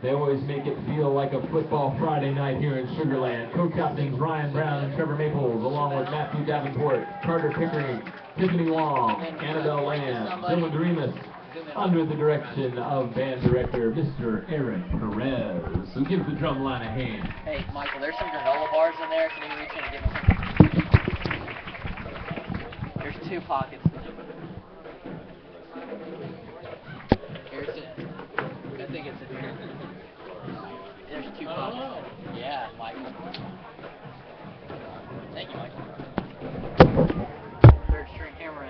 They always make it feel like a football Friday night here in Sugar Land. Co-captains Ryan Brown and Trevor Maples, along with Matthew Davenport, Carter Pickering, Tiffany Long, Annabelle Lamb, Dylan Dreamus, under the direction of band director Mr. Aaron Perez. So give the drum line a hand. Hey, Michael, there's some granola bars in there. Can you reach in and give me some? There's 2 pockets. Here's it. I think it's in here. There's 2 pockets. Yeah, Michael. Thank you, Michael. Third string camera.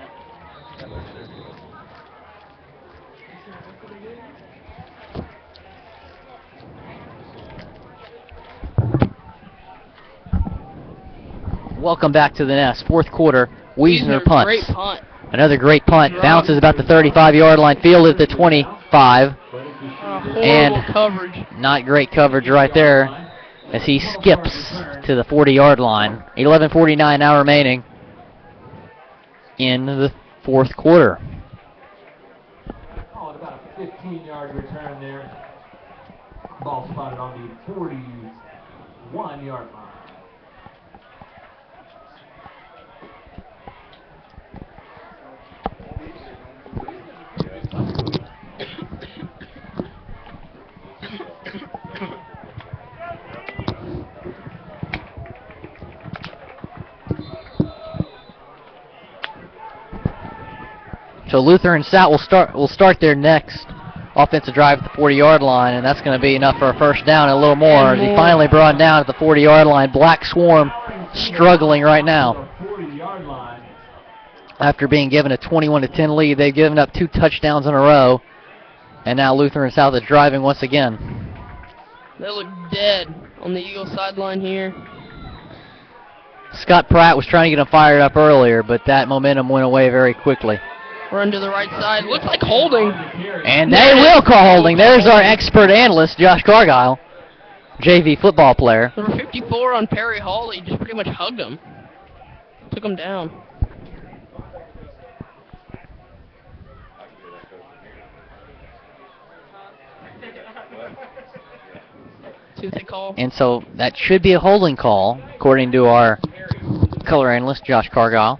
Welcome back to the Nest. Fourth quarter. Wiesner punts. Great punt. Another great punt. Bounces about the 35-yard line. Fielded at the 25. Horrible coverage. Not great coverage right there as he skips to the 40-yard line. 11:49 now remaining in the fourth quarter. Oh, about a 15-yard return there. Ball spotted on the 41-yard line. So Lutheran South will start their next offensive drive at the 40-yard line, and that's going to be enough for a first down and a little more. As he finally brought down at the 40-yard line. Black Swarm struggling right now. After being given a 21-10 lead, they've given up 2 touchdowns in a row, and now Lutheran South is driving once again. They look dead on the Eagle sideline here. Scott Pratt was trying to get them fired up earlier, but that momentum went away very quickly. Run to the right side. Looks like holding. And they will call holding. There's our expert analyst, Josh Cargile, JV football player. Number 54 on Perry Hawley just pretty much hugged him. Took him down. See what they call. And so that should be a holding call, according to our color analyst, Josh Cargile.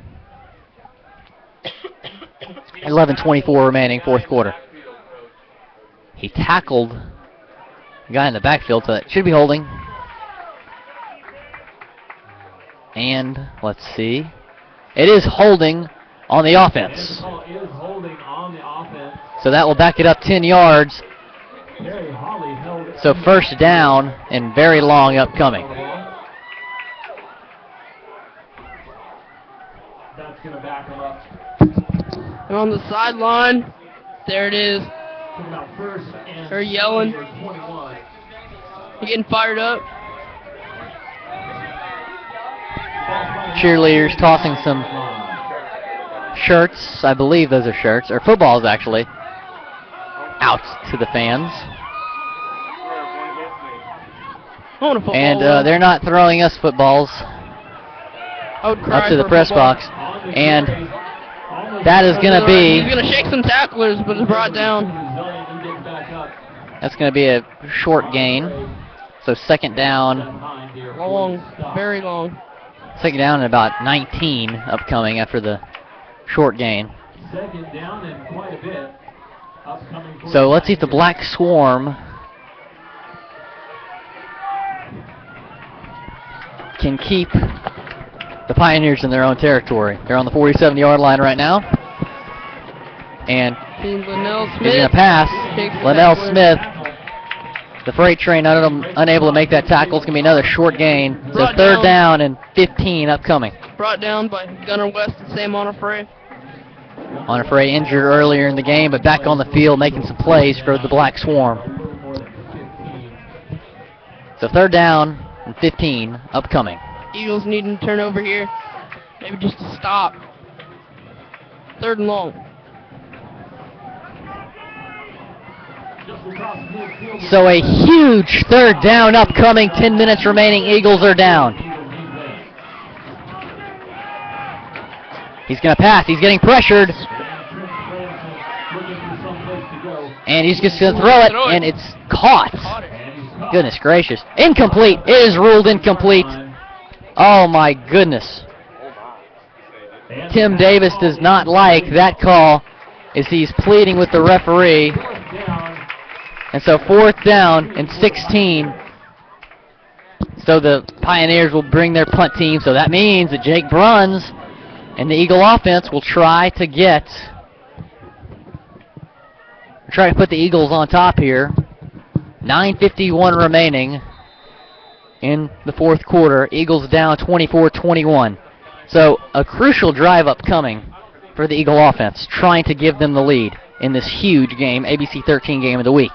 11:24 remaining, fourth quarter. He tackled the guy in the backfield, so that should be holding. And let's see. It is holding on the offense. So that will back it up 10 yards. So first down and very long upcoming. That's going to back him up. And on the sideline, there it is. They're yelling. They're getting fired up. Cheerleaders tossing some shirts. I believe those are shirts, or footballs actually, out to the fans. And they're not throwing us footballs up to the press box. And that is going to be... He's going to shake some tacklers, but it's brought down. That's going to be a short gain. So second down. Long, very long. Second down and about 19 upcoming after the short gain. Second down and quite a bit. Upcoming. So let's see if the Black Swarm can keep the Pioneers in their own territory. They're on the 47-yard line right now. And he's going to pass. Linnell Smith, the freight train, unable to make that tackle. It's going to be another short gain. So third down and 15 upcoming. Brought down by Gunnar West and Sam Onifray. Onifray injured earlier in the game, but back on the field making some plays for the Black Swarm. So third down and 15 upcoming. Eagles needing to turn over here. Maybe just to stop. Third and long. So a huge third down upcoming. 10 minutes remaining. Eagles are down. He's going to pass. He's getting pressured. And he's just going to throw it, and it's caught. Goodness gracious. Incomplete. It is ruled incomplete. Oh, my goodness. Tim Davis does not like that call as he's pleading with the referee. And so fourth down and 16. So the Pioneers will bring their punt team. So that means that Jake Bruns and the Eagle offense will try to put the Eagles on top here. 9:51 remaining in the fourth quarter. Eagles down 24-21. So a crucial drive upcoming for the Eagle offense, trying to give them the lead in this huge game, ABC 13 game of the week.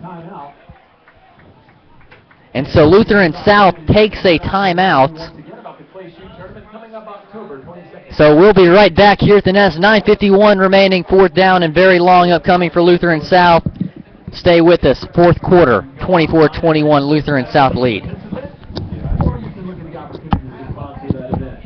timeout. And so Lutheran South takes a timeout. Once again about the Clay Shoot Tournament coming up October 22nd. So we'll be right back here at the Nest. 9:51 remaining, fourth down and very long upcoming for Lutheran South. Stay with us. Fourth quarter, 24-21 Lutheran South lead. Or you can look at the opportunities to sponsor that event.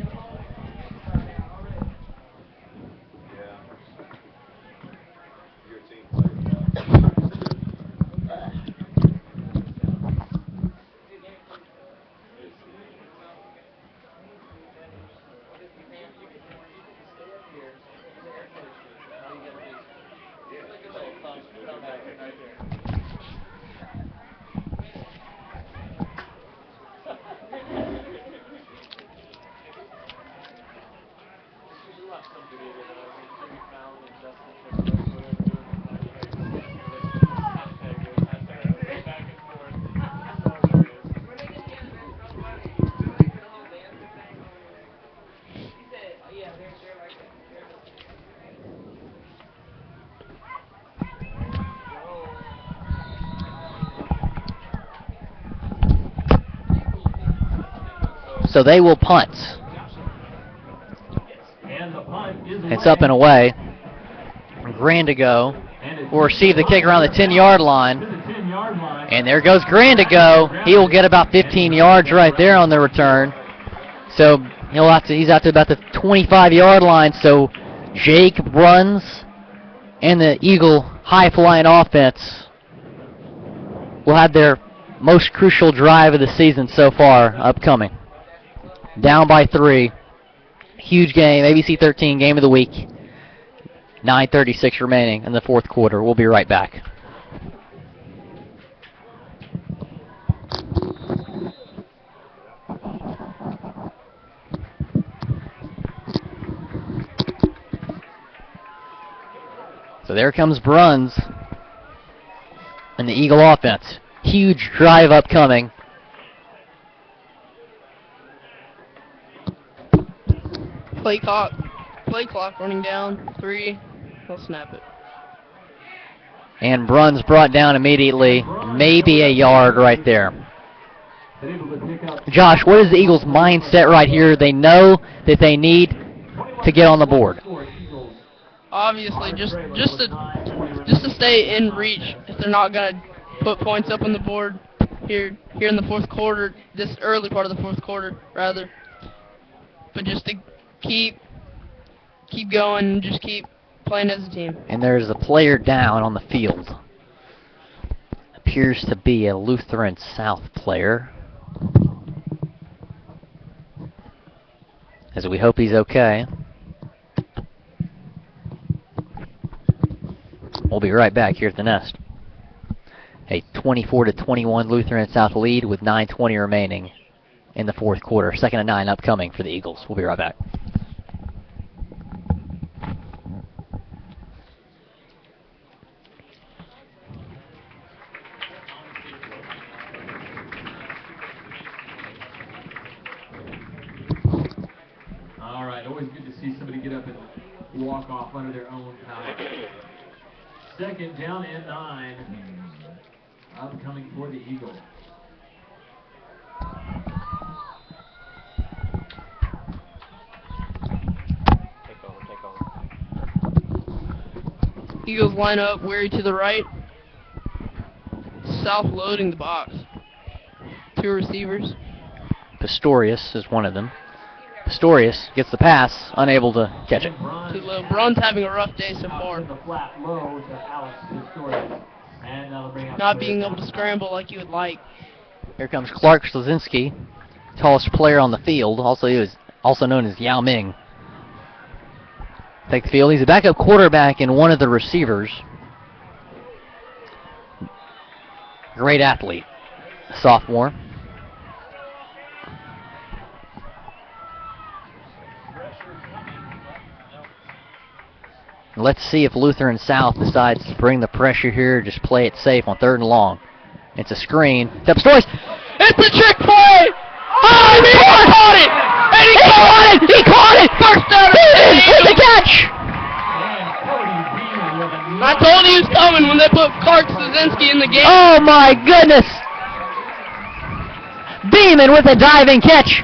So they will punt. And the punt is It's up and away. Grand to go. Will receive the kick around the 10-yard line. And there goes Grand to go. He will get about 15 yards right there on the return. So he's out to about the 25-yard line. So Jake runs, and the Eagle high-flying offense will have their most crucial drive of the season so far upcoming. Down by 3. Huge game, ABC 13 game of the week. 9:36 remaining in the fourth quarter. We'll be right back. So there comes Bruns and the Eagle offense. Huge drive upcoming. Play clock running down. 3. They'll snap it. And Bruns brought down immediately. Maybe a yard right there. Josh, what is the Eagles' mindset right here? They know that they need to get on the board. Obviously, just to stay in reach. If they're not gonna put points up on the board here in the fourth quarter, this early part of the fourth quarter rather. But just to keep going and just keep playing as a team. And there's a player down on the field. Appears to be a Lutheran South player. As we hope he's okay. We'll be right back here at the Nest. A 24-21 Lutheran South lead with 9:20 remaining in the fourth quarter. 2nd and 9 upcoming for the Eagles. We'll be right back. All right, always good to see somebody get up and walk off under their own power. 2nd down and 9. Upcoming for the Eagles. Eagles line up, Weary to the right. South loading the box. 2 receivers. Pistorius is one of them. Pistorius gets the pass, unable to catch it. Too low. Bruns having a rough day so far. Not being able to scramble like you would like. Here comes Clark Slazinski, tallest player on the field. He was also known as Yao Ming. Take the field. He's a backup quarterback and one of the receivers. Great athlete. Sophomore. Let's see if Lutheran South decides to bring the pressure here, just play it safe on 3rd and long. It's a screen. It's Pistorius. It's a trick play! Oh, he caught it! And he caught it! He caught it! First down! It's a catch! And Cody Bean with a I told you he was coming when they put Clark Stasinski in the game. Oh my goodness! Beeman with a diving catch.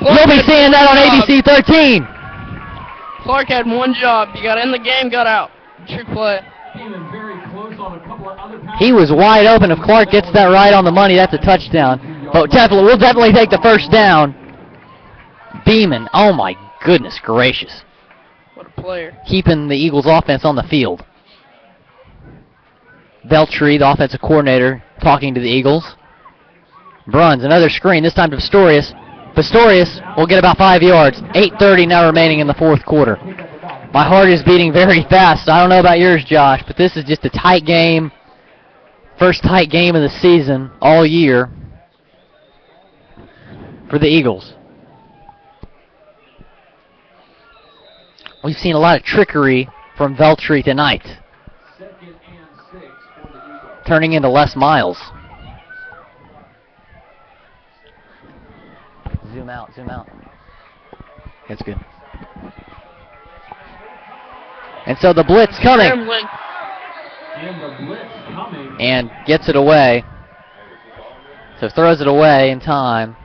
You'll be seeing that on ABC 13. Clark had one job. He got in the game, got out. Trick play. He was wide open. If Clark gets that right on the money, that's a touchdown. But we'll definitely take the first down. Beeman, oh my goodness gracious. What a player. Keeping the Eagles offense on the field. Beltry, the offensive coordinator, talking to the Eagles. Bruns, another screen, this time to Pistorius. Pistorius will get about 5 yards. 8:30 now remaining in the fourth quarter. My heart is beating very fast. I don't know about yours, Josh, but this is just a tight game. First tight game of the season all year for the Eagles. We've seen a lot of trickery from Veltri tonight, turning into Les Miles. Zoom out, zoom out. That's good. And so the blitz coming. And gets it away. So throws it away in time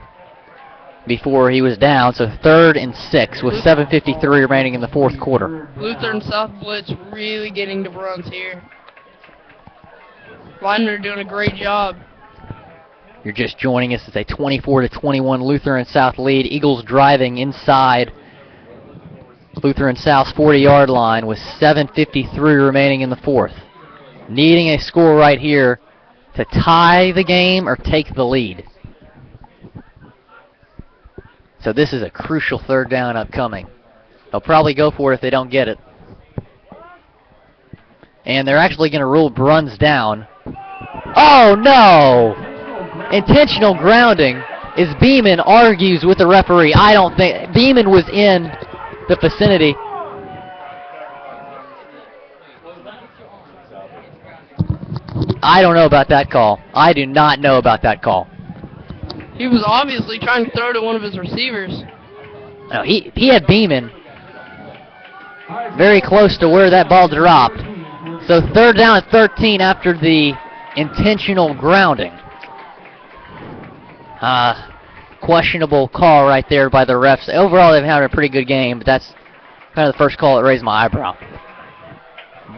before he was down. So 3rd and 6 with 7:53 remaining in the fourth quarter. Lutheran South blitz really getting to Bruns here. Linemen are doing a great job. You're just joining us. It's a 24-21 Lutheran South lead. Eagles driving inside Lutheran South's 40-yard line with 7:53 remaining in the fourth. Needing a score right here to tie the game or take the lead. So this is a crucial 3rd down upcoming. They'll probably go for it if they don't get it. And they're actually going to rule Bruns down. Oh, no! Intentional grounding as Beeman argues with the referee. I don't think Beeman was in the vicinity. I don't know about that call. I do not know about that call. He was obviously trying to throw to one of his receivers. No, he had Beeman very close to where that ball dropped. So 3rd down at 13 after the intentional grounding. Questionable call right there by the refs. Overall, they've had a pretty good game, but that's kind of the first call that raised my eyebrow.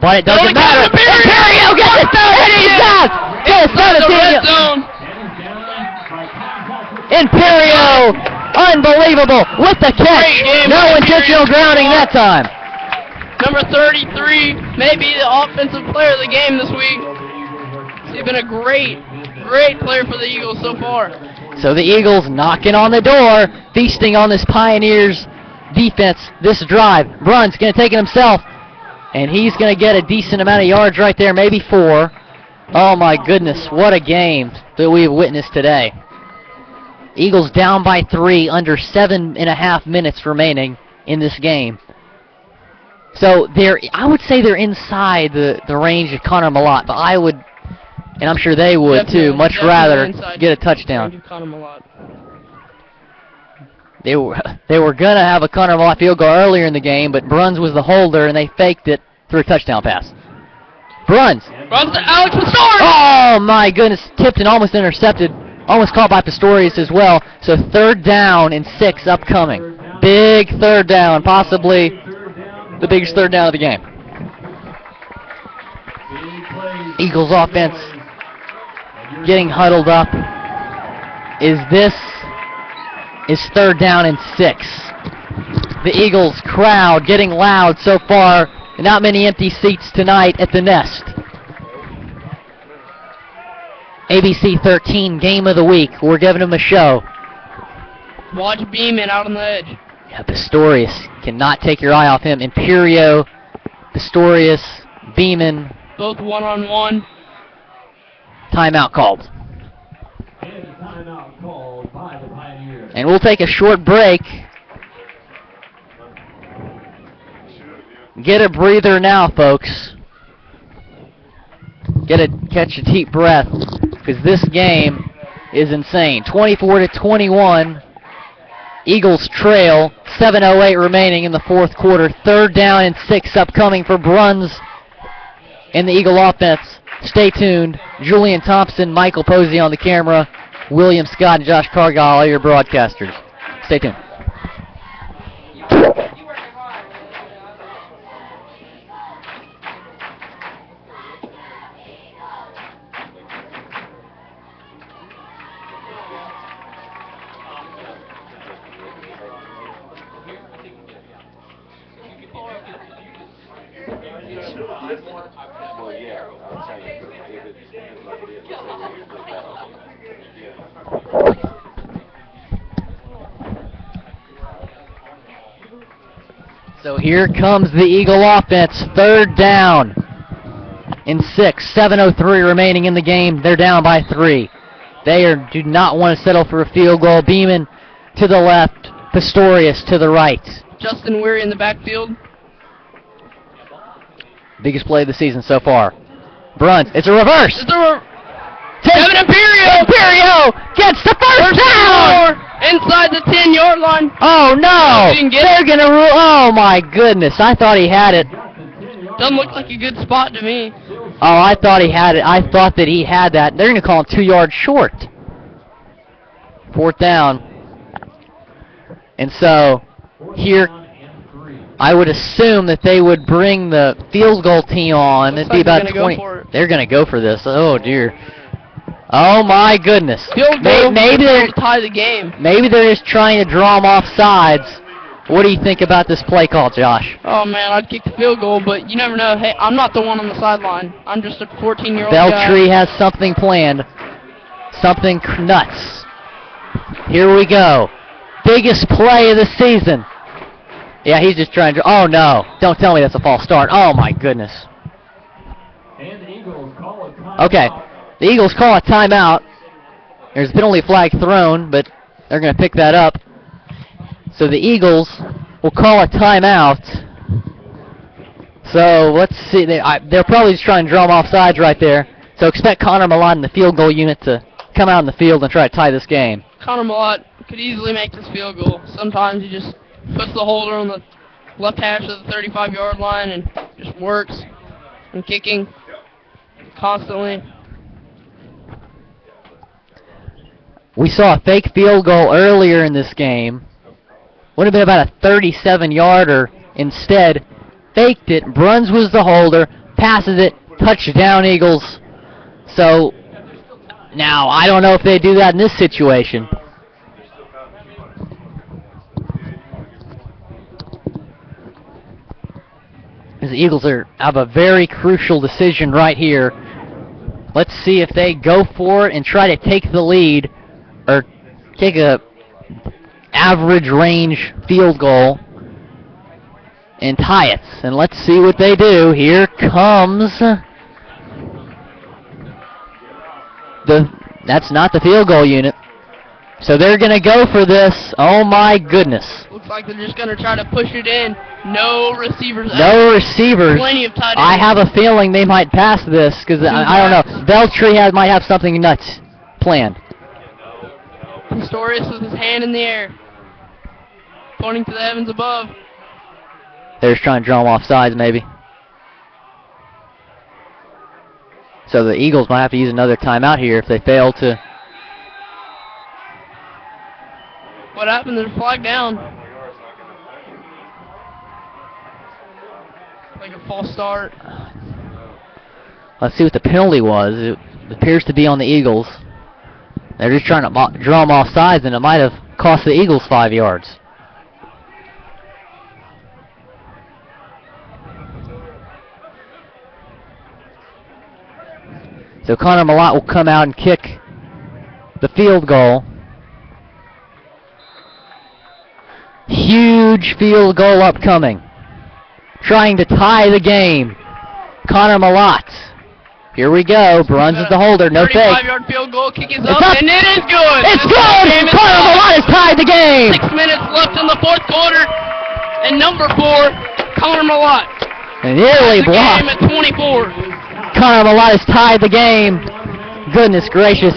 But it doesn't matter. Imperio gets it! And he's down! Inside the red zone. Imperio! Unbelievable! With the catch! No intentional grounding that time. Number 33 may be the offensive player of the game this week. He's been a great player for the Eagles so far. So the Eagles knocking on the door, feasting on this Pioneers defense this drive. Bruns going to take it himself, and he's going to get a decent amount of yards right there, maybe 4. Oh my goodness, what a game that we've witnessed today. Eagles down by 3, under 7.5 minutes remaining in this game. So I would say they're inside the range of Connor Malott, but I would, and I'm sure they would too, much rather get a touchdown. They were going to have a Connor Malott field goal earlier in the game, but Bruns was the holder, and they faked it through a touchdown pass. Bruns. Runs to Alex Pistorius. Oh, my goodness. Tipped and almost intercepted. Almost caught by Pistorius as well. So 3rd down and 6 upcoming. Big 3rd down, possibly the biggest 3rd down of the game. Eagles offense getting huddled up. Is 3rd down and 6. The Eagles crowd getting loud so far. Not many empty seats tonight at the Nest. ABC 13 game of the week. We're giving them a show. Watch Beeman out on the edge. Yeah, Pistorius cannot take your eye off him. Imperio, Pistorius, Beeman. Both one-on-one. Timeout called. And we'll take a short break. Get a breather now, folks. Catch a deep breath, because this game is insane. 24-21. Eagles trail. 7:08 remaining in the fourth quarter. 3rd down and 6 upcoming for Bruns in the Eagle offense. Stay tuned. Julian Thompson, Michael Posey on the camera, William Scott and Josh Cargyle are your broadcasters. Stay tuned. Well, yeah, I'm saying if it's like it is, let's say we usually have, yeah. So here comes the Eagle offense, 3rd down and 6, 7:03 remaining in the game. They're down by 3. They do not want to settle for a field goal. Beeman to the left, Pistorius to the right. Justin Weary in the backfield. Biggest play of the season so far. Bruns, it's a reverse. Kevin Imperio gets the first down! Inside the 10-yard line. Oh, no! Didn't get They're it. going to rule. Oh, my goodness. I thought he had it. Doesn't look like a good spot to me. Oh, I thought he had it. I thought that he had that. They're going to call him 2 yards short. 4th down. And so, here, I would assume that they would bring the field goal team on. Looks It'd be like they're about gonna 20. go for it. They're going to go for this. Oh, dear. Oh, my goodness. Field goal Maybe they're to tie the game. Maybe they're just trying to draw them off sides. What do you think about this play call, Josh? Oh, man, I'd kick the field goal, but you never know. Hey, I'm not the one on the sideline. I'm just a 14-year-old guy. Beltry has something planned. Something nuts. Here we go. Biggest play of the season. Yeah, he's just trying to... Oh, no. Don't tell me that's a false start. Oh, my goodness. And the Eagles call a timeout. Okay. The Eagles call a timeout. There's been only a flag thrown, but they're going to pick that up. So the Eagles will call a timeout. So let's see. They're probably just trying to draw them off sides right there. So expect Connor Milan and the field goal unit to come out in the field and try to tie this game. Connor Millott could easily make this field goal. Sometimes he just puts the holder on the left hash of the 35-yard line and just works and kicking constantly. We saw a fake field goal earlier in this game. Would have been about a 37-yarder. Instead, faked it. Bruns was the holder. Passes it. Touchdown, Eagles. So, now, I don't know if they do that in this situation. The Eagles have a very crucial decision right here. Let's see if they go for it and try to take the lead or take a average range field goal and tie it. And let's see what they do. Here comes that's not the field goal unit. So they're going to go for this. Oh my goodness. Looks like they're just going to try to push it in. No receivers. No receivers. Plenty of tight ends. I have a feeling they might pass this because I don't know. Beltry might have something nuts planned. Pistorius with his hand in the air, pointing to the heavens above. They're just trying to draw them off sides, maybe. So the Eagles might have to use another timeout here if they fail to. What happened? There's a flag down. Like a false start. Let's see what the penalty was. It appears to be on the Eagles. They're just trying to draw them off sides, and it might have cost the Eagles 5 yards. So Connor Malott will come out and kick the field goal. Huge field goal upcoming. Trying to tie the game. Connor Malott. Here we go. Bruns is the holder. No fake. 35-yard field goal. Kick is up, and it is good. It's good. Connor Malott has tied the game. 6 minutes left in the fourth quarter. And number 4, Connor Malott. And nearly The blocked. game at 24. Connor Malott has tied the game. Goodness gracious.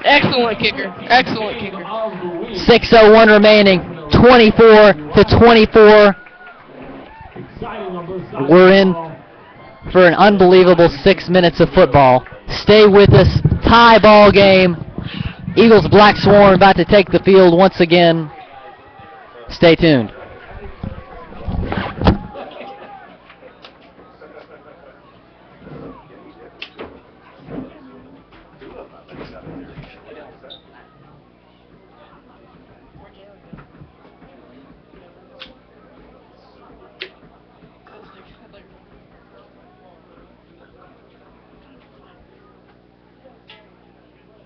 Excellent kicker. Excellent kicker. 6:01 remaining. 24-24. We're in for an unbelievable 6 minutes of football. Stay with us. Tie ball game. Eagles Black Swarm about to take the field once again. Stay tuned.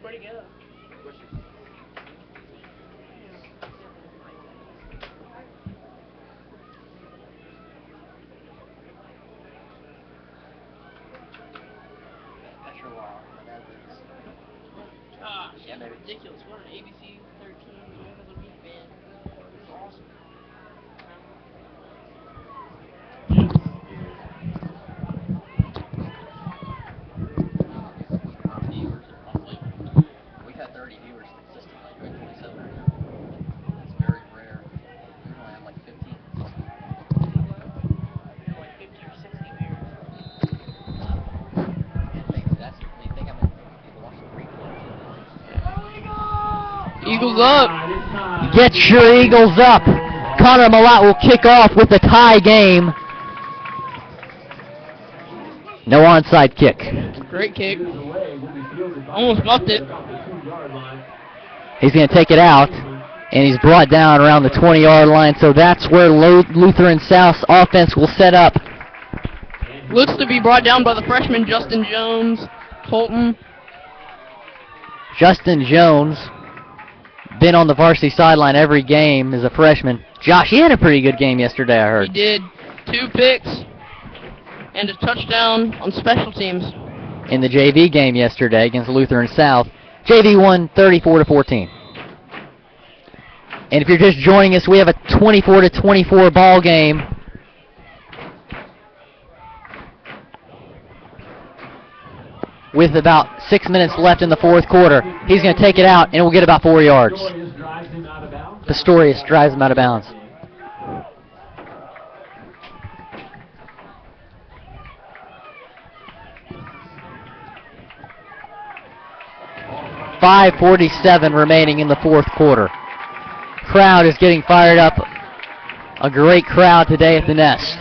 Where'd he go? Gosh, yeah, ridiculous. What an ABC 13 game of the week, man. It's awesome. We've had 30 viewers consistently, right? 27 right now. That's very rare. We only have like 15. Like 50 or 60 viewers. You think how many people watch the replay? Eagles up. Get your Eagles up. Connor Malott will kick off with the tie game. No onside kick. Great kick. Almost muffed it. He's going to take it out, and he's brought down around the 20-yard line, so that's where Lutheran South's offense will set up. Looks to be brought down by the freshman Justin Jones. Colton. Justin Jones, been on the varsity sideline every game as a freshman. Josh, he had a pretty good game yesterday, I heard. He did. 2 picks and a touchdown on special teams. In the JV game yesterday against Lutheran South. JV won 34-14. And if you're just joining us, we have a 24-24 ball game. With about 6 minutes left in the fourth quarter. He's going to take it out, and we'll get about 4 yards. Pistorius drives him out of bounds. .547 remaining in the fourth quarter. Crowd is getting fired up. A great crowd today at the Nest.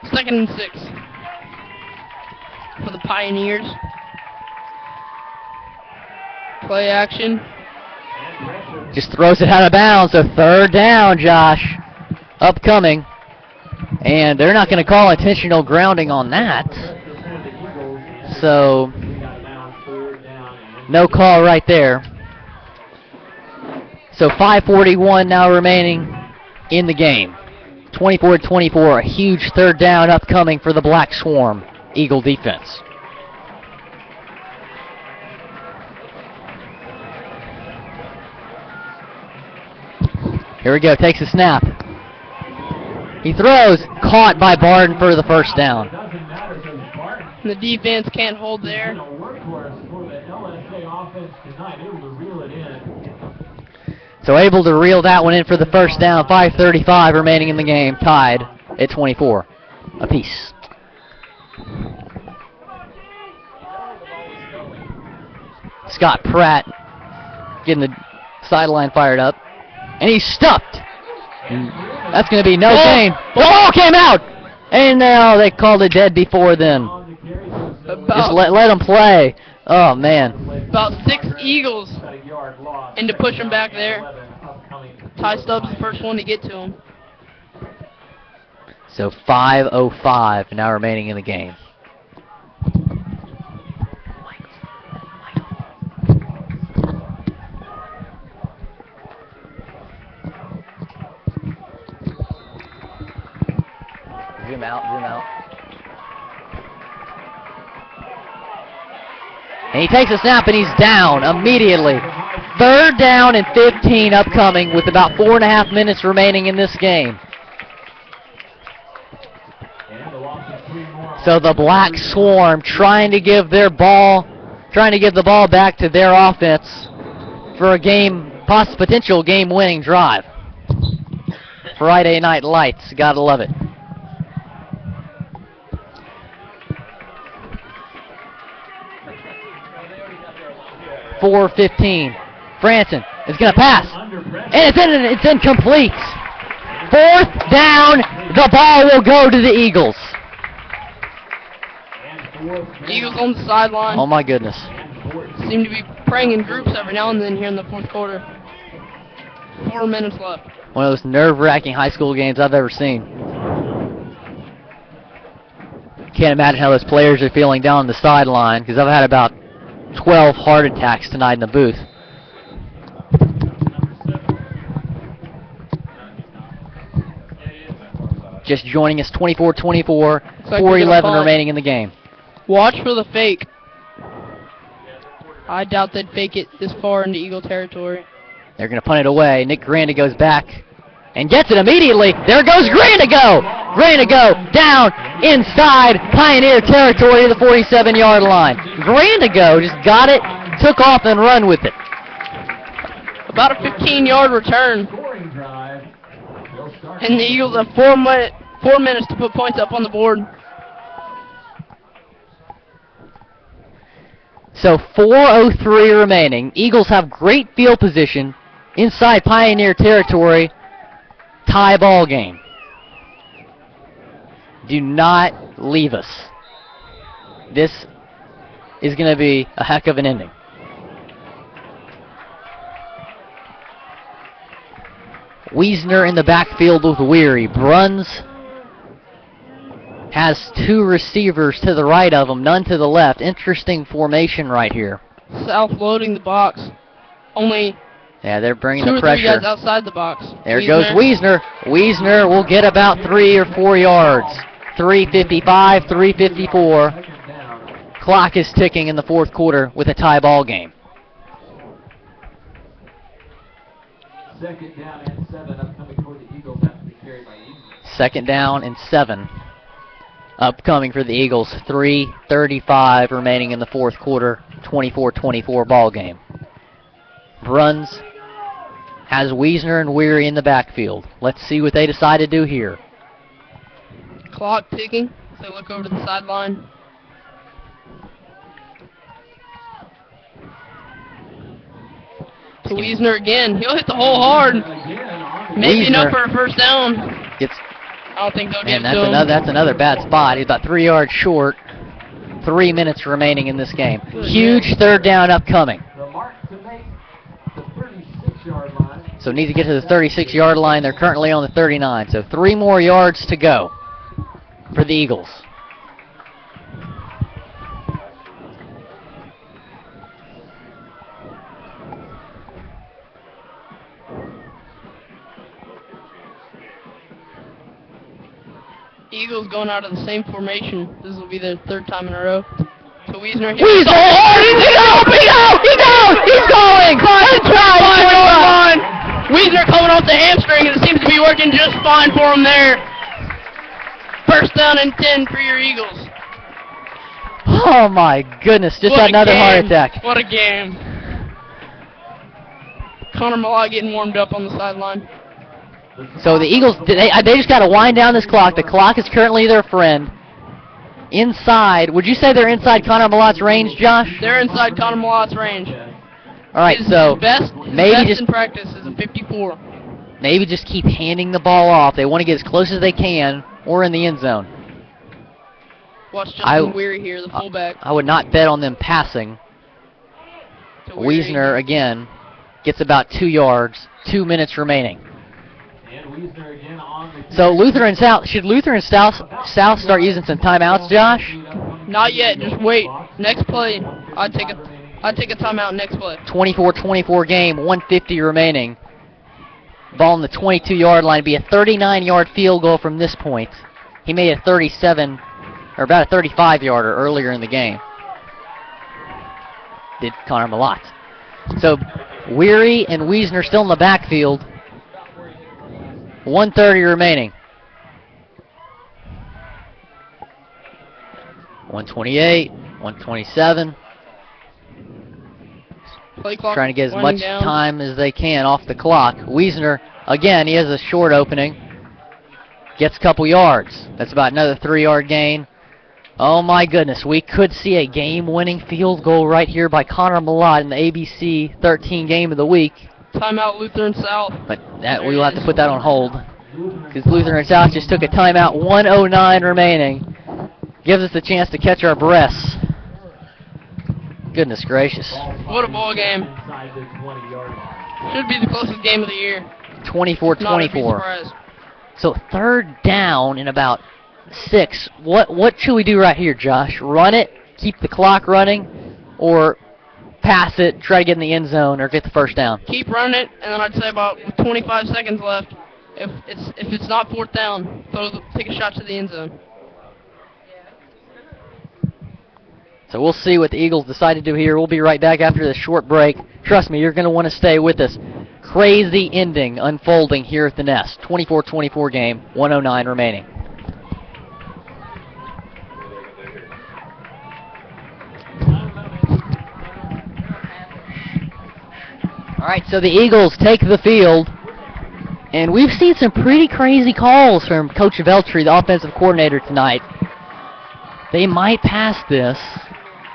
2nd and 6 for the Pioneers. Play action. Just throws it out of bounds. So 3rd down, Josh. Upcoming. And they're not going to call intentional grounding on that. So, no call right there. So 5:41 now remaining in the game. 24-24, a huge 3rd down upcoming for the Black Swarm Eagle defense. Here we go, takes a snap. He throws, caught by Barden for the 1st down. The defense can't hold there. So able to reel that one in for the 1st down. 5:35 remaining in the game, tied at 24 apiece. Scott Pratt getting the sideline fired up. And he's stuffed. That's going to be no gain. The ball came out! And now they called it dead before then. Just let them play. Oh, man. About 6 Eagles. And to push them back there. Ty Stubbs the first one to get to him. So 5:05 now remaining in the game. Zoom out, zoom out. And he takes a snap and he's down immediately. 3rd down and 15 upcoming with about 4.5 minutes remaining in this game. So the Black Swarm trying to give the ball back to their offense for a potential game-winning drive. Friday Night Lights, gotta love it. 4:15. Franson is going to pass. And it's incomplete. 4th down. The ball will go to the Eagles. Eagles on the sideline. Oh, my goodness. Seem to be praying in groups every now and then here in the fourth quarter. 4 minutes left. One of those nerve-wracking high school games I've ever seen. Can't imagine how those players are feeling down the sideline, because I've had about 12 heart attacks tonight in the booth. Just joining us, 24-24, 4:11 remaining in the game. Watch for the fake. I doubt they'd fake it this far into Eagle territory. They're going to punt it away. Nick Granda goes back and gets it immediately. There goes Grandigo. Grandigo down inside Pioneer territory to the 47-yard line. Grandigo just got it, took off, and run with it. About a 15-yard return. And the Eagles have 4 minutes to put points up on the board. So 4:03 remaining. Eagles have great field position inside Pioneer territory. Tie ball game. Do not leave us. This is going to be a heck of an ending. Wiesner in the backfield with Weary. Bruns has 2 receivers to the right of him, none to the left. Interesting formation right here. South loading the box. Only yeah, they're bringing 2 the or 3 pressure. guys outside the box. There goes Wiesner. Wiesner will get about 3 or 4 yards. 3:55, 3:54. Clock is ticking in the fourth quarter with a tie ball game. 2nd down and 7 upcoming for the Eagles after the carry by Eagles. 2nd down and 7 upcoming for the Eagles. 3:35 remaining in the fourth quarter. 24-24 ball game. Bruns has Wiesner and Weary in the backfield. Let's see what they decide to do here. Clock ticking. So look over to the sideline. To Wiesner again. He'll hit the hole hard. Maybe enough for a first down. I don't think they'll get And to him. that's another bad spot. He's about 3 yards short. 3 minutes remaining in this game. Huge 3rd down upcoming. The mark to make the 36-yard line. So need to get to the 36-yard line. They're currently on the 39. So 3 more yards to go for the Eagles. Eagles going out of the same formation. This will be their 3rd time in a row. So Wiesner. He's going! Wiesner coming off the hamstring, and it seems to be working just fine for him there. First down and 10 for your Eagles. Oh my goodness, just What a another heart game. attack. What a game. Connor Malott getting warmed up on the sideline. So the Eagles, they just got to wind down this clock. The clock is currently their friend. Inside, would you say they're inside Connor Malott's range, Josh? They're inside Connor Malott's range. All right, His so best in practice is a 54. Maybe just keep handing the ball off. They want to get as close as they can or in the end zone. Watch Justin Weary here, the fullback. I would not bet on them passing. Wiesner, again, gets about 2 yards. 2 minutes remaining. And Wiesner again on the So Lutheran South, should Lutheran South start using some timeouts, Josh? Not yet, just wait. Next play, I'd take a timeout next play. 24-24 game, 1:50 remaining. Ball on the 22-yard line. Be a 39-yard field goal from this point. He made a 37, or about a 35-yarder earlier in the game. Did Connor Malott. So Weary and Wiesner still in the backfield. 1:30 remaining. 128, 127. Play clock Trying to get as winding much down. time as they can off the clock. Wiesner, again, he has a short opening. Gets a couple yards. That's about another 3-yard gain. Oh my goodness, we could see a game-winning field goal right here by Connor Malott in the ABC 13 game of the week. Timeout Lutheran South. But that we will have to put that on hold because Lutheran South just took a timeout. 1:09 remaining. Gives us the chance to catch our breaths. Goodness gracious. What a ball game. Should be the closest game of the year. 24-24. So third down in about 6. What should we do right here, Josh? Run it, keep the clock running, or pass it, try to get in the end zone, or get the first down? Keep running it, and then I'd say about 25 seconds left. If it's not fourth down, take a shot to the end zone. So we'll see what the Eagles decide to do here. We'll be right back after this short break. Trust me, you're going to want to stay with us. Crazy ending unfolding here at the Nest. 24-24 game, 1:09 remaining. All right, so the Eagles take the field, and we've seen some pretty crazy calls from Coach Veltri, the offensive coordinator, tonight. They might pass this.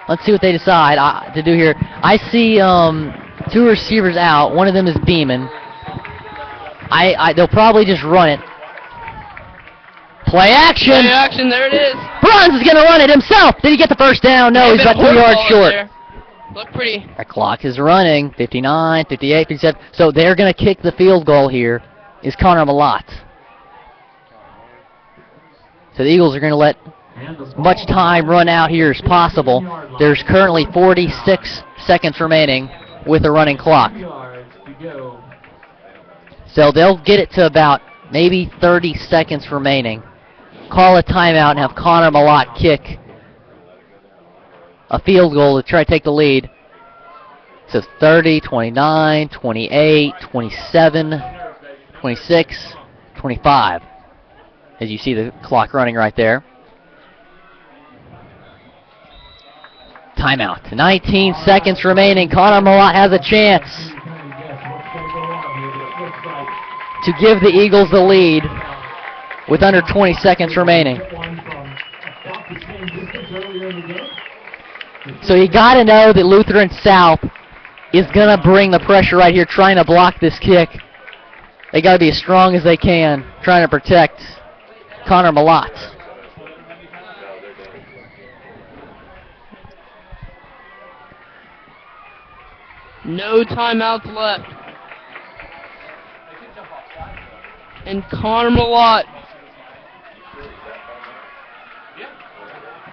Let's see what they decide to do here. I see 2 receivers out. One of them is Beeman. They'll probably just run it. Play action! Play action, there it is. Bruns is going to run it himself. Did he get the first down? No, he's about 2 yards short. Look pretty. Our clock is running. 59, 58, 57. So they're going to kick the field goal here. Is Connor Malott. So the Eagles are going to let as much time run out here as possible. There's currently 46 seconds remaining with a running clock. So they'll get it to about maybe 30 seconds remaining. Call a timeout and have Connor Malott kick a field goal to try to take the lead. So 30, 29, 28, 27, 26, 25. As you see the clock running right there. Timeout. 19 seconds remaining. Connor Malott has a chance to give the Eagles the lead with under 20 seconds remaining. So you got to know that Lutheran South is going to bring the pressure right here, trying to block this kick. They got to be as strong as they can, trying to protect Connor Malott. No timeouts left. And Connor Malott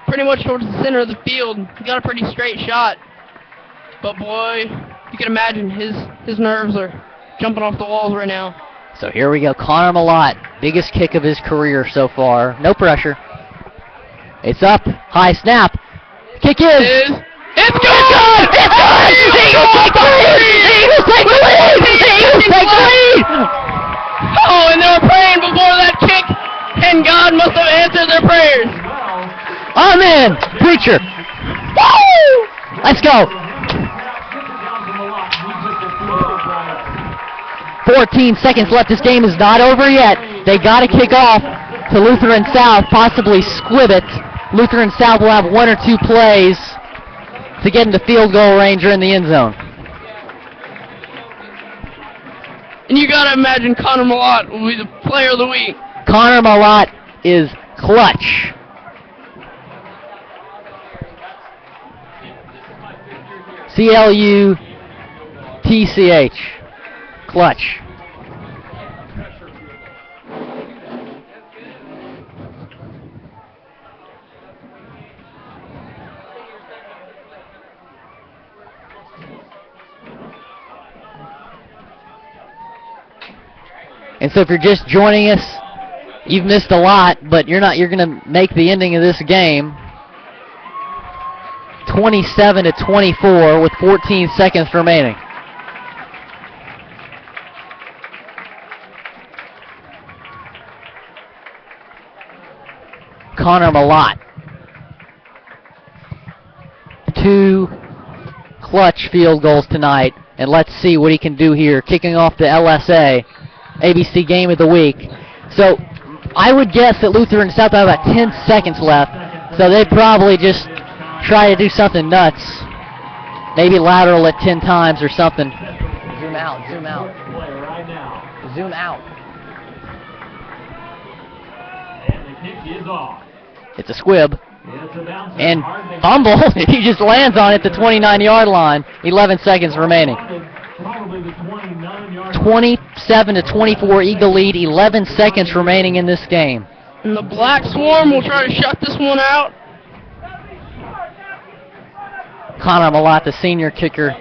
pretty much towards the center of the field. He got a pretty straight shot. But boy, you can imagine his nerves are jumping off the walls right now. So here we go. Connor Malott, biggest kick of his career so far. No pressure. It's up. High snap. Kick is. It's good! It's good! The Eagles take the lead! The Eagles take the lead! The Eagles take the lead! Oh, and they were praying before that kick, and God must have answered their prayers. Amen! Preacher! Woo! Let's go! 14 seconds left. This game is not over yet. They got to kick off to Lutheran South, possibly squib it. Lutheran South will have 1 or 2 plays to get into field goal range or in the end zone. And you gotta imagine Connor Malott will be the player of the week. Connor Malott is clutch. C-L-U-T-C-H. Clutch. And so if you're just joining us, you've missed a lot, but you're going to make the ending of this game 27-24 with 14 seconds remaining. Connor Malott. 2 clutch field goals tonight, and let's see what he can do here, kicking off the LSA ABC Game of the Week. So I would guess that Lutheran South have about 10 seconds left. So they probably just try to do something nuts. Maybe lateral it 10 times or something. Zoom out, zoom out. Zoom out. And the kick is off. It's a squib. It's a bouncer. And fumble. He just lands on it at the 29-yard line. 11 seconds remaining. Probably the 29-yard 27 to 24 Eagle lead. 11 seconds remaining in this game. And the Black Swarm will try to shut this one out. Connor Malott, the senior kicker,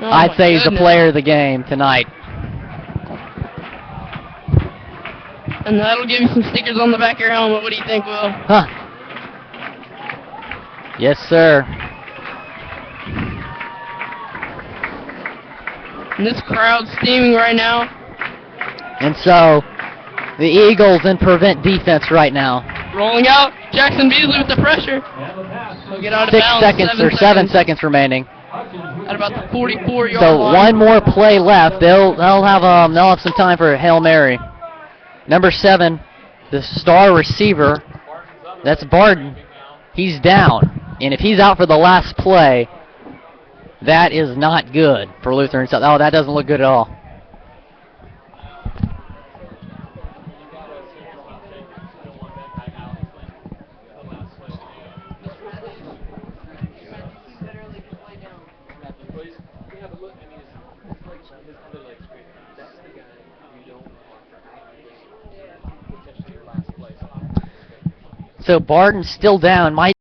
Oh I'd say he's the goodness. player of the game tonight. And that'll give you some stickers on the back of your helmet. What do you think, Will? Huh. Yes, sir. And this crowd's steaming right now. And so, the Eagles in prevent defense right now. Rolling out. Jackson Beasley with the pressure. He'll get out of 6 bounds. seconds or 7 seconds remaining. At about the 44-yard So line. one more play left. They'll have some time for a Hail Mary. Number 7, the star receiver, that's Barden. He's down. And if he's out for the last play, that is not good for Lutheran South. Oh, that doesn't look good at all. So Barton's still down. Might